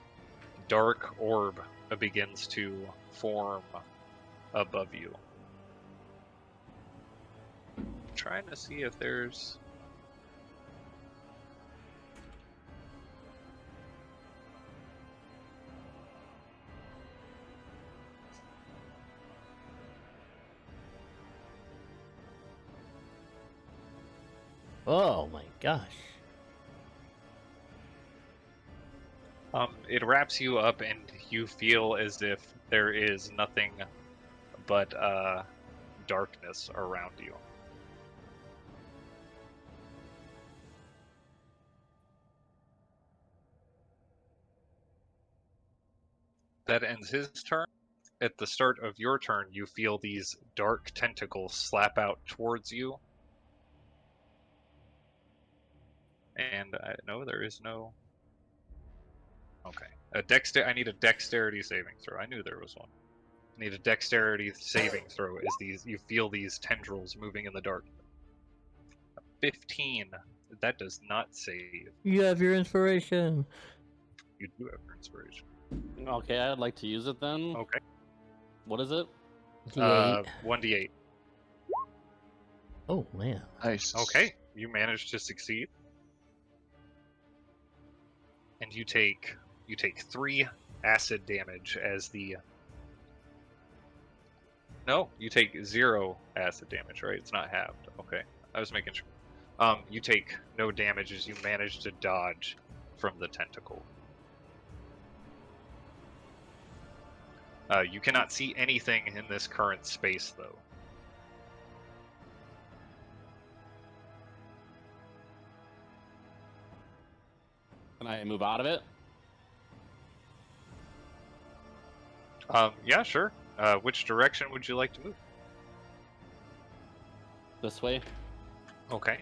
dark orb begins to form above you. Trying to see if there's... Oh my gosh. It wraps you up and you feel as if there is nothing but darkness around you. That ends his turn. At the start of your turn, you feel these dark tentacles slap out towards you. And no, there is no... Okay. I need a dexterity saving throw. I knew there was one. I need a dexterity saving throw as you feel these tendrils moving in the dark. 15. That does not save. You have your inspiration. You do have your inspiration. Okay, I'd like to use it then. Okay. What is it? D8. 1d8. Oh man. Nice. Okay, you managed to succeed. And you take 3 acid damage as the... No, you take 0 acid damage, right? It's not halved. Okay, I was making sure. You take no damage as you manage to dodge from the tentacle. You cannot see anything in this current space, though. Can I move out of it? Yeah, sure. Which direction would you like to move? This way? Okay.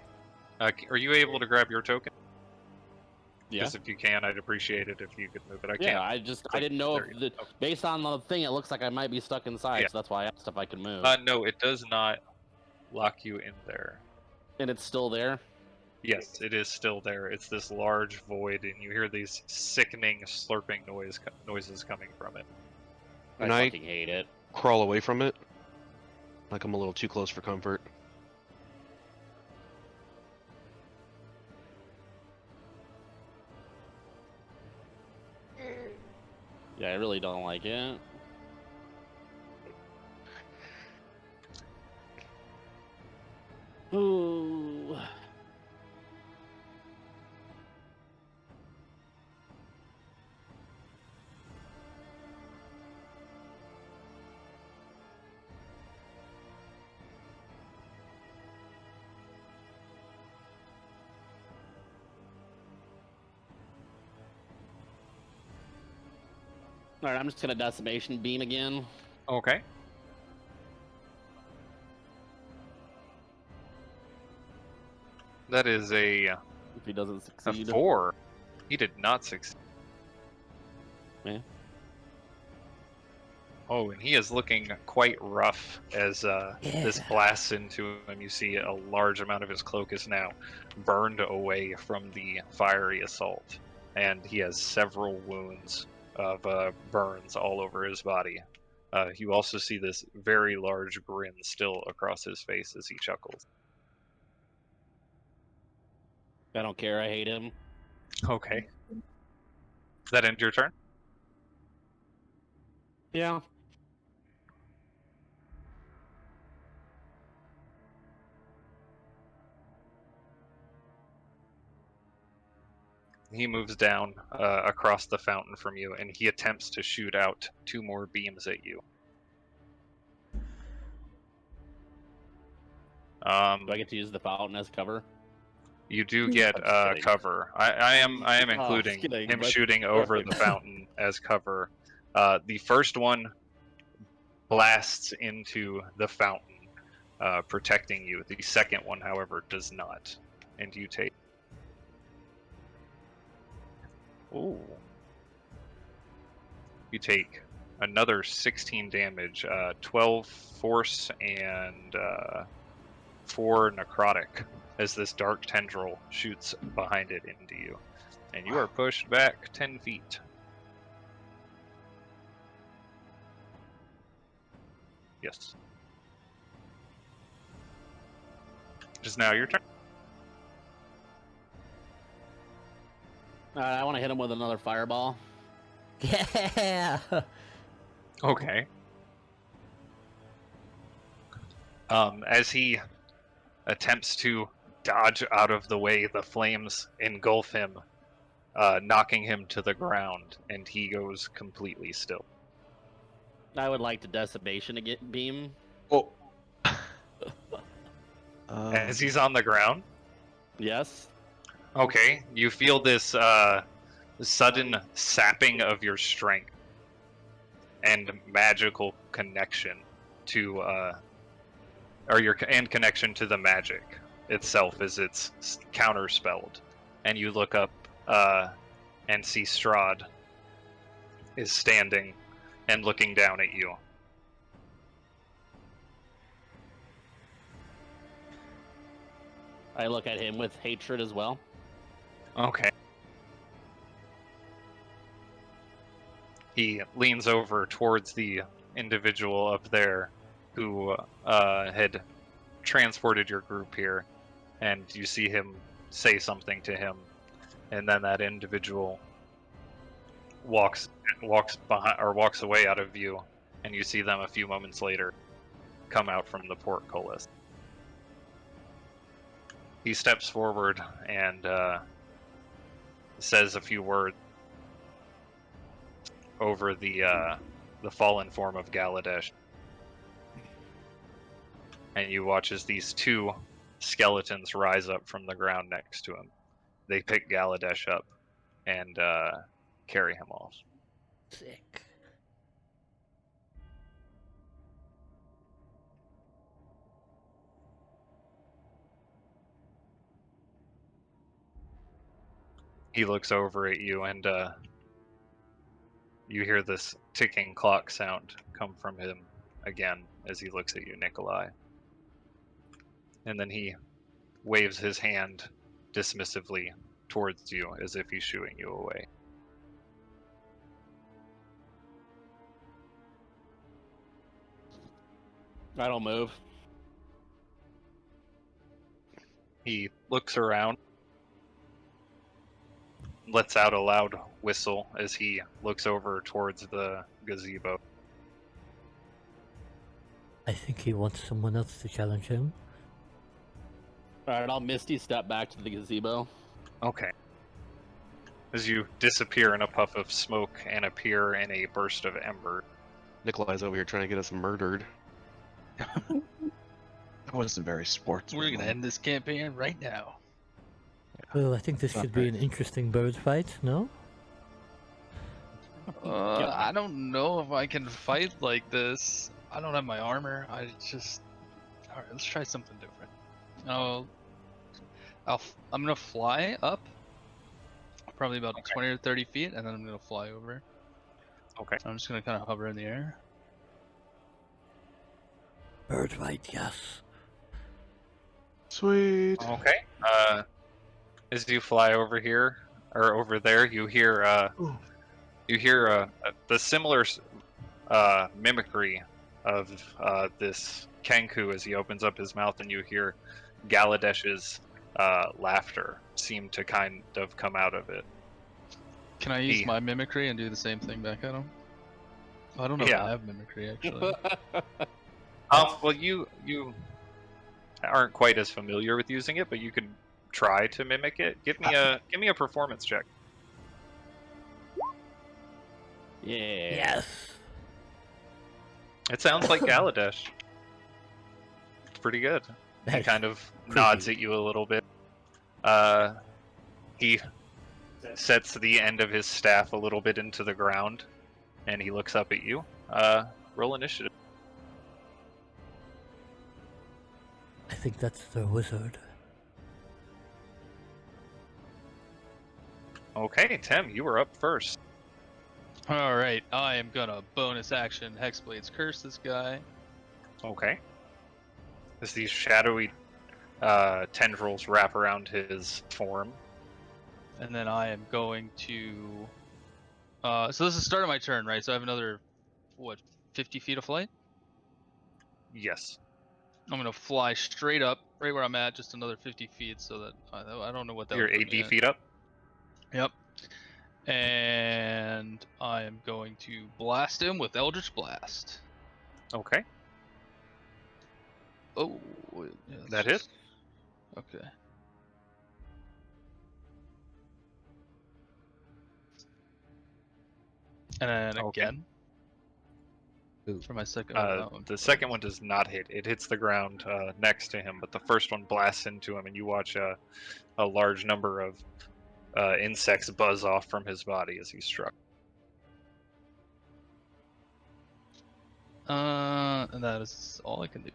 Are you able to grab your token? Yeah. Just if you can, I'd appreciate it if you could move it. I Yeah, can't. I click didn't know there if yet. based on the thing, it looks like I might be stuck inside, Yeah. so that's why I asked if I could move. No, it does not lock you in there. And it's still there. Yes, it is still there. It's this large void, and you hear these sickening slurping noises coming from it. I And I fucking hate it. crawl away from it. Like I'm a little too close for comfort. Yeah, I really don't like it. Ooh. All right, I'm just gonna decimation beam again. Okay. That is a If he doesn't succeed. 4. He did not succeed. Yeah. Oh, and he is looking quite rough as this blasts into him. You see a large amount of his cloak is now burned away from the fiery assault, and he has several wounds of burns all over his body. You also see this very large grin still across his face as he chuckles. I don't care. I hate him. Okay. Does that end your turn? Yeah. He moves down across the fountain from you, and he attempts to shoot out 2 more beams at you. Do I get to use the fountain as cover? You do get I'm just kidding. cover. I am Oh, just including kidding, him but- shooting over the fountain as cover. The first one blasts into the fountain, protecting you. The second one, however, does not, and you take. Ooh. You take another 16 damage, 12 force, and 4 necrotic as this dark tendril shoots behind it into you. And you are pushed back 10 feet. Yes. It is now your turn. I want to hit him with another fireball. Yeah. Okay. As he attempts to dodge out of the way, the flames engulf him, knocking him to the ground, and he goes completely still. I would like to decimation beam. Oh. As he's on the ground, Yes. okay, you feel this sudden sapping of your strength and magical connection to connection to the magic itself as it's counterspelled, and you look up and see Strahd is standing and looking down at you. I look at him with hatred as well. Okay. He leans over towards the individual up there who had transported your group here, and you see him say something to him, and then that individual walks behind or walks away out of view, and you see them a few moments later come out from the portcullis. He steps forward and says a few words over the fallen form of Galadesh, and you watch as these 2 skeletons rise up from the ground next to him. They pick Galadesh up and carry him off. Sick. He looks over at you, and you hear this ticking clock sound come from him again as he looks at you, Nikolai. And then he waves his hand dismissively towards you as if he's shooing you away. I don't move. He looks around, lets out a loud whistle as he looks over towards the gazebo. I think he wants someone else to challenge him. Alright, I'll Misty step back to the gazebo. Okay. As you disappear in a puff of smoke and appear in a burst of ember. Nikolai's over here trying to get us murdered. That wasn't very sportsmanlike. We're gonna end this campaign right now. Well, I think this Not should be an very- interesting bird fight, no? I don't know if I can fight like this. I don't have my armor. All right. Let's try something different. I'm gonna fly up, probably about 20 or 30 feet, and then I'm gonna fly over. Okay. I'm just gonna kind of hover in the air. Bird fight, yes. Sweet. Okay. As you fly over here or over there, you hear the similar mimicry of this Kenku as he opens up his mouth, and you hear Galadesh's laughter seem to kind of come out of it. Can I use He- my mimicry and do the same thing back at him? I don't know Yeah. if I have mimicry actually. Well, you aren't quite as familiar with using it, but you could try to mimic it. Give me a performance check. Yeah. Yes. It sounds like Galadesh. It's pretty good. He That's kind of creepy. nods at you a little bit. He sets the end of his staff a little bit into the ground, and he looks up at you. Roll initiative. I think that's the wizard. Okay, Tim, you were up first. All right, I am gonna bonus action Hexblade's Curse this guy. Okay. As these shadowy tendrils wrap around his form. And then I am going to. So this is the start of my turn, right? So I have another, 50 feet of flight? Yes. I'm going to fly straight up, right where I'm at, just another 50 feet, so that. I don't know what that You're would put me 80 at. feet up. Yep. And I am going to blast him with Eldritch Blast. Okay. Oh. Yeah, let's That just- Okay. And then Okay. again. Ooh. For my second one. that one. The second one does not hit. It hits the ground next to him, but the first one blasts into him, and you watch a large number of insects buzz off from his body as he's struck. And that is all I can do.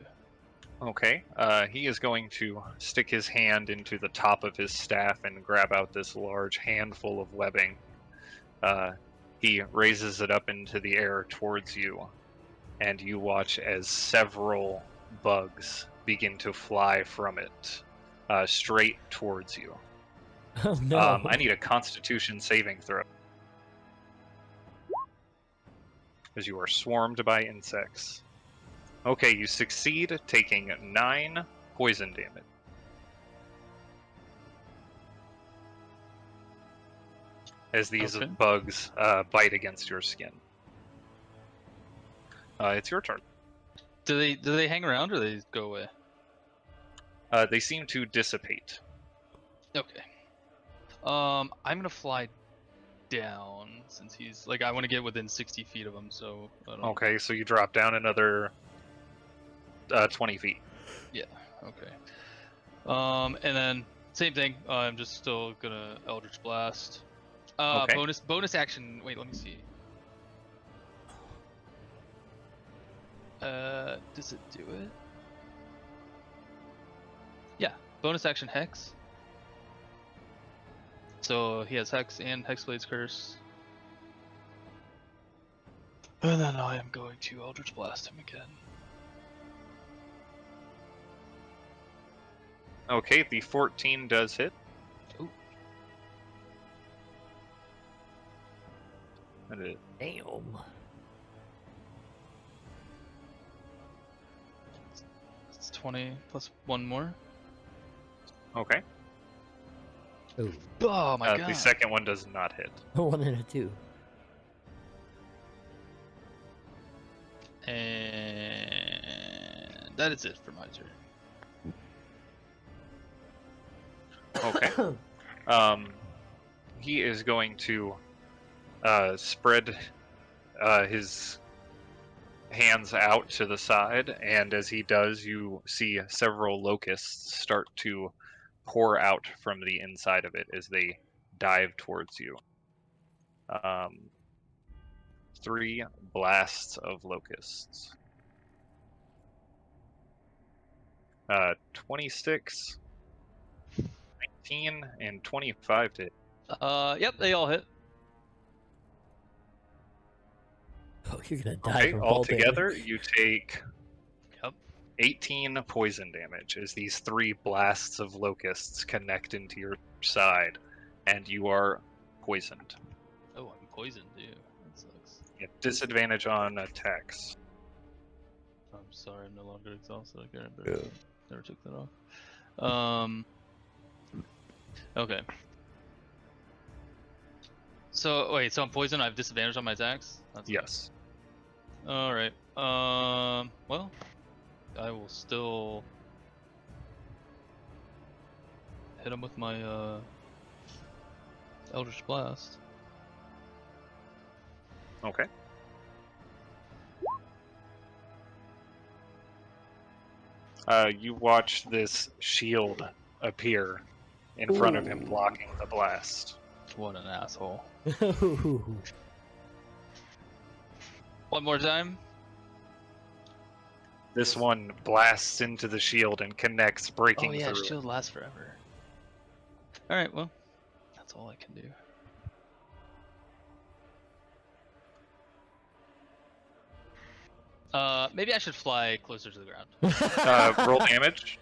Okay. He is going to stick his hand into the top of his staff and grab out this large handful of webbing. He raises it up into the air towards you, and you watch as several bugs begin to fly from it straight towards you. Oh no. I need a Constitution saving throw. As you are swarmed by insects. Okay, you succeed, taking 9 poison damage. As these Okay. bugs bite against your skin. It's your turn. Do they hang around or they go away? They seem to dissipate. Okay. I'm gonna fly down since he's like I want to get within 60 feet of him. So I don't... Okay, so you drop down another 20 feet. Okay. And then same thing. I'm just still gonna Eldritch Blast. Okay. Bonus action. Wait, let me see. Does it do it? Yeah. Bonus action Hex. So he has Hex and Hexblade's Curse. And then I am going to Eldritch Blast him again. Okay, the 14 does hit. Ooh. That is Damn. It's 20 plus one more. okay. Ooh. Oh my god. The second one does not hit. 1 and a 2. And that is it for my turn. Okay. He is going to spread his hands out to the side, and as he does, you see several locusts start to pour out from the inside of it as they dive towards you. 3 blasts of locusts. 26, 19, and 25 to hit. Yep, they all hit. Oh, you're gonna die Okay, from fall altogether damage. you take Yep. 18 poison damage as these 3 blasts of locusts connect into your side, and you are poisoned. Oh, I'm poisoned, dude. That sucks. You have disadvantage on attacks. I'm sorry, I'm no longer exhausted. I can't remember. Never took that off. Okay. So wait, so I'm poisoned. I have disadvantage on my attacks. That's Yes. All right. Well, I will still hit him with my Eldritch Blast. Okay. You watch this shield appear in front of him, blocking the blast. What an asshole. Ooh. One more time. This one blasts into the shield and connects, breaking Oh yeah, through. shield lasts forever. All right, well, that's all I can do. Maybe I should fly closer to the ground. Roll damage.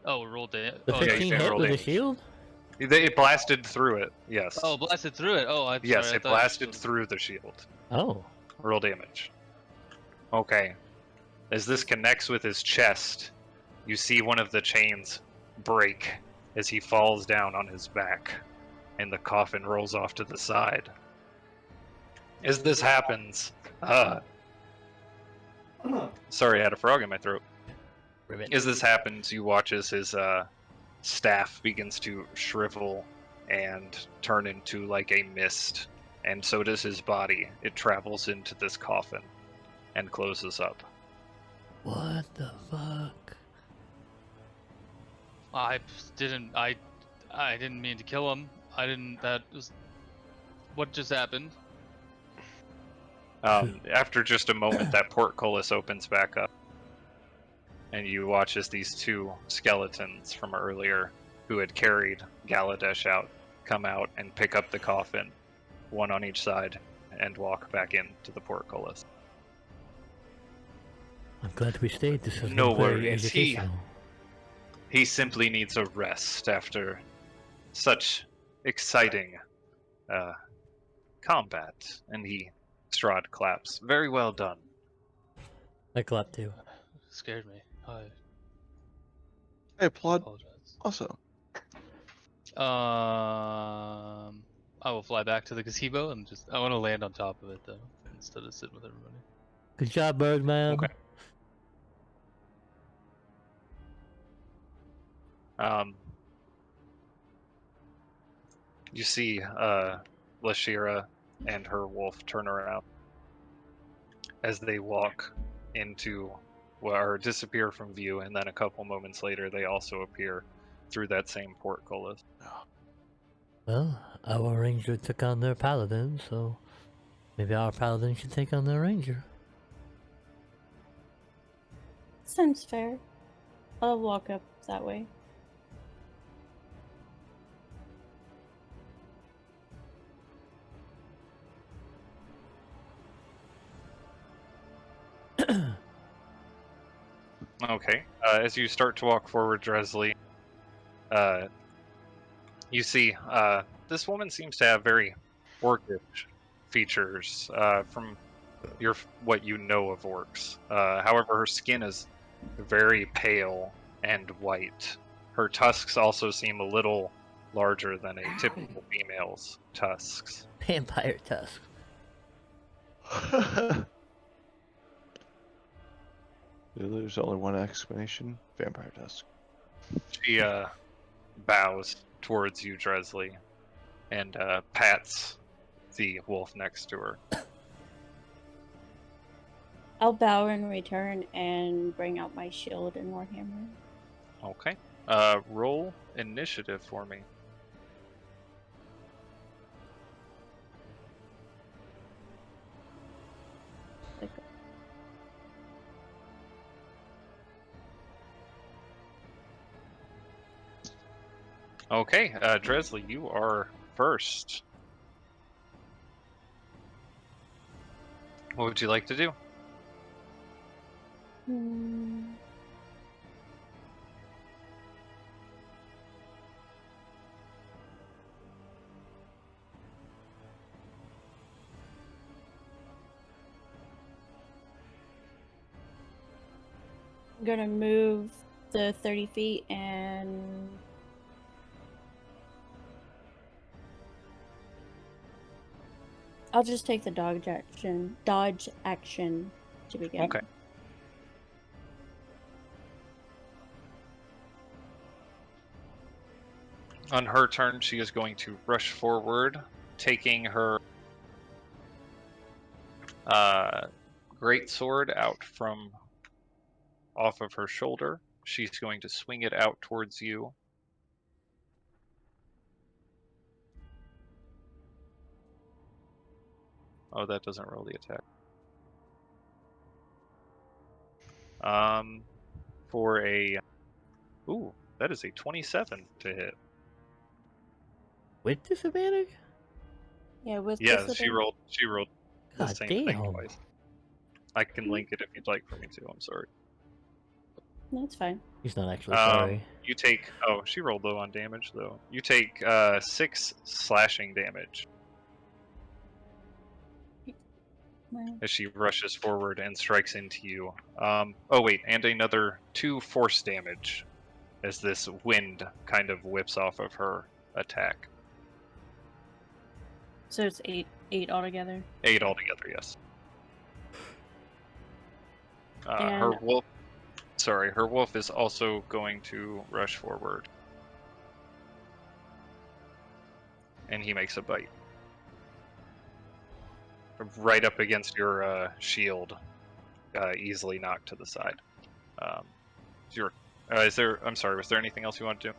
Oh, roll damage. The Oh, yeah, 15 you can hit roll with a damage. shield? It blasted through it. Yes. oh, blasted through it. Oh, I'm yes, sorry. I it thought blasted was- through the shield. Oh. Roll damage. Okay. As this connects with his chest, you see one of the chains break as he falls down on his back, and the coffin rolls off to the side. As this happens, sorry, I had a frog in my throat. Ribbit. As this happens, you watch as his staff begins to shrivel and turn into like a mist, and so does his body. It travels into this coffin and closes up. What the fuck? I didn't mean to kill him. I didn't. That was what just happened. After just a moment, that portcullis opens back up, and you watch as these 2 skeletons from earlier, who had carried Galadesh out, come out and pick up the coffin, one on each side, and walk back into the portcullis. I'm glad we stayed. This has No been very worries. educational. He simply needs a rest after such exciting combat. And Strahd claps. Very well done. I clap too. Scared me. I I applaud apologize. also. I will fly back to the gazebo and I want to land on top of it though, instead of sitting with everybody. Good job, Birdman. Okay. You see Lashira and her wolf turn around as they walk into, or disappear from view, and then a couple moments later they also appear through that same portcullis. Well, our ranger took on their paladin, so maybe our paladin should take on their ranger. Sounds fair. I'll walk up that way. Okay. As you start to walk forward, Dresley, you see this woman seems to have very orcish features from what you know of orcs. However, her skin is very pale and white. Her tusks also seem a little larger than a typical female's tusks. Vampire tusk. There's only one explanation: vampire tusk. She bows towards you, Dresley, and pats the wolf next to her. I'll bow in return and bring out my shield and warhammer. Okay. Roll initiative for me. Like, Okay, Dresley, you are first. What would you like to do? hmm. I'm gonna move the 30 feet and I'll just take the dodge action to begin. Okay. On her turn, she is going to rush forward, taking her great sword out from off of her shoulder. She's going to swing it out towards you. Oh, that doesn't roll the attack. For a ooh, that is a 27 to hit. With disadvantage? Yeah, with Yeah, disadvantage. she rolled the God same thing damn. twice. I can link it if you'd like for me to. I'm sorry. That's fine. He's not actually sorry. You take she rolled low on damage though. You take 6 slashing damage Well, as she rushes forward and strikes into you. Oh wait, and another 2 force damage as this wind kind of whips off of her attack. so it's eight altogether. 8 altogether, yes. And her wolf is also going to rush forward. And he makes a bite. Right up against your shield, easily knocked to the side. I'm sorry, was there anything else you want to do?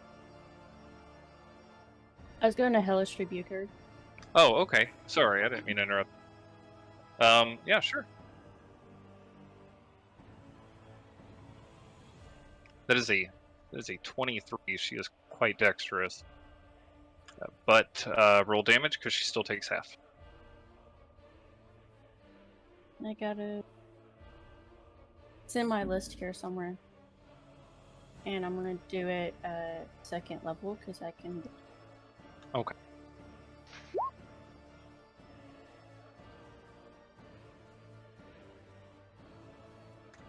I was going to Hellish Rebuke her. Oh, okay. Sorry, I didn't mean to interrupt. Yeah, sure. That is a 23. She is quite dexterous. But roll damage because she still takes half. I gotta. It's in my list here somewhere. And I'm gonna do it second level because I can. Okay.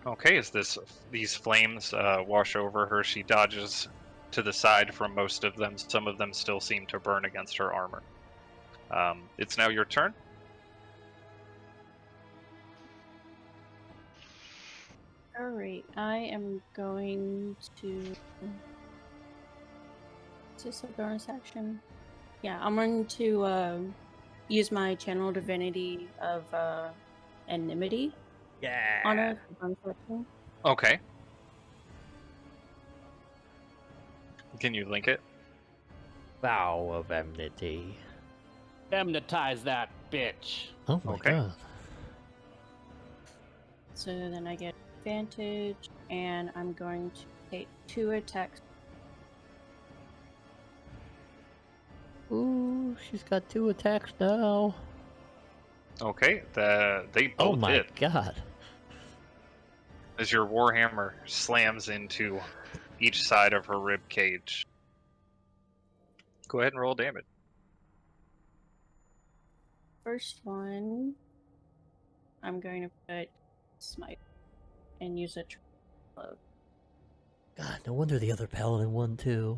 Okay, as these flames wash over her, she dodges to the side from most of them. Some of them still seem to burn against her armor. It's now your turn. Alright, I am going to. Is this a bonus action? Yeah, I'm going to use my channel divinity of enmity on Yeah. a bonus action. Okay. Can you link it? Vow of enmity. Hypnotize that bitch. Oh my Okay. god. So then I get advantage, and I'm going to take 2 attacks. Ooh, she's got 2 attacks now. Okay, they Oh both my hit. god. as your warhammer slams into each side of her rib cage. Go ahead and roll damage. First one, I'm going to put smite and use a load. God, no wonder the other paladin won too.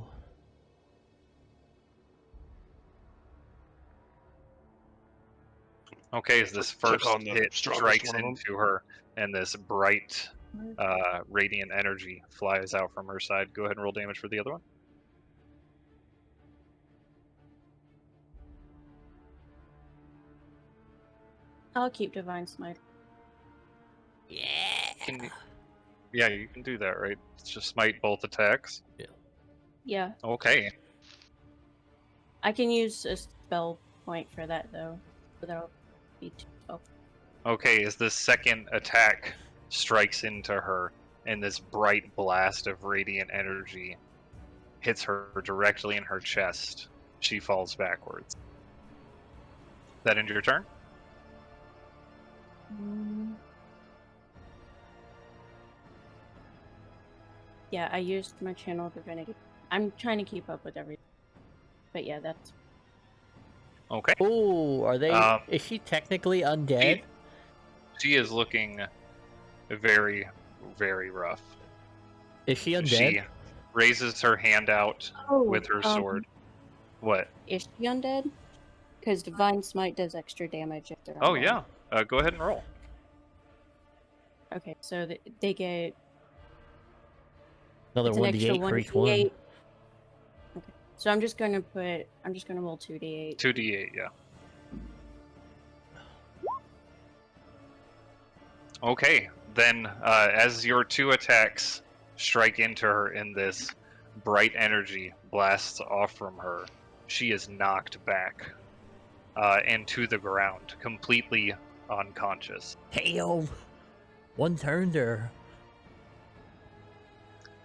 Okay, as this Took first on the hit strongest strikes one of 'em. into her, and this bright, radiant energy flies out from her side. Go ahead and roll damage for the other one. I'll keep divine smite. Yeah, you can do that, right? It's just smite both attacks. Yeah, Okay. I can use a spell point for that though, so that'll be 12. Okay, as this second attack strikes into her, and this bright blast of radiant energy hits her directly in her chest, she falls backwards. That end your turn? Yeah, I used my channel divinity. I'm trying to keep up with everything. But yeah, that's Okay. Oh, are they? Um, Is she technically undead? She is looking very, very rough. Is she undead? She raises her hand out with her sword. What? Is she undead? Because divine smite does extra damage if they're Oh, undead. yeah. Go ahead and roll. Okay, so they get Another it's an extra 1d8 for each 1d8. one. Okay, so I'm just gonna roll 2d8. 2d8, yeah. Okay, then as your two attacks strike into her and this bright energy blasts off from her, she is knocked back and to the ground, completely unconscious. Hey yo, one turned her.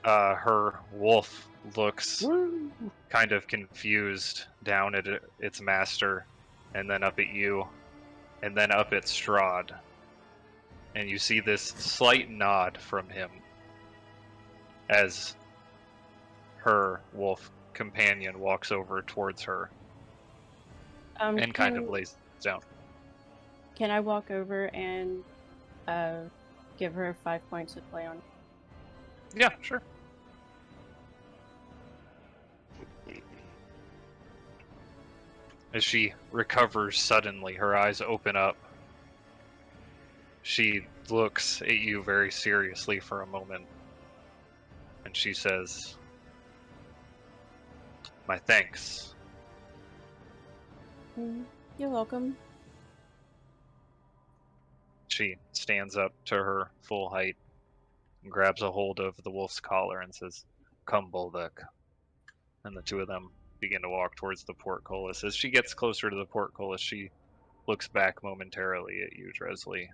Her wolf looks kind of confused down at its master, and then up at you, and then up at Strahd. And you see this slight nod from him as her wolf companion walks over towards her and kind of lays down. Can I walk over and give her 5 points to play on? Yeah, sure. As she recovers suddenly, her eyes open up. She looks at you very seriously for a moment, and she says, "My thanks." You're welcome. She stands up to her full height and grabs a hold of the wolf's collar and says, "Come, Bulldog." And the two of them begin to walk towards the portcullis. As she gets closer to the portcullis, she looks back momentarily at you, Dresley,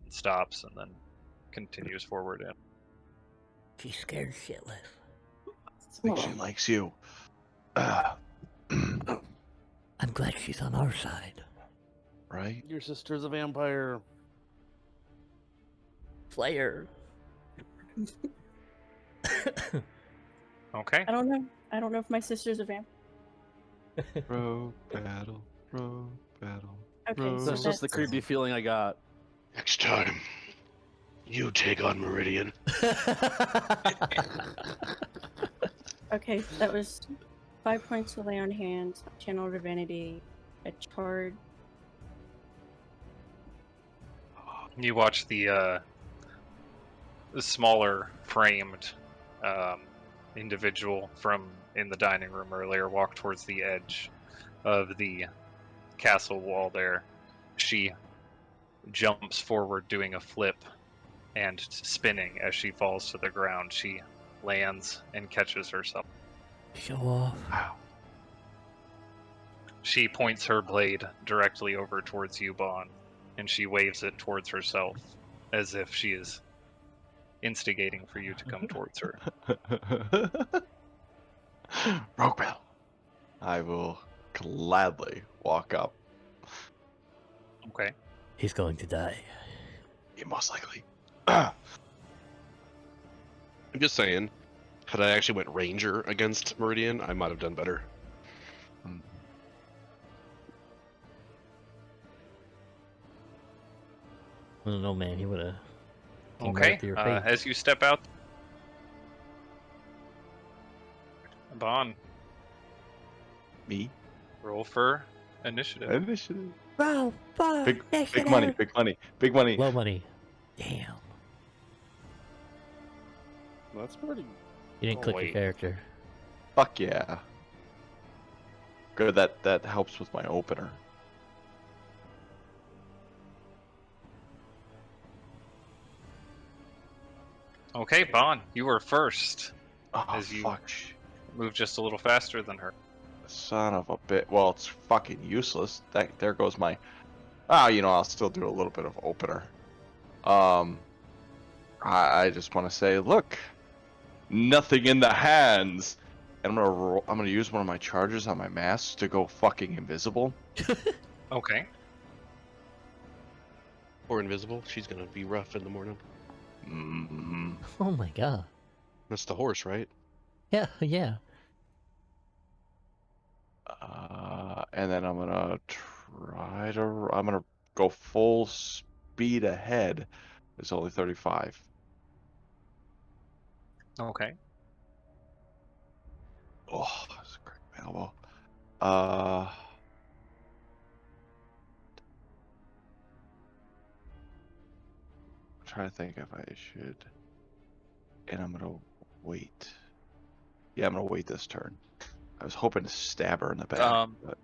and stops, and then continues forward in. She's scared shitless. I think she likes you. I'm glad she's on our side. Right? Your sister's a vampire. Slayer. Okay. I don't know. I don't know if my sister's a vampire. Rogue battle. Rogue battle. Okay, so That's just the creepy feeling I got. Next time, you take on Meridian. Okay, that was 5 points to lay on hands, channel divinity, a charge. You watch the smaller framed individual from in the dining room earlier walk towards the edge of the castle wall there. She jumps forward doing a flip and spinning as she falls to the ground. She lands and catches herself. Show off. Wow. She points her blade directly over towards you, Bon, and she waves it towards herself as if she is instigating for you to come towards her. Rogue battle. I will gladly walk up. Okay. He's going to die. Most likely. I'm just saying, had I actually went Ranger against Meridian, I might have done better. I don't know, man. He would have. Okay, To your face. as you step out, Bon, Me? roll for initiative. Initiative. Bro, Big money, big money, big money. Low money. Damn. That's pretty. You didn't Oh, click your wait. character. Fuck yeah. Good, that helps with my opener. Okay, Bon, you were first. Oh, As you- fuck. Move just a little faster than her. Son of a bit. Well, it's fucking useless. There goes my. I'll still do a little bit of opener. I just want to say, look, nothing in the hands, and I'm gonna use one of my charges on my mask to go fucking invisible. Okay. Or invisible. She's gonna be rough in the morning. Mm-hmm. Oh my god. That's the horse, right? Yeah, yeah. And then I'm gonna try to. I'm gonna go full speed ahead. It's only 35. Okay. Oh, that's a great elbow. I'm trying to think if I should. And I'm gonna wait. Yeah, I'm gonna wait this turn. I was hoping to stab her in the back, but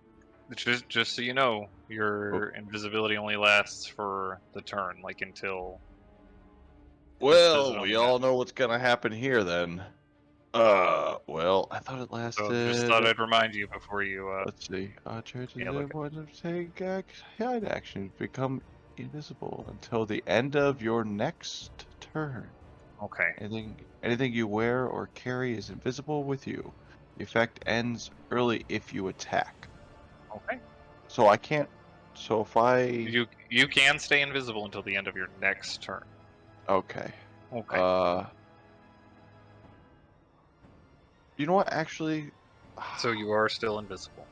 Just so you know, your invisibility only lasts for the turn, like until. well, on we the all know what's gonna happen here then. Well, I thought it lasted. So just thought I'd remind you before you. Let's see. Chances Yeah, look. want to take hide action become invisible until the end of your next turn. Okay. Anything you wear or carry is invisible with you. The effect ends early if you attack. Okay. So I can't. So if I. You can stay invisible until the end of your next turn. Okay. Okay. You know what? Actually. So you are still invisible.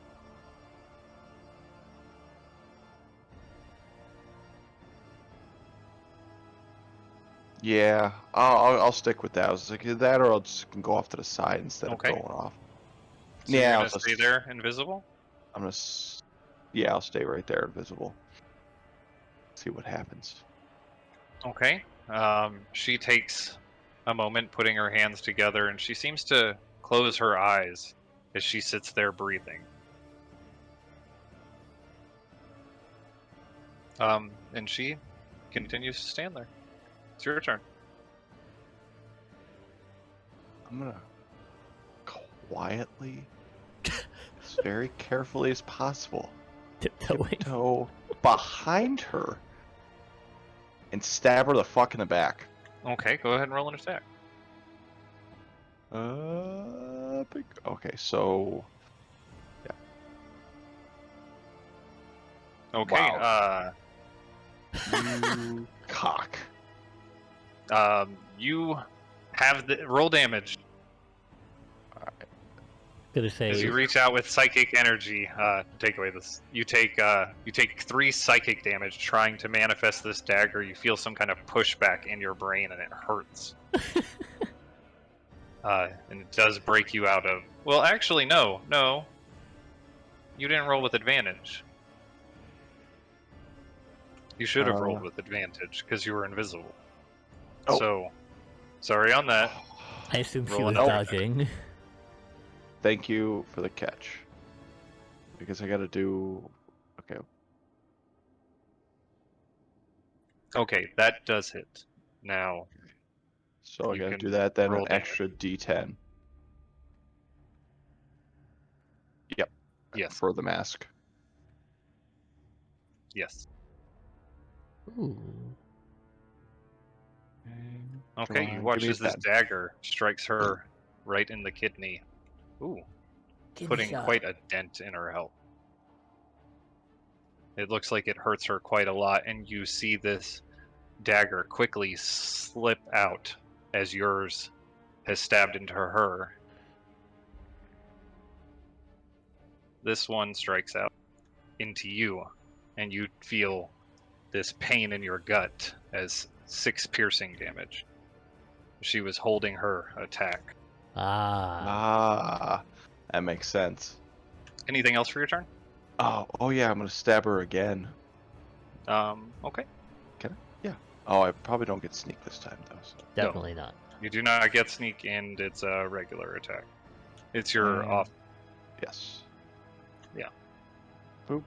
Yeah, I'll stick with that. I was like that, or I'll just go off to the side instead Okay. of going off. So Yeah, you're I'll gonna just- stay there, invisible. I'm gonna. Yeah, I'll stay right there, invisible. See what happens. Okay. She takes a moment, putting her hands together, and she seems to close her eyes as she sits there breathing. And she continues to stand there. It's your turn. I'm gonna quietly, as very carefully as possible, Tiptoeing. tiptoe behind her and stab her the fuck in the back. Okay, go ahead and roll an attack. Okay, so Okay. Wow. you cock. You have the roll damage Gonna as say. you reach out with psychic energy. Take away this. You take 3 psychic damage trying to manifest this dagger. You feel some kind of pushback in your brain, and it hurts. And it does break you out of. Well, actually, no. You didn't roll with advantage. You should have rolled with advantage because you were invisible. Oh. So, sorry on that. I assume she Roll was another dodging. Thank you for the catch. Because I gotta do. Okay. Okay, that does hit. Now, So I You gotta can do that, then roll an damage. extra D10. Yep. yes, For the mask. yes. Ooh. Okay, you watch as this dagger strikes her right in the kidney. Ooh, putting quite a dent in her health. It looks like it hurts her quite a lot, and you see this dagger quickly slip out as yours has stabbed into her. This one strikes out into you, and you feel this pain in your gut as 6 piercing damage. She was holding her attack. Ah, that makes sense. Anything else for your turn? Oh yeah, I'm gonna stab her again. Okay. Can I? Yeah. Oh, I probably don't get sneak this time though. So. Definitely not. You do not get sneak, and it's a regular attack. It's your off. Yes. Yeah. Boop.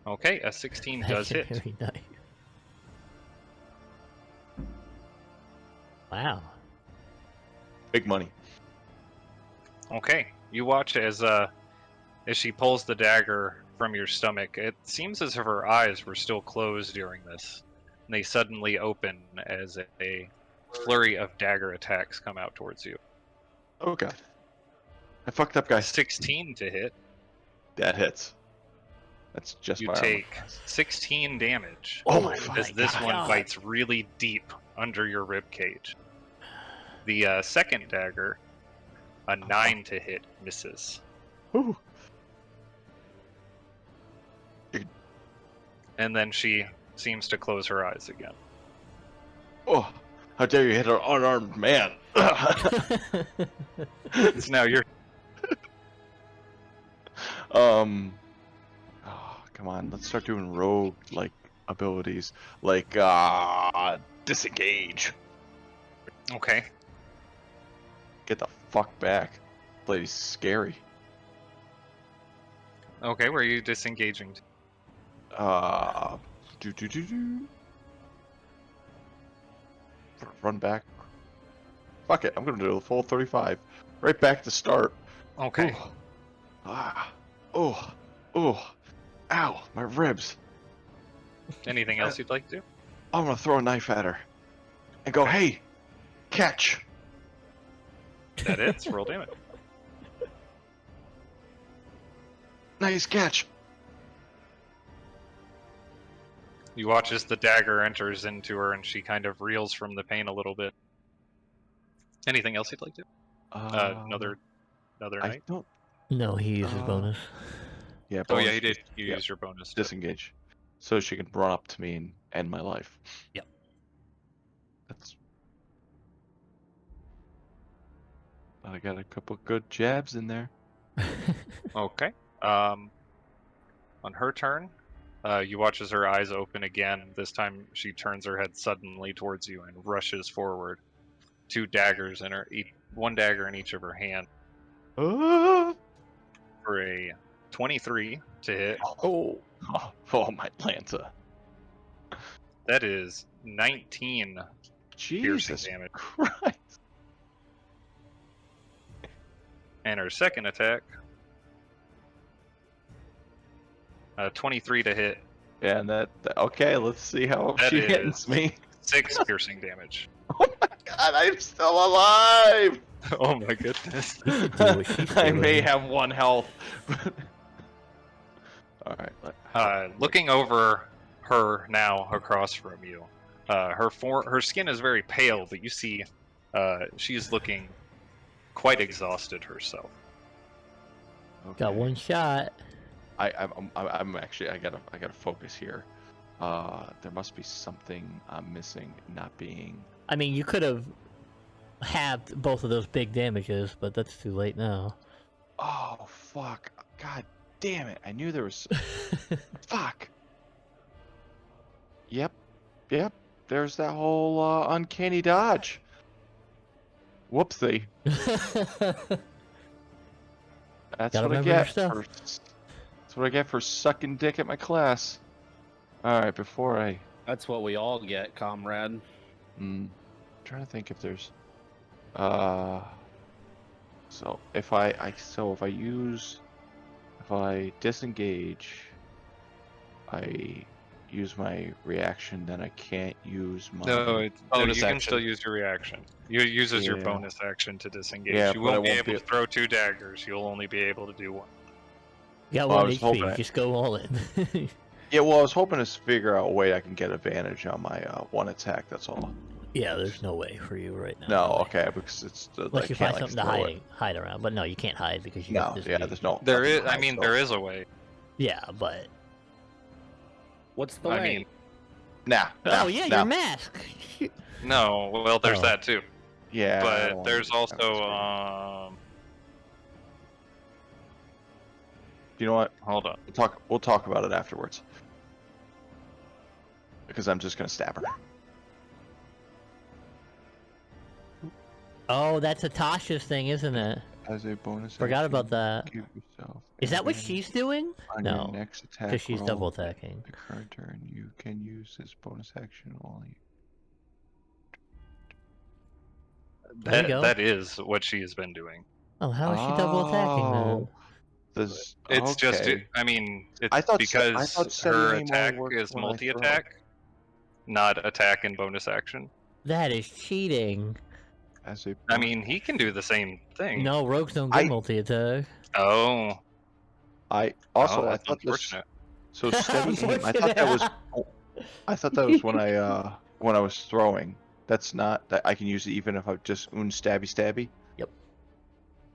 Okay, a 16 does hit. Very nice. Wow. Big money. Okay, you watch as she pulls the dagger from your stomach. It seems as if her eyes were still closed during this. And they suddenly open as a flurry of dagger attacks come out towards you. Oh god. I fucked up, guys. 16 to hit. That hits. That's just You my take armor. 16 damage. Oh my As this God. one bites really deep under your rib cage. The second dagger, a 9 to hit, misses. Ooh. And then she seems to close her eyes again. Oh, how dare you hit an unarmed man? It's now your Oh, come on, let's start doing rogue like abilities, like disengage. okay. Get the fuck back. Lady's scary. Okay, where are you disengaging? Do. Run back. Fuck it, I'm gonna do the full 35. Right back to start. Okay. Ooh. Ow, my ribs. Anything else you'd like to do? I'm gonna throw a knife at her. And go, hey, catch. That is. Roll damage. Nice catch. You watch as the dagger enters into her and she kind of reels from the pain a little bit. Anything else you'd like to do? Another I night? don't. No, he uses bonus. Yeah. Oh yeah, bonus you did. is- You yeah, used your bonus. to- disengage, so she can run up to me and end my life. Yep. That's. I got a couple good jabs in there. Okay. On her turn, you watch as her eyes open again. This time she turns her head suddenly towards you and rushes forward. 2 daggers in her, one dagger in each of her hand. Oh, For a 23 to hit. oh, my Lanta. That is 19 Jesus damage. Christ. And her second attack, 23 to hit. Yeah, and okay, let's see how That she is- hits me. 6 piercing damage. Oh my god, I'm still alive! Oh my goodness. Do what she's I may doing. have 1 health. Alright, Looking over her now across from you, her skin is very pale, but you see she's looking quite exhausted herself. Got one shot. I'm actually I gotta focus here. There must be something I'm missing, not being. I mean, you could have halved both of those big damages, but that's too late now. Oh fuck! God damn it! I knew there was. Fuck. Yep. There's that whole uncanny dodge. Whoopsie. That's Gotta what I remember your get. stuff. That's what I get for sucking dick at my class. All right, before I. That's what we all get, comrade. Trying to think if there's. So if I disengage, I use my reaction, then I can't use my. No, Bonus you can action. still use your reaction. You use as your Yeah. bonus action to disengage. Yeah, You but I won't be won't able be- to throw 2 daggers. You'll only be able to do 1. You got Well, I one was HP. hoping I- Just go all in. Yeah, well, I was hoping to figure out a way I can get advantage on my one attack. That's all. Yeah, there's no way for you right now. No, really. okay, because it's Unless I you can't find like something to throw it. hide around. But no, you can't hide because you No, get yeah, this. there's no. There nothing is. to I hide, mean, so- there is a way. Yeah, but What's the I way? mean, Nah. oh yeah, nah. your mask. no. Well, there's Oh. that too. Yeah. I But don't there's wanna have this also game. You know what? hold on. We'll talk about it afterwards. Because I'm just gonna stab her. Oh, that's a Tasha's thing, isn't it? As a bonus. Forgot action, about that. Give yourself Is that what advantage she's doing? on No, your next attack because she's roll. double attacking. The current turn, you can use this bonus action only. There you go. That is what she has been doing. Oh, how is she double attacking then? This, It's just. okay. I mean, it's I thought because setting her aim only attack worked is when I throw. multi-attack, not attack and bonus action. That is cheating. As a I mean, he can do the same thing. No, rogues don't get multi-attack. Oh. I Oh, also I that's thought this. unfortunate. So steady aim. I thought that was. I thought that was when I was throwing. That's not that I can use it even if I just stabby. Yep.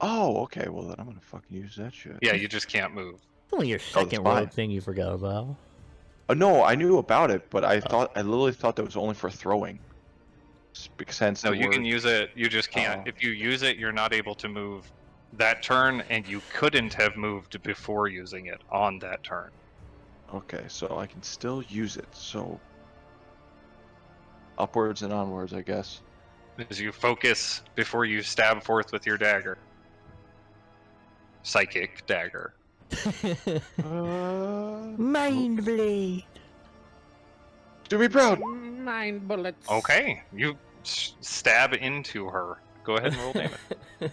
Oh, okay. Well then I'm gonna fucking use that shit. Yeah, you just can't move. It's only your that's second fine. rogue thing you forgot about. No, I knew about it, but I literally thought that was only for throwing. Because hence No, the you can word- use it. You just can't. Oh. If you use it, you're not able to move that turn, and you couldn't have moved before using it on that turn. Okay, so I can still use it. So upwards and onwards, I guess. As you focus before you stab forth with your dagger. Psychic dagger. Mind blade. Do me proud. 9 bullets. Okay, you stab into her. Go ahead and roll damage.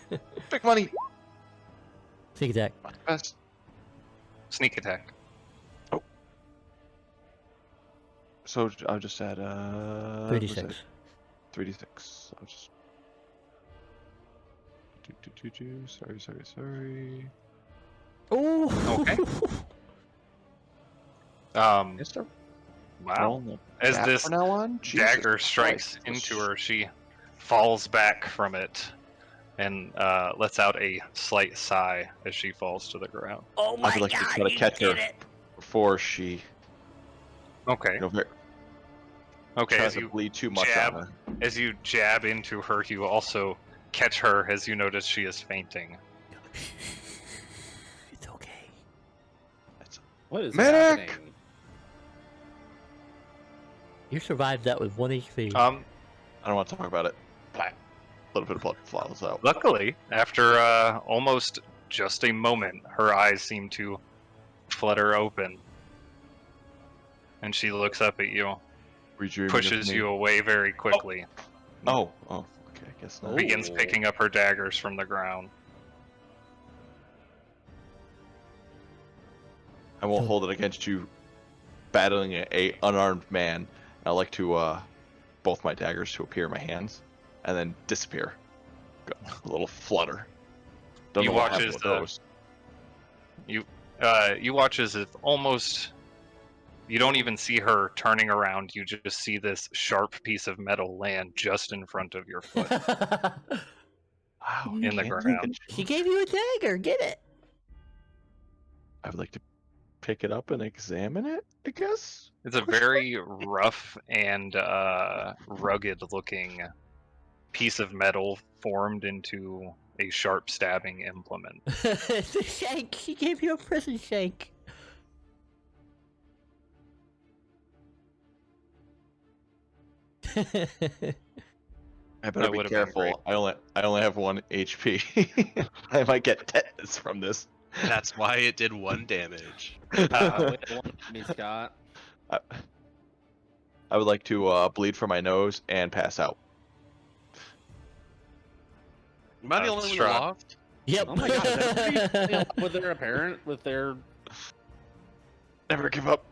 Big money. Sneak attack. Best. Sneak attack. So I'll just add 36. 3d6. I'll just. Sorry. Oh. Okay. Wow. As this from now on, Jesus dagger strikes Christ. into her, she falls back from it and lets out a slight sigh as she falls to the ground. Oh my I would like god! to try to you catch did her it. before she, Okay. Okay. tries As to you bleed too much jab- on her. as you jab into her, you also catch her as you notice she is fainting. It's okay. What is Medic! happening? You survived that with 1 HP. I don't want to talk about it. A little bit of blood flows out. Luckily, after almost just a moment, her eyes seem to flutter open, and she looks up at you, pushes you away very quickly, Oh, okay, I guess not. begins Oh. picking up her daggers from the ground. I won't hold it against you battling a unarmed man. I like to both my daggers to appear in my hands and then disappear. Go, a little flutter. Don't You know what watch happened as with those. You watch as if almost you don't even see her turning around. You just see this sharp piece of metal land just in front of your foot. Wow, in the can't ground. take it. She gave you a dagger. Get it. I would like to pick it up and examine it, I guess. It's a very rough and rugged-looking piece of metal formed into a sharp stabbing implement. It's a shank. She gave you a prison shank. I better That be would've been great. careful. I only have 1 HP. I might get tetanus from this. That's why it did 1 damage. Wait one for me, Scott. I would like to bleed from my nose and pass out. Am I the only one who Strahd. lost? Yep. Oh my god, is everybody with their apparent, with their... Never give up.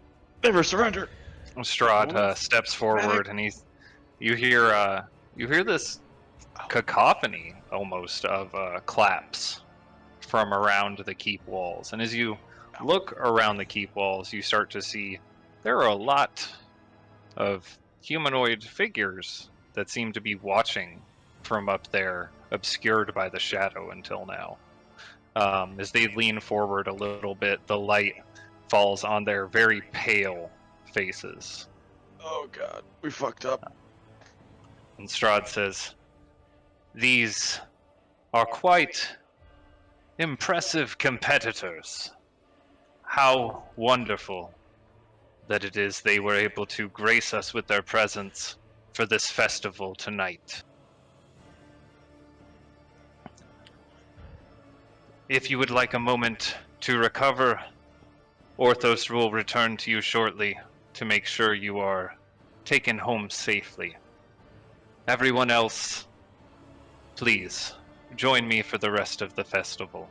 Never surrender. Strahd steps forward, and you hear this cacophony almost of claps from around the keep walls. And as you look around the keep walls, you start to see there are a lot of humanoid figures that seem to be watching from up there, obscured by the shadow until now. As they lean forward a little bit, the light falls on their very pale faces. Oh god, we fucked up. And Strahd says, "These are quite impressive competitors. How wonderful that it is they were able to grace us with their presence for this festival tonight. If you would like a moment to recover, Orthos will return to you shortly to make sure you are taken home safely. Everyone else, please join me for the rest of the festival."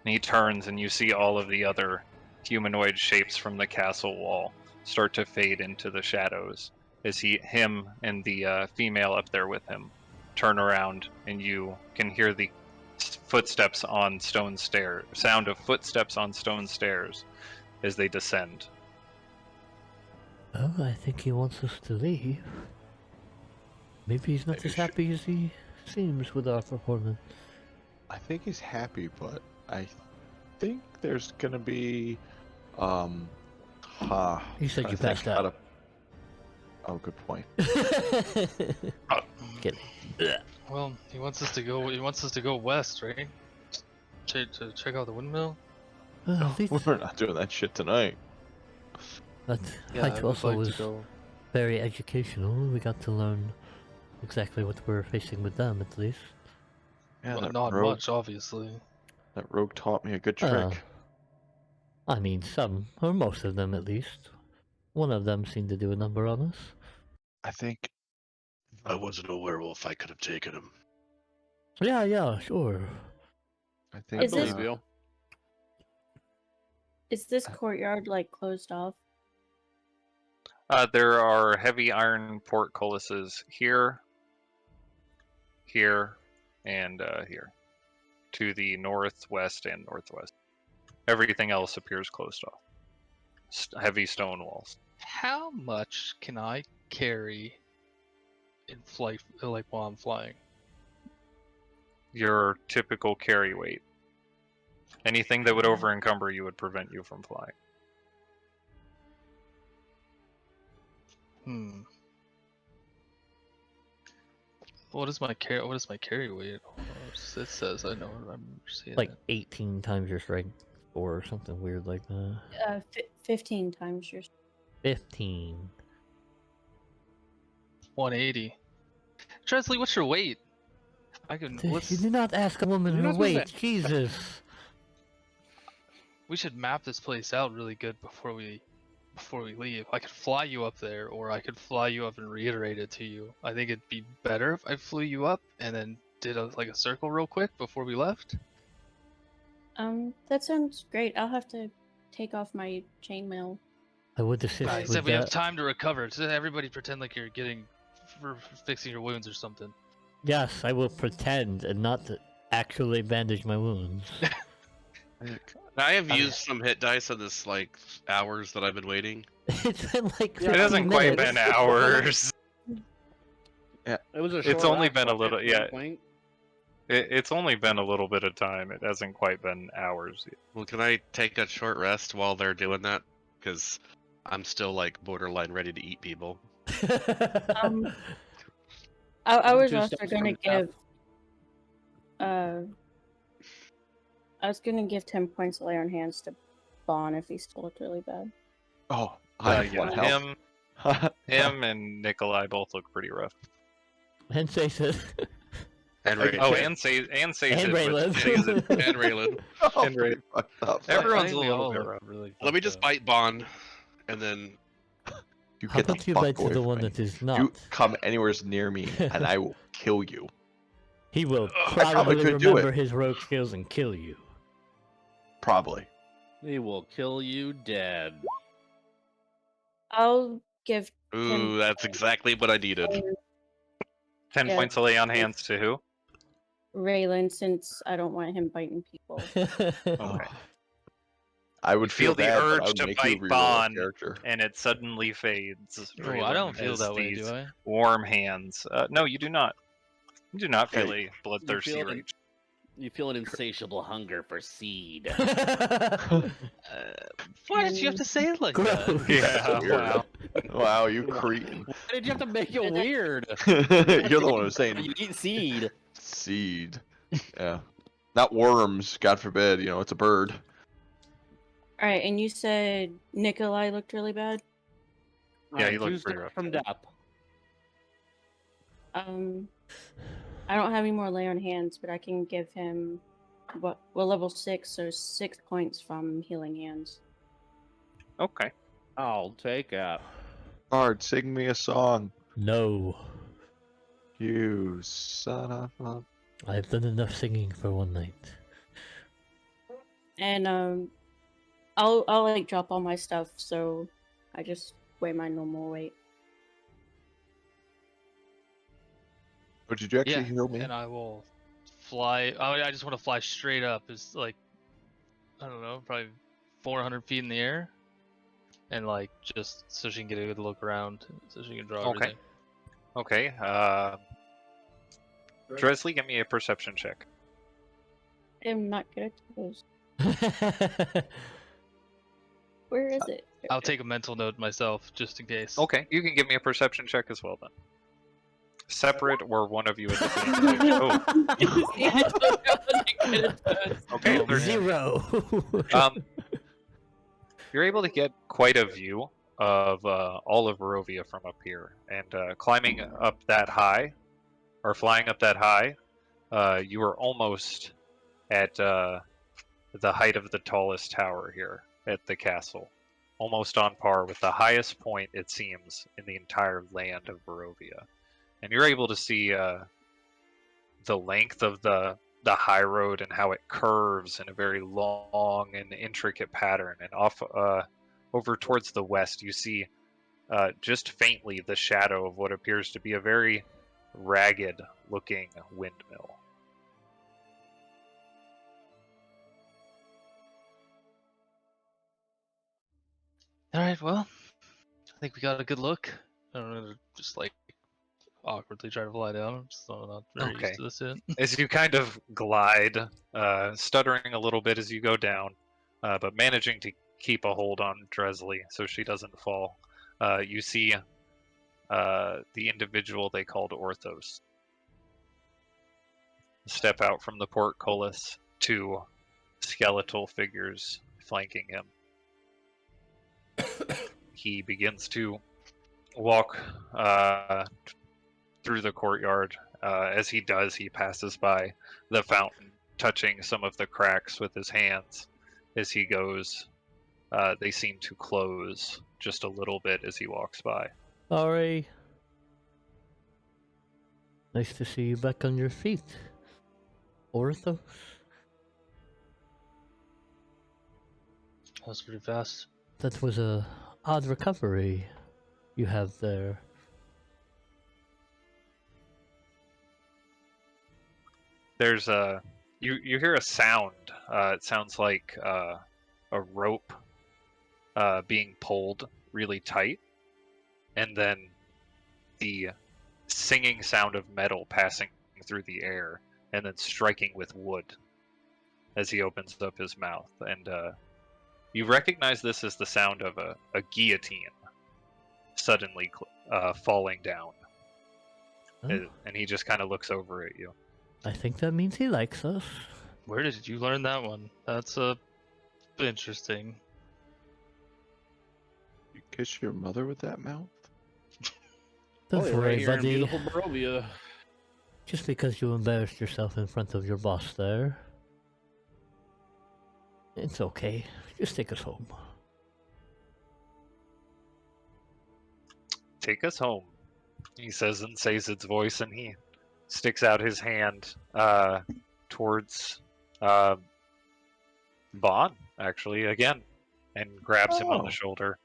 And he turns, and you see all of the other humanoid shapes from the castle wall start to fade into the shadows as him and the female up there with him turn around, and you can hear the footsteps on stone stairs, sound of footsteps on stone stairs as they descend. Oh, I think he wants us to leave. Maybe he's not Maybe as happy as he seems with our performance. I think he's happy, but I think there's gonna be You said you passed out. Oh, good point. Kidding. Well, he wants us to go. He wants us to go west, right? To check out the windmill. At least We're not doing that shit tonight. that Yeah, hike I would also like was to go. very educational. We got to learn exactly what we're facing with them, at least. Yeah, Well, not much, obviously. That rogue taught me a good trick. I mean, some, or most of them at least. One of them seemed to do a number on us. I think I wasn't a werewolf. I could have taken him. Yeah, sure. I think Is this- Believe you. Is this courtyard like closed off? There are heavy iron portcullises here, here, and here, to the northwest and northwest. Everything else appears closed off. Heavy stone walls. How much can I carry in flight, like while I'm flying? Your typical carry weight. Anything that would over encumber you would prevent you from flying. What is my carry weight? Oh, it says I know. I'm seeing Like it. 18 times your strength, or something weird like that. 15 times your. 15. 180. Tresley, what's your weight? I can. You Let's. did not ask a woman You're her not supposed weight. to- Jesus. We should map this place out really good before we leave. I could fly you up there, or I could fly you up and reiterate it to you. I think it'd be better if I flew you up and then did a circle real quick before we left. That sounds great. I'll have to take off my chainmail. I would assist I with said we have that. time to recover. So everybody pretend like you're fixing your wounds or something. Yes, I will pretend and not to actually bandage my wounds. I have used some hit dice in this like hours that I've been waiting. It's been like 15 It hasn't quite minutes. been hours. It was a It's short only act, been a so I little- can't yeah. complain. It's only been a little bit of time. It hasn't quite been hours yet. Well, can I take a short rest while they're doing that? Because I'm still like borderline ready to eat people. I was Two also steps gonna from the top. give. I was gonna give 10 points of lay on hands to Bon if he still looked really bad. Oh, I have one health. Him and Nikolai both look pretty rough. And say it. And Ray- Oh, and Says And it, Raylan. but Says it. and Raylan. Oh, And Ray- fucked up. Everyone's a think we little all bit look rough. really Let me fucked just up. bite Bond, and then You How get the about you fuck bite to away the from one me. that is not? You come anywhere near me, and I will kill you. He will I probably probably could do remember it. his rogue skills and kill you. Probably. They will kill you dead. I'll give ooh, that's exactly what I needed. 10 Yeah. points of lay on hands to who? Raylan since I don't want him biting people. Okay. I would You feel the bad, but I urge would to make you bite reroll Bond, character. and it suddenly fades. Oh, I don't feel as that way, these do I? warm hands. No, you do not. You do not feel Okay. a bloodthirsty feel rage. You feel an insatiable hunger for seed. Why did you have to say it like that? Gross. Yeah, Weird. wow. Wow, you cretin. Why did you have to make it weird? You're the one who's You saying eat seed. seed. Yeah. Not worms, God forbid, it's a bird. All right, and you said Nikolai looked really bad. Yeah, he Alright, looked 2 pretty steps rough. from death. I don't have any more lay on hands, but I can give him level 6, so 6 points from healing hands. Okay. I'll take it. Bard, sing me a song. No. You son of a... I've done enough singing for one night. And I'll like drop all my stuff, so I just weigh my normal weight. Oh, did you actually Yeah, heal me? and I will fly. I just want to fly straight up. It's like, I don't know, probably 400 feet in the air, and like just so she can get a good look around, so she can draw Okay. everything. Okay. Dresley, give me a perception check. I'm not good at those. Where is it? I'll take a mental note myself just in case. Okay, you can give me a perception check as well then. Separate or one of you individually. Oh, okay. Oh, man. 0. You're able to get quite a view of all of Barovia from up here, and climbing up that high, or flying up that high, you are almost at the height of the tallest tower here at the castle, almost on par with the highest point, it seems, in the entire land of Barovia. And you're able to see the length of the high road and how it curves in a very long and intricate pattern. And off over towards the west, you see just faintly the shadow of what appears to be a very ragged-looking windmill. All right, well, I think we got a good look. I don't know, just like awkwardly try to fly down. I'm just not very Okay. used to this yet. As you kind of glide, stuttering a little bit as you go down, but managing to keep a hold on Dresley so she doesn't fall, you see the individual they called Orthos step out from the portcullis, 2 skeletal figures flanking him. He begins to walk through the courtyard. As he does, he passes by the fountain, touching some of the cracks with his hands. As he goes, they seem to close just a little bit as he walks by. Sorry. Nice to see you back on your feet. Orthos? That was pretty fast. That was a odd recovery you have there. There's a you hear a sound. It sounds like a rope being pulled really tight, and then the singing sound of metal passing through the air and then striking with wood as he opens up his mouth. And you recognize this as the sound of a guillotine suddenly falling down. Oh, And he just kind of looks over at you. I think that means he likes us. Where did you learn that one? That's interesting. You kiss your mother with that mouth? Don't Right worry, here in buddy. beautiful Barovia. Just because you embarrassed yourself in front of your boss there. It's okay. Just take us home. Take us home, he says in Sazed's voice, and he sticks out his hand towards Bon, actually, again, and grabs him on the shoulder.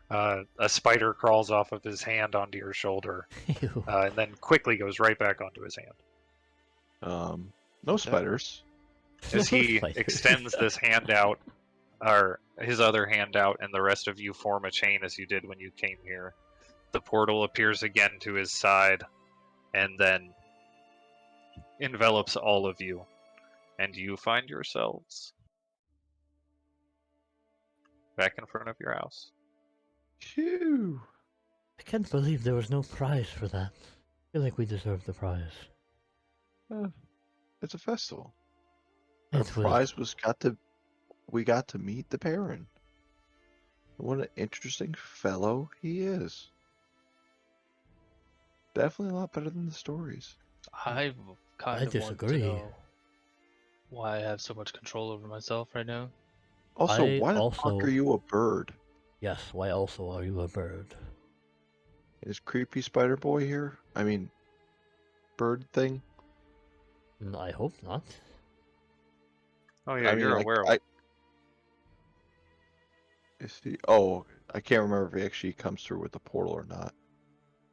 A spider crawls off of his hand onto your shoulder, Ew. and then quickly goes right back onto his hand. No spiders. As he Spiders. extends this hand out, his other hand out, and the rest of you form a chain as you did when you came here. The portal appears again to his side, and then envelops all of you, and you find yourselves back in front of your house. Phew. I can't believe there was no prize for that. I feel like we deserve the prize. It's a festival. Our It will. prize we got to meet the Baron. What an interesting fellow he is. Definitely a lot better than the stories. I kind I of want to disagree. know why I have so much control over myself right now. Also, I why the also- fuck are you a bird? Yes, why also are you a bird? Is creepy spider boy here? I mean, bird thing? I hope not. Oh yeah, I mean, you're like, aware of is he? Oh, I can't remember if he actually comes through with the portal or not.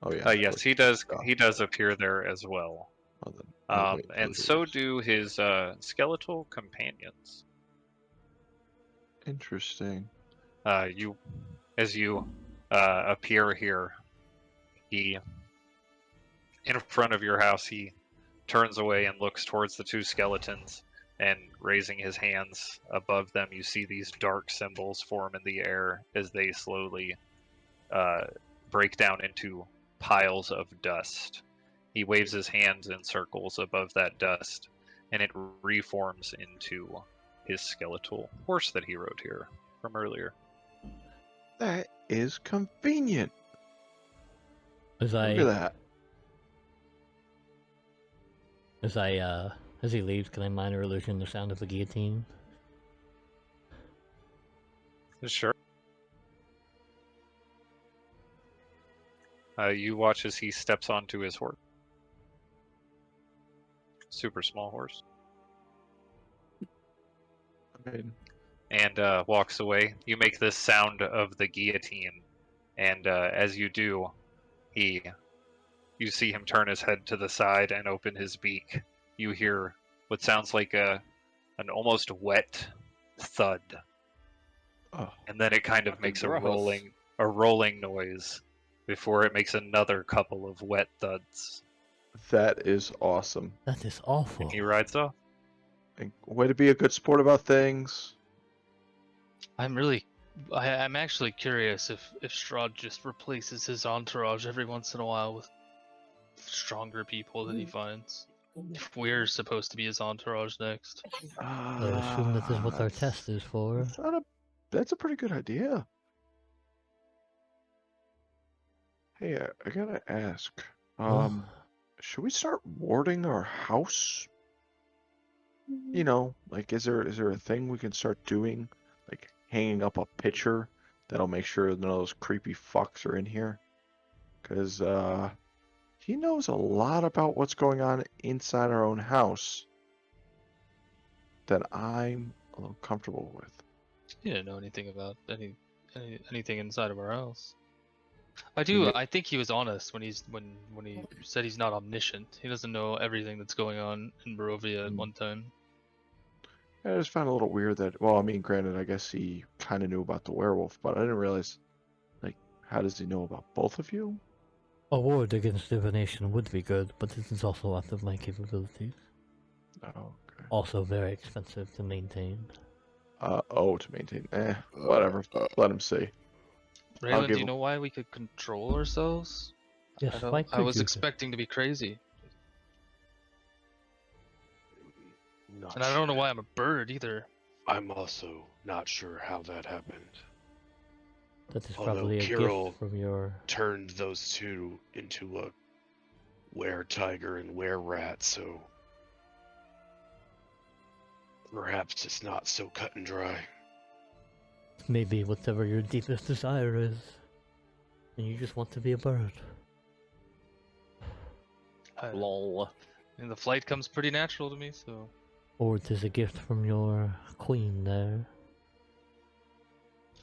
Oh yeah. yes, so he does. stuff. He does appear there as well. Oh, then I'll wait until And he so leaves. do his skeletal companions. Interesting. As you appear here, he, in front of your house, he turns away and looks towards the two skeletons, and raising his hands above them, you see these dark symbols form in the air as they slowly break down into piles of dust. He waves his hands in circles above that dust, and it reforms into his skeletal horse that he rode here from earlier. That is convenient. As Look at that. as he leaves, can I minor illusion the sound of the guillotine? Sure. You watch as he steps onto his horse. Super small horse. I mean, And walks away. You make this sound of the guillotine, and as you do, you see him turn his head to the side and open his beak. You hear what sounds like an almost wet thud, oh, and then it kind of Fucking makes gross. a rolling noise before it makes another couple of wet thuds. that is awesome. That is awful. And he rides off. And way to be a good sport about things. I'm actually curious if Strahd just replaces his entourage every once in a while with stronger people that he finds. If we're supposed to be his entourage next. I assume that is what our test is for. That's a pretty good idea. Hey, I gotta ask. Well, Should we start warding our house? You know, like, is there a thing we can start doing, like hanging up a picture that'll make sure none of those creepy fucks are in here? Because he knows a lot about what's going on inside our own house that I'm a little comfortable with. He didn't know anything about anything inside of our house. I think he was honest when he said he's not omniscient. He doesn't know everything that's going on in Barovia at one time. I just found it a little weird that, well, I mean, granted, I guess he kind of knew about the werewolf, but I didn't realize, like, how does he know about both of you? a ward against divination would be good, but it is also out of my capabilities. Oh, okay. Also very expensive to maintain. To maintain. Whatever. Let him see. Raylan, give do you know why we could control ourselves? Yes, I why don't. I could was you? expecting to be crazy, Not and I don't know sure. why I'm a bird either. I'm also not sure how that happened. That is Although probably a Kirill gift from your... turned those two into a were-tiger and were-rat, so perhaps it's not so cut and dry. Maybe whatever your deepest desire is. And you just want to be a bird. Lol. And the flight comes pretty natural to me, so Or it is a gift from your queen there.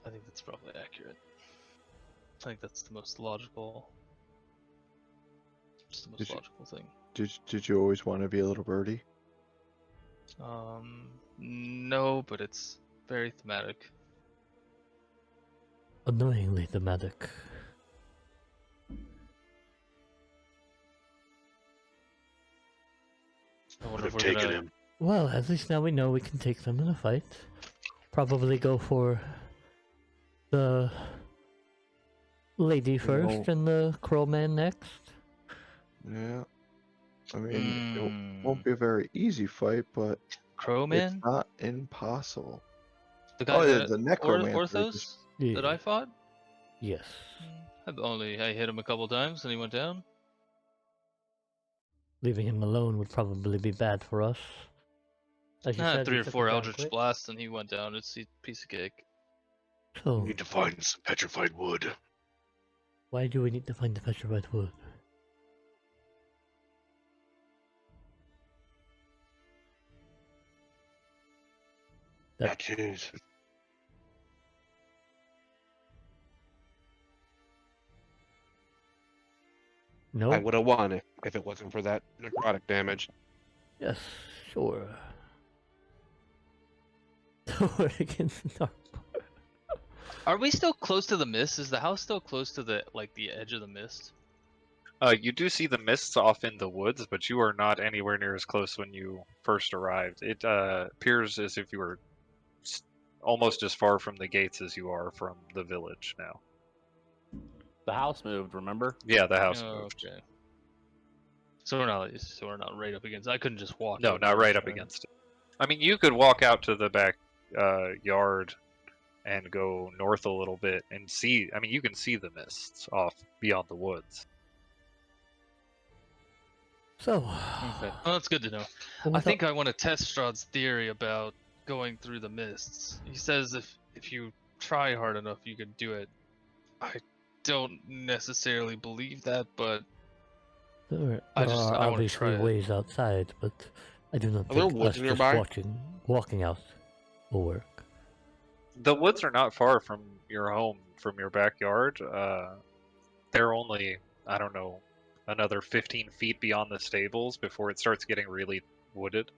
I think that's probably accurate. I think that's the most logical. It's the most Did you- logical thing. Did you always want to be a little birdie? No, but it's Very thematic. Annoyingly thematic. I Would wonder if have we're taken gonna. him. Well, at least now we know we can take them in a fight. Probably go for the lady first and the crowman next. Yeah. I mean, it won't Hmm. be a very easy fight, but it's Crowman? not impossible. The guy Oh, yeah, that the necromancer. Orthos Just, Yeah. that I fought? Yes. I hit him a couple times and he went down. Leaving him alone would probably be bad for us. As you I had said, 3 we or took 4 him down Eldritch quick. Blasts and he went down. It's a piece of cake. We So, need to find some petrified wood. why do we need to find the petrified wood? That- That is. No? I would have won if it wasn't for that necrotic damage. Yes, sure. Sword against the dark. Are we still close to the mist? Is the house still close to the edge of the mist? You do see the mists off in the woods, but you are not anywhere near as close when you first arrived. It appears as if you were almost as far from the gates as you are from the village now. The house moved, remember? Yeah, the house Oh, moved. okay. So we're not right up against. I couldn't just walk. No, out not there, right up against it. I mean, you could walk out to the back yard and go north a little bit and see. I mean, you can see the mists off beyond the woods. So, Okay, well, that's good to know. I think I want to test Strahd's theory about going through the mists. He says if you try hard enough, you can do it. I don't necessarily believe that, but there I are wanna obviously try it. ways outside, but I do not Are there think woods us nearby? just walking out will work. The woods are not far from your home, from your backyard. They're only, I don't know, another 15 feet beyond the stables before it starts getting really wooded.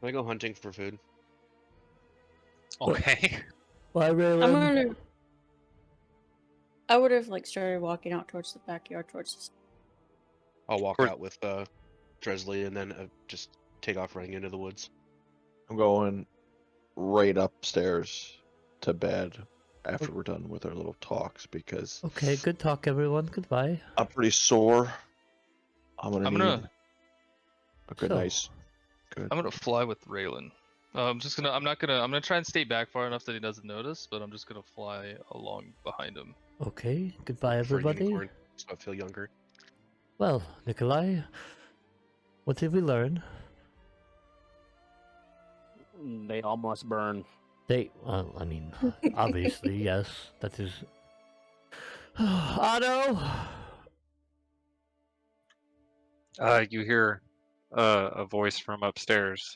Can I go hunting for food? Okay. Why, I'm Raylan? I would have started walking out towards the backyard, towards I'll walk Or- out with Dresley and then just take off running into the woods. I'm going right upstairs to bed after we're done with our little talks because Okay, good talk, everyone. Goodbye. I'm pretty sore. I'm gonna need a good So- nice. Good. I'm gonna fly with Raylan. I'm gonna try and stay back far enough that he doesn't notice, but I'm just gonna fly along behind him. Okay, goodbye, For a everybody. unicorn, so I feel younger. Well, Nikolai, what did we learn? They all must burn. Well, I mean, obviously, yes, that is. Otto! You hear a voice from upstairs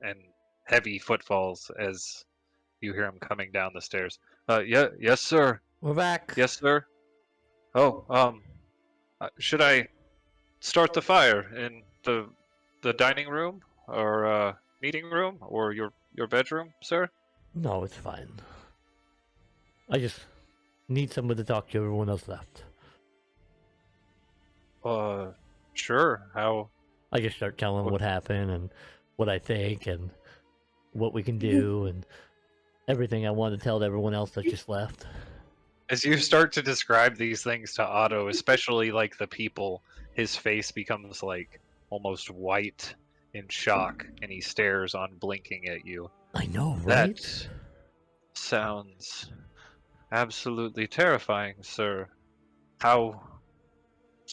and heavy footfalls as you hear him coming down the stairs. Yes, sir. We're back. Yes, sir. Oh, should I start the fire in the dining room or meeting room or your bedroom, sir? No, it's fine. I just need someone to talk to. Everyone else left. Sure. How? I just start telling what happened and what I think and what we can do and everything I want to tell to everyone else that just left. As you start to describe these things to Otto, especially like the people, his face becomes like almost white in shock, and he stares unblinking at you. I know, right? That sounds absolutely terrifying, sir. How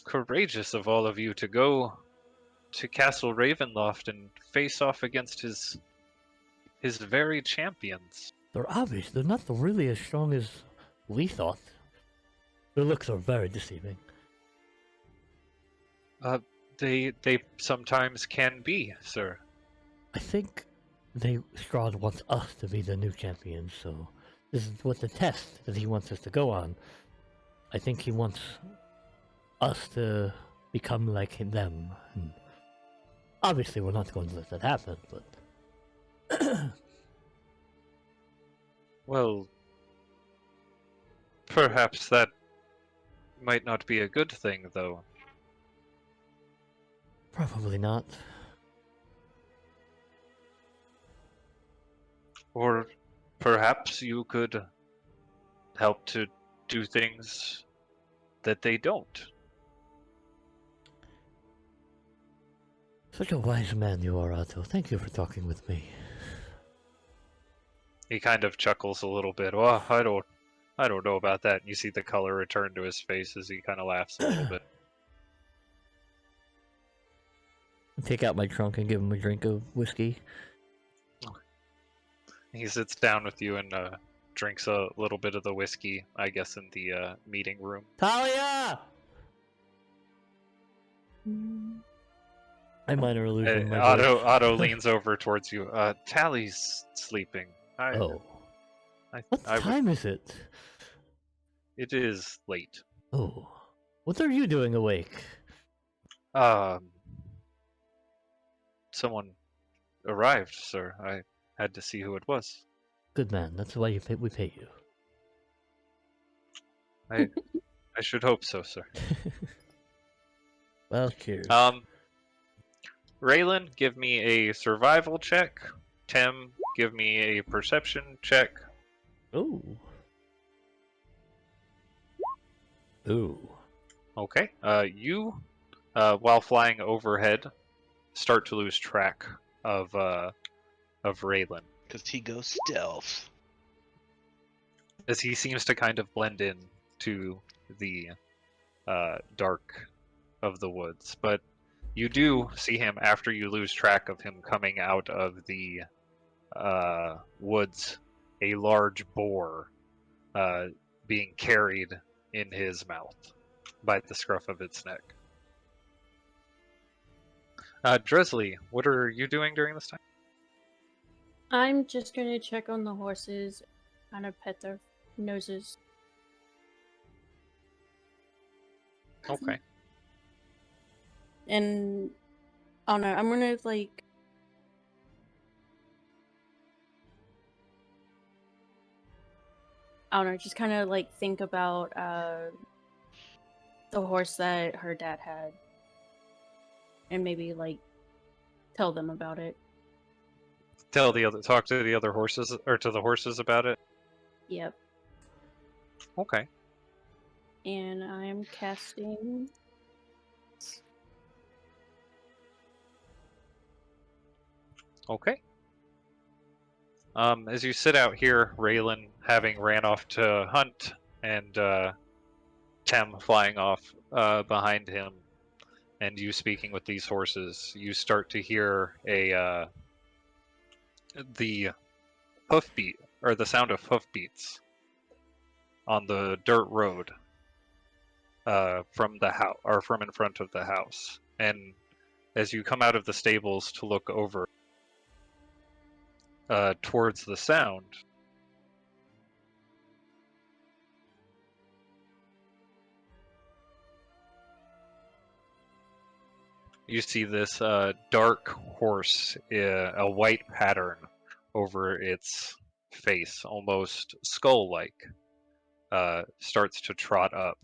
courageous of all of you to go to Castle Ravenloft and face off against his very champions. They're obvious. They're not really as strong as we thought. Their looks are very deceiving. They sometimes can be, sir. I think Strahd wants us to be the new champions, so this is what the test that he wants us to go on. I think he wants us to become like them. And obviously, we're not going to let that happen, but Well, perhaps that might not be a good thing, though. Probably not. Or perhaps you could help to do things that they don't. Such a wise man you are, Otto. Thank you for talking with me. He kind of chuckles a little bit. Well, I don't know about that. And you see the color return to his face as he kind of laughs a little bit. Take out my trunk and give him a drink of whiskey. He sits down with you and drinks a little bit of the whiskey, I guess, in the meeting room. Talia! I minor illusion my voice. Otto leans over towards you. Tally's sleeping. Oh. I What would- time is it? It is late. Oh. What are you doing awake? Someone arrived, sir. I had to see who it was. Good man. That's why we pay you. I should hope so, sir. Well, cheers. Raylan, give me a survival check. Tim, give me a perception check. Ooh. Ooh. Okay. You, while flying overhead, start to lose track of Raylan Because he goes stealth. as he seems to kind of blend in to the dark of the woods. But you do see him after you lose track of him coming out of the woods, a large boar being carried in his mouth by the scruff of its neck. Dresley, what are you doing during this time? I'm just gonna check on the horses, kind of pet their noses. Okay. And I don't know, I'm gonna like I don't know, just kind of like think about the horse that her dad had, and maybe like tell them about it. Talk to the other horses, or to the horses about it. Yep. Okay. And I'm casting. Okay. As you sit out here, Raylan having ran off to hunt, and Tem flying off behind him, and you speaking with these horses, you start to hear the hoofbeat, or the sound of hoofbeats on the dirt road from the house, or from in front of the house. And as you come out of the stables to look over towards the sound, you see this dark horse, a white pattern over its face, almost skull-like, starts to trot up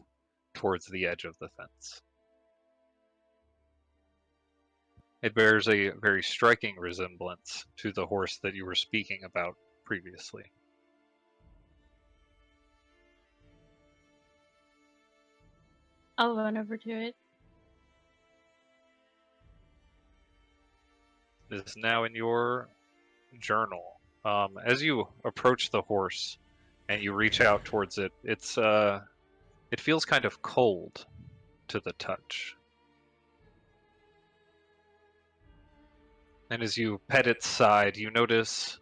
towards the edge of the fence. It bears a very striking resemblance to the horse that you were speaking about previously. I'll run over to it. It is now in your journal. As you approach the horse and you reach out towards it, it feels kind of cold to the touch. And as you pet its side, you notice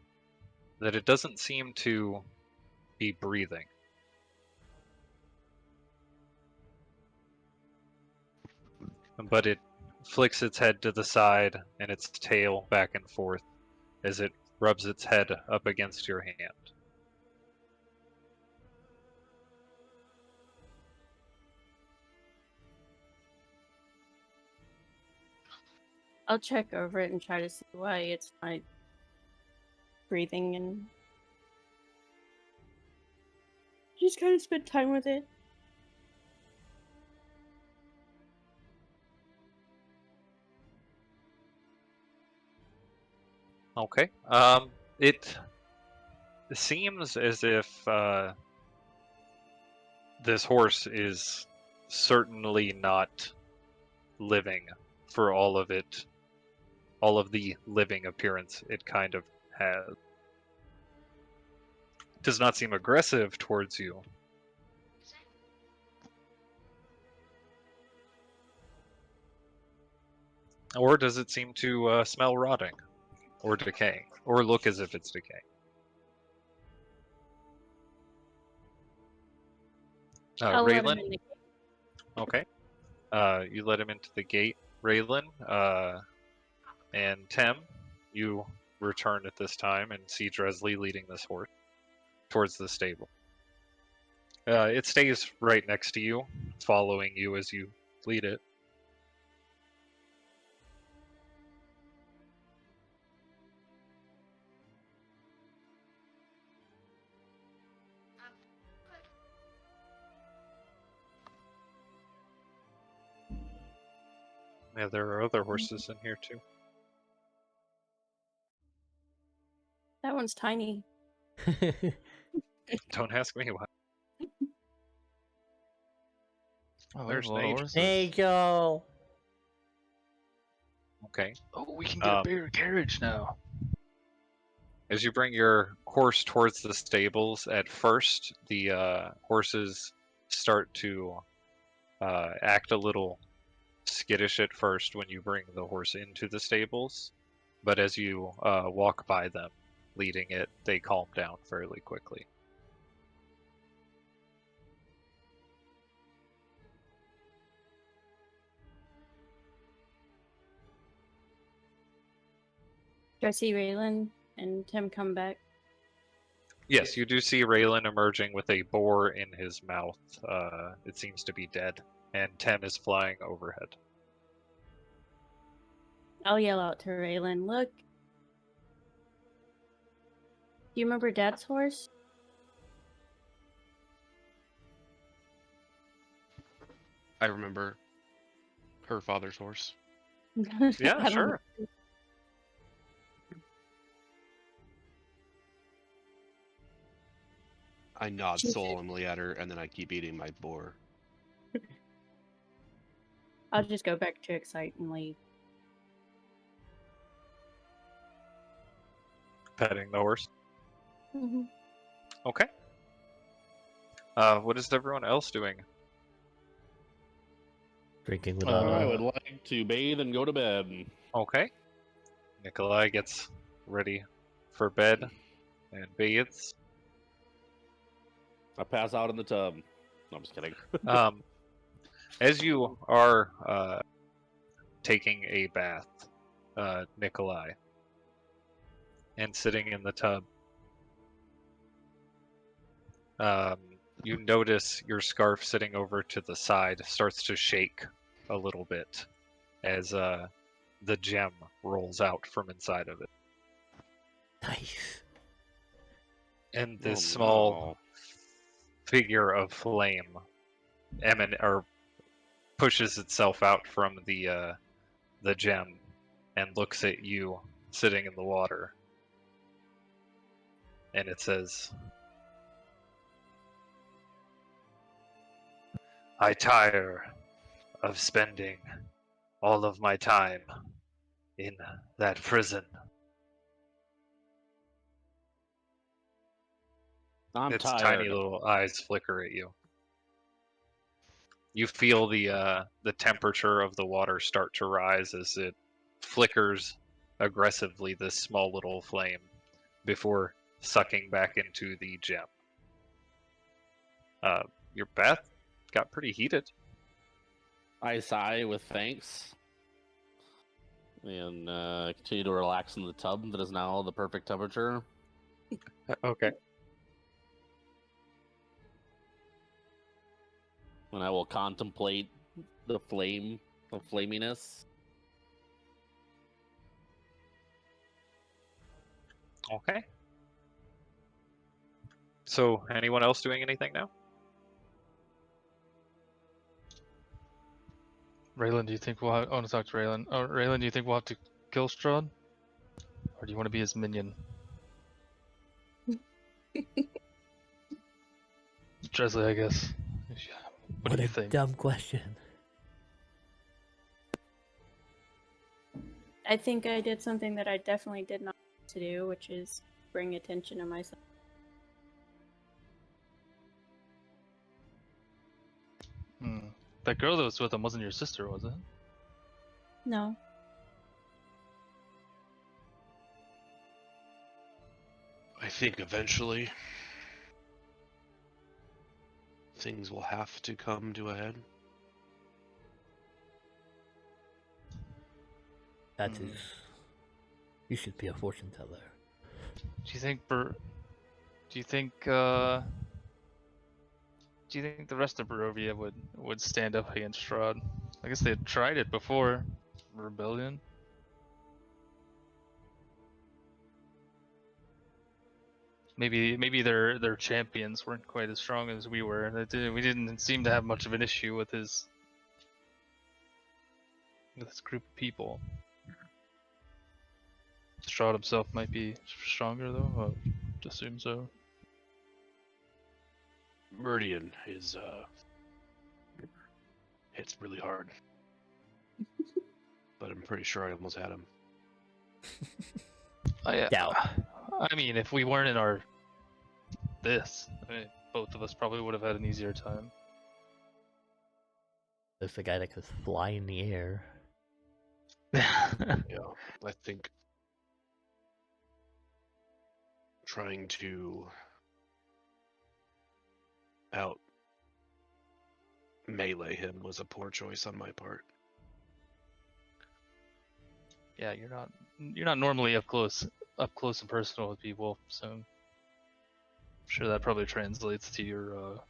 that it doesn't seem to be breathing. But it flicks its head to the side and its tail back and forth as it rubs its head up against your hand. I'll check over it and try to see why it's not breathing. And Just kind of spend time with it. Okay. It seems as if this horse is certainly not living for all of it, all of the living appearance it kind of has. Does not seem aggressive towards you. Or does it seem to smell rotting, or decaying, or look as if it's decaying? I'll let him Raylan? in the Okay. You let him into the gate, Raylan. And Tem, you return at this time and see Dresley leading this horse towards the stable. It stays right next to you, following you as you lead it. Yeah, there are other horses in here too. That one's tiny. Don't ask me why. Oh, There's there's a lot of Nate. horses. Nagel! Okay. Oh, we can get a bigger carriage now. As you bring your horse towards the stables, at first the horses start to act a little skittish at first when you bring the horse into the stables, but as you walk by them leading it, they calm down fairly quickly. Do I see Raylan and Tim come back? Yes, you do see Raylan emerging with a boar in his mouth. It seems to be dead, and Tem is flying overhead. I'll yell out to Raylan, look. Do you remember Dad's horse? I remember her father's horse. Yeah, I don't sure. know. I nod She's- solemnly at her, and then I keep eating my boar. I'll just go back to excite and leave. Petting the horse. Mm-hmm. Okay. What is everyone else doing? Drinking with I would Anna. like to bathe and go to bed. Okay. Nikolai gets ready for bed and bathes. I pass out in the tub. No, I'm just kidding. As you are taking a bath, Nikolai, and sitting in the tub, you notice your scarf sitting over to the side starts to shake a little bit as the gem rolls out from inside of it. Nice. And Oh, this small no. figure of flame pushes itself out from the gem and looks at you sitting in the water. And it says, I tire of spending all of my time in that prison. I'm Its tired. tiny little eyes flicker at you. You feel the temperature of the water start to rise as it flickers aggressively, this small little flame, before sucking back into the gem. Your bath got pretty heated. I sigh with thanks and continue to relax in the tub that is now the perfect temperature. Okay. And I will contemplate the flame, the flaminess. Okay. So, anyone else doing anything now? Raylan, do you think I want to talk to Raylan. Oh, Raylan, do you think we'll have to kill Strahd? Or do you want to be his minion? Dresley, I guess. What do you think? Dumb question. I think I did something that I definitely did not want to do, which is bring attention to myself. That girl that was with him wasn't your sister, was it? No. I think eventually things will have to come to a head. That is. You should be a fortune teller. Do you think Do you think the rest of Barovia would stand up against Strahd? I guess they had tried it before. Rebellion. Maybe their champions weren't quite as strong as we were. We didn't seem to have much of an issue with this group of people. Strahd himself might be stronger though. I would assume so. Meridian is hits really hard. But I'm pretty sure I almost had him. Doubt. I mean, if we weren't in both of us probably would have had an easier time. There's the guy that could fly in the air. Yeah, I think trying to out melee him was a poor choice on my part. Yeah, you're not normally up close and personal with people, so I'm sure that probably translates to your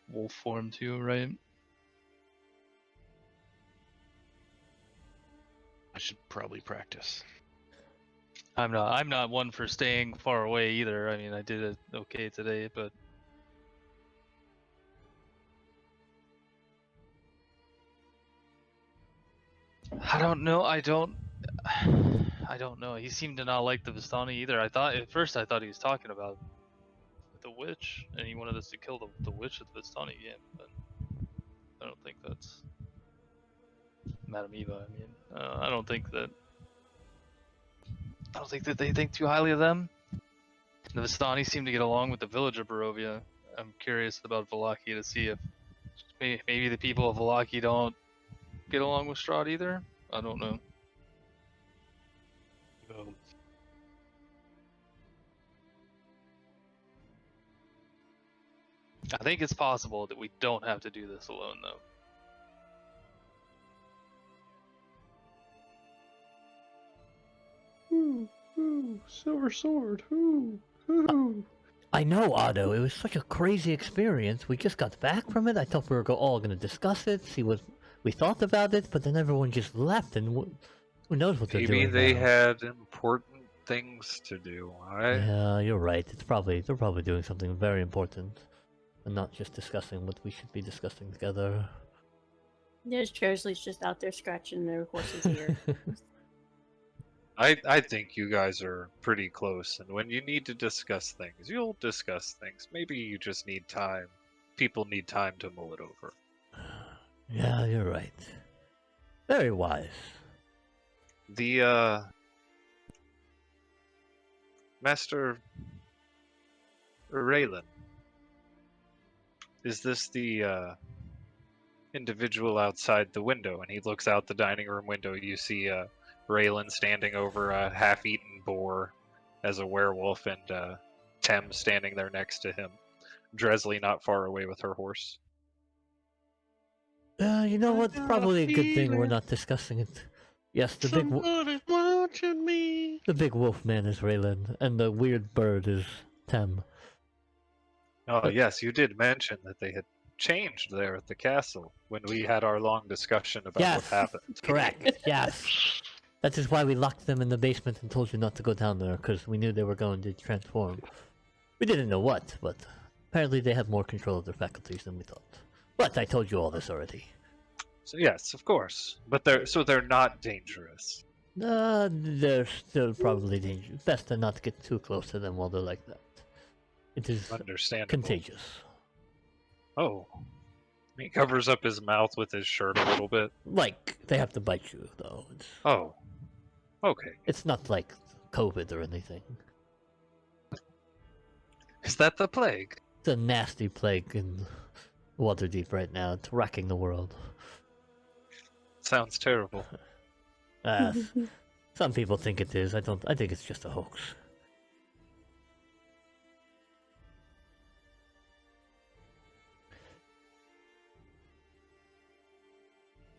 wolf form too, right? I should probably practice. I'm not one for staying far away either. I mean, I did it okay today, but I don't know. I don't know. He seemed to not like the Vistani either. At first I thought he was talking about the witch, and he wanted us to kill the witch at the Vistani game, but I don't think that's Madame Eva. I mean, I don't think that they think too highly of them. The Vistani seem to get along with the village of Barovia. I'm curious about Vallaki to see if maybe the people of Vallaki don't get along with Strahd either. I don't know. I think it's possible that we don't have to do this alone, though. Silver sword. Ooh. I know, Otto. It was such a crazy experience. We just got back from it. I thought we were all going to discuss it, see what we thought about it, but then everyone just left, and who knows what they're doing Maybe they now. had important things to do. Yeah, you're right. They're probably doing something very important, and not just discussing what we should be discussing together. There's Chesley's just out there scratching their horse's ear. I think you guys are pretty close, and when you need to discuss things, you'll discuss things. Maybe you just need time. People need time to mull it over. Yeah, you're right. Very wise. The, Master Raylan. Is this the, individual outside the window? And he looks out the dining room window. You see, Raylan standing over a half-eaten boar as a werewolf, and Tem standing there next to him. Dresley not far away with her horse. You know what? Probably a good thing we're not discussing it. Yes, the watching me. the big wolf man is Raylan, and the weird bird is Tem. Oh, yes, you did mention that they had changed there at the castle when we had our long discussion about Yes, what happened. Correct. Yes. That is why we locked them in the basement and told you not to go down there, because we knew they were going to transform. We didn't know what, but apparently they have more control of their faculties than we thought. But I told you all this already. So yes, of course. But they're not dangerous. They're still probably dangerous. Best to not get too close to them while they're like that. It is Understandable. contagious. Oh. He covers up his mouth with his shirt a little bit. Like, they have to bite you, though. Oh. Okay. It's not like COVID or anything. Is that the plague? It's a nasty plague in Waterdeep right now. It's wrecking the world. Sounds terrible. Some people think it is. I don't. I think it's just a hoax.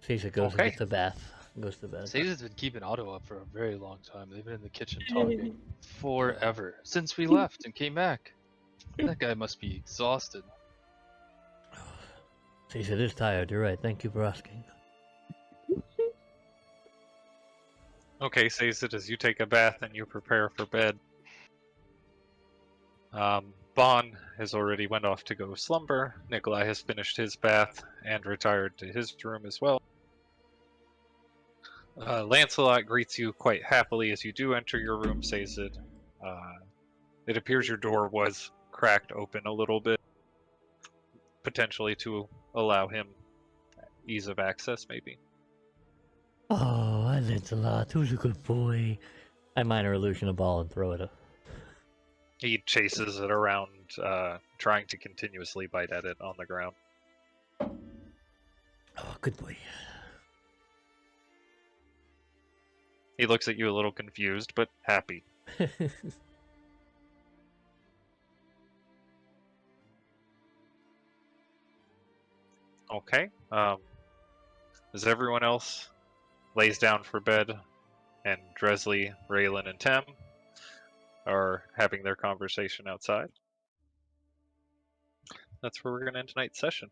Caesar goes Okay. and gets a bath. Goes to bed. Caesar's been keeping Otto up for a very long time. They've been in the kitchen talking forever since we left and came back. That guy must be exhausted. Caesar is tired. You're right. Thank you for asking. Okay, says it as you take a bath and you prepare for bed. Bon has already went off to go slumber. Nikolai has finished his bath and retired to his room as well. Lancelot greets you quite happily as you do enter your room, says it. It appears your door was cracked open a little bit, potentially to allow him ease of access, maybe. Oh, I Lancelot. Who's a good boy? I minor illusion a ball and throw it. He chases it around, trying to continuously bite at it on the ground. Oh, good boy. He looks at you a little confused, but happy. Okay. As everyone else lays down for bed, and Dresley, Raylan, and Tem are having their conversation outside, that's where we're going to end tonight's session.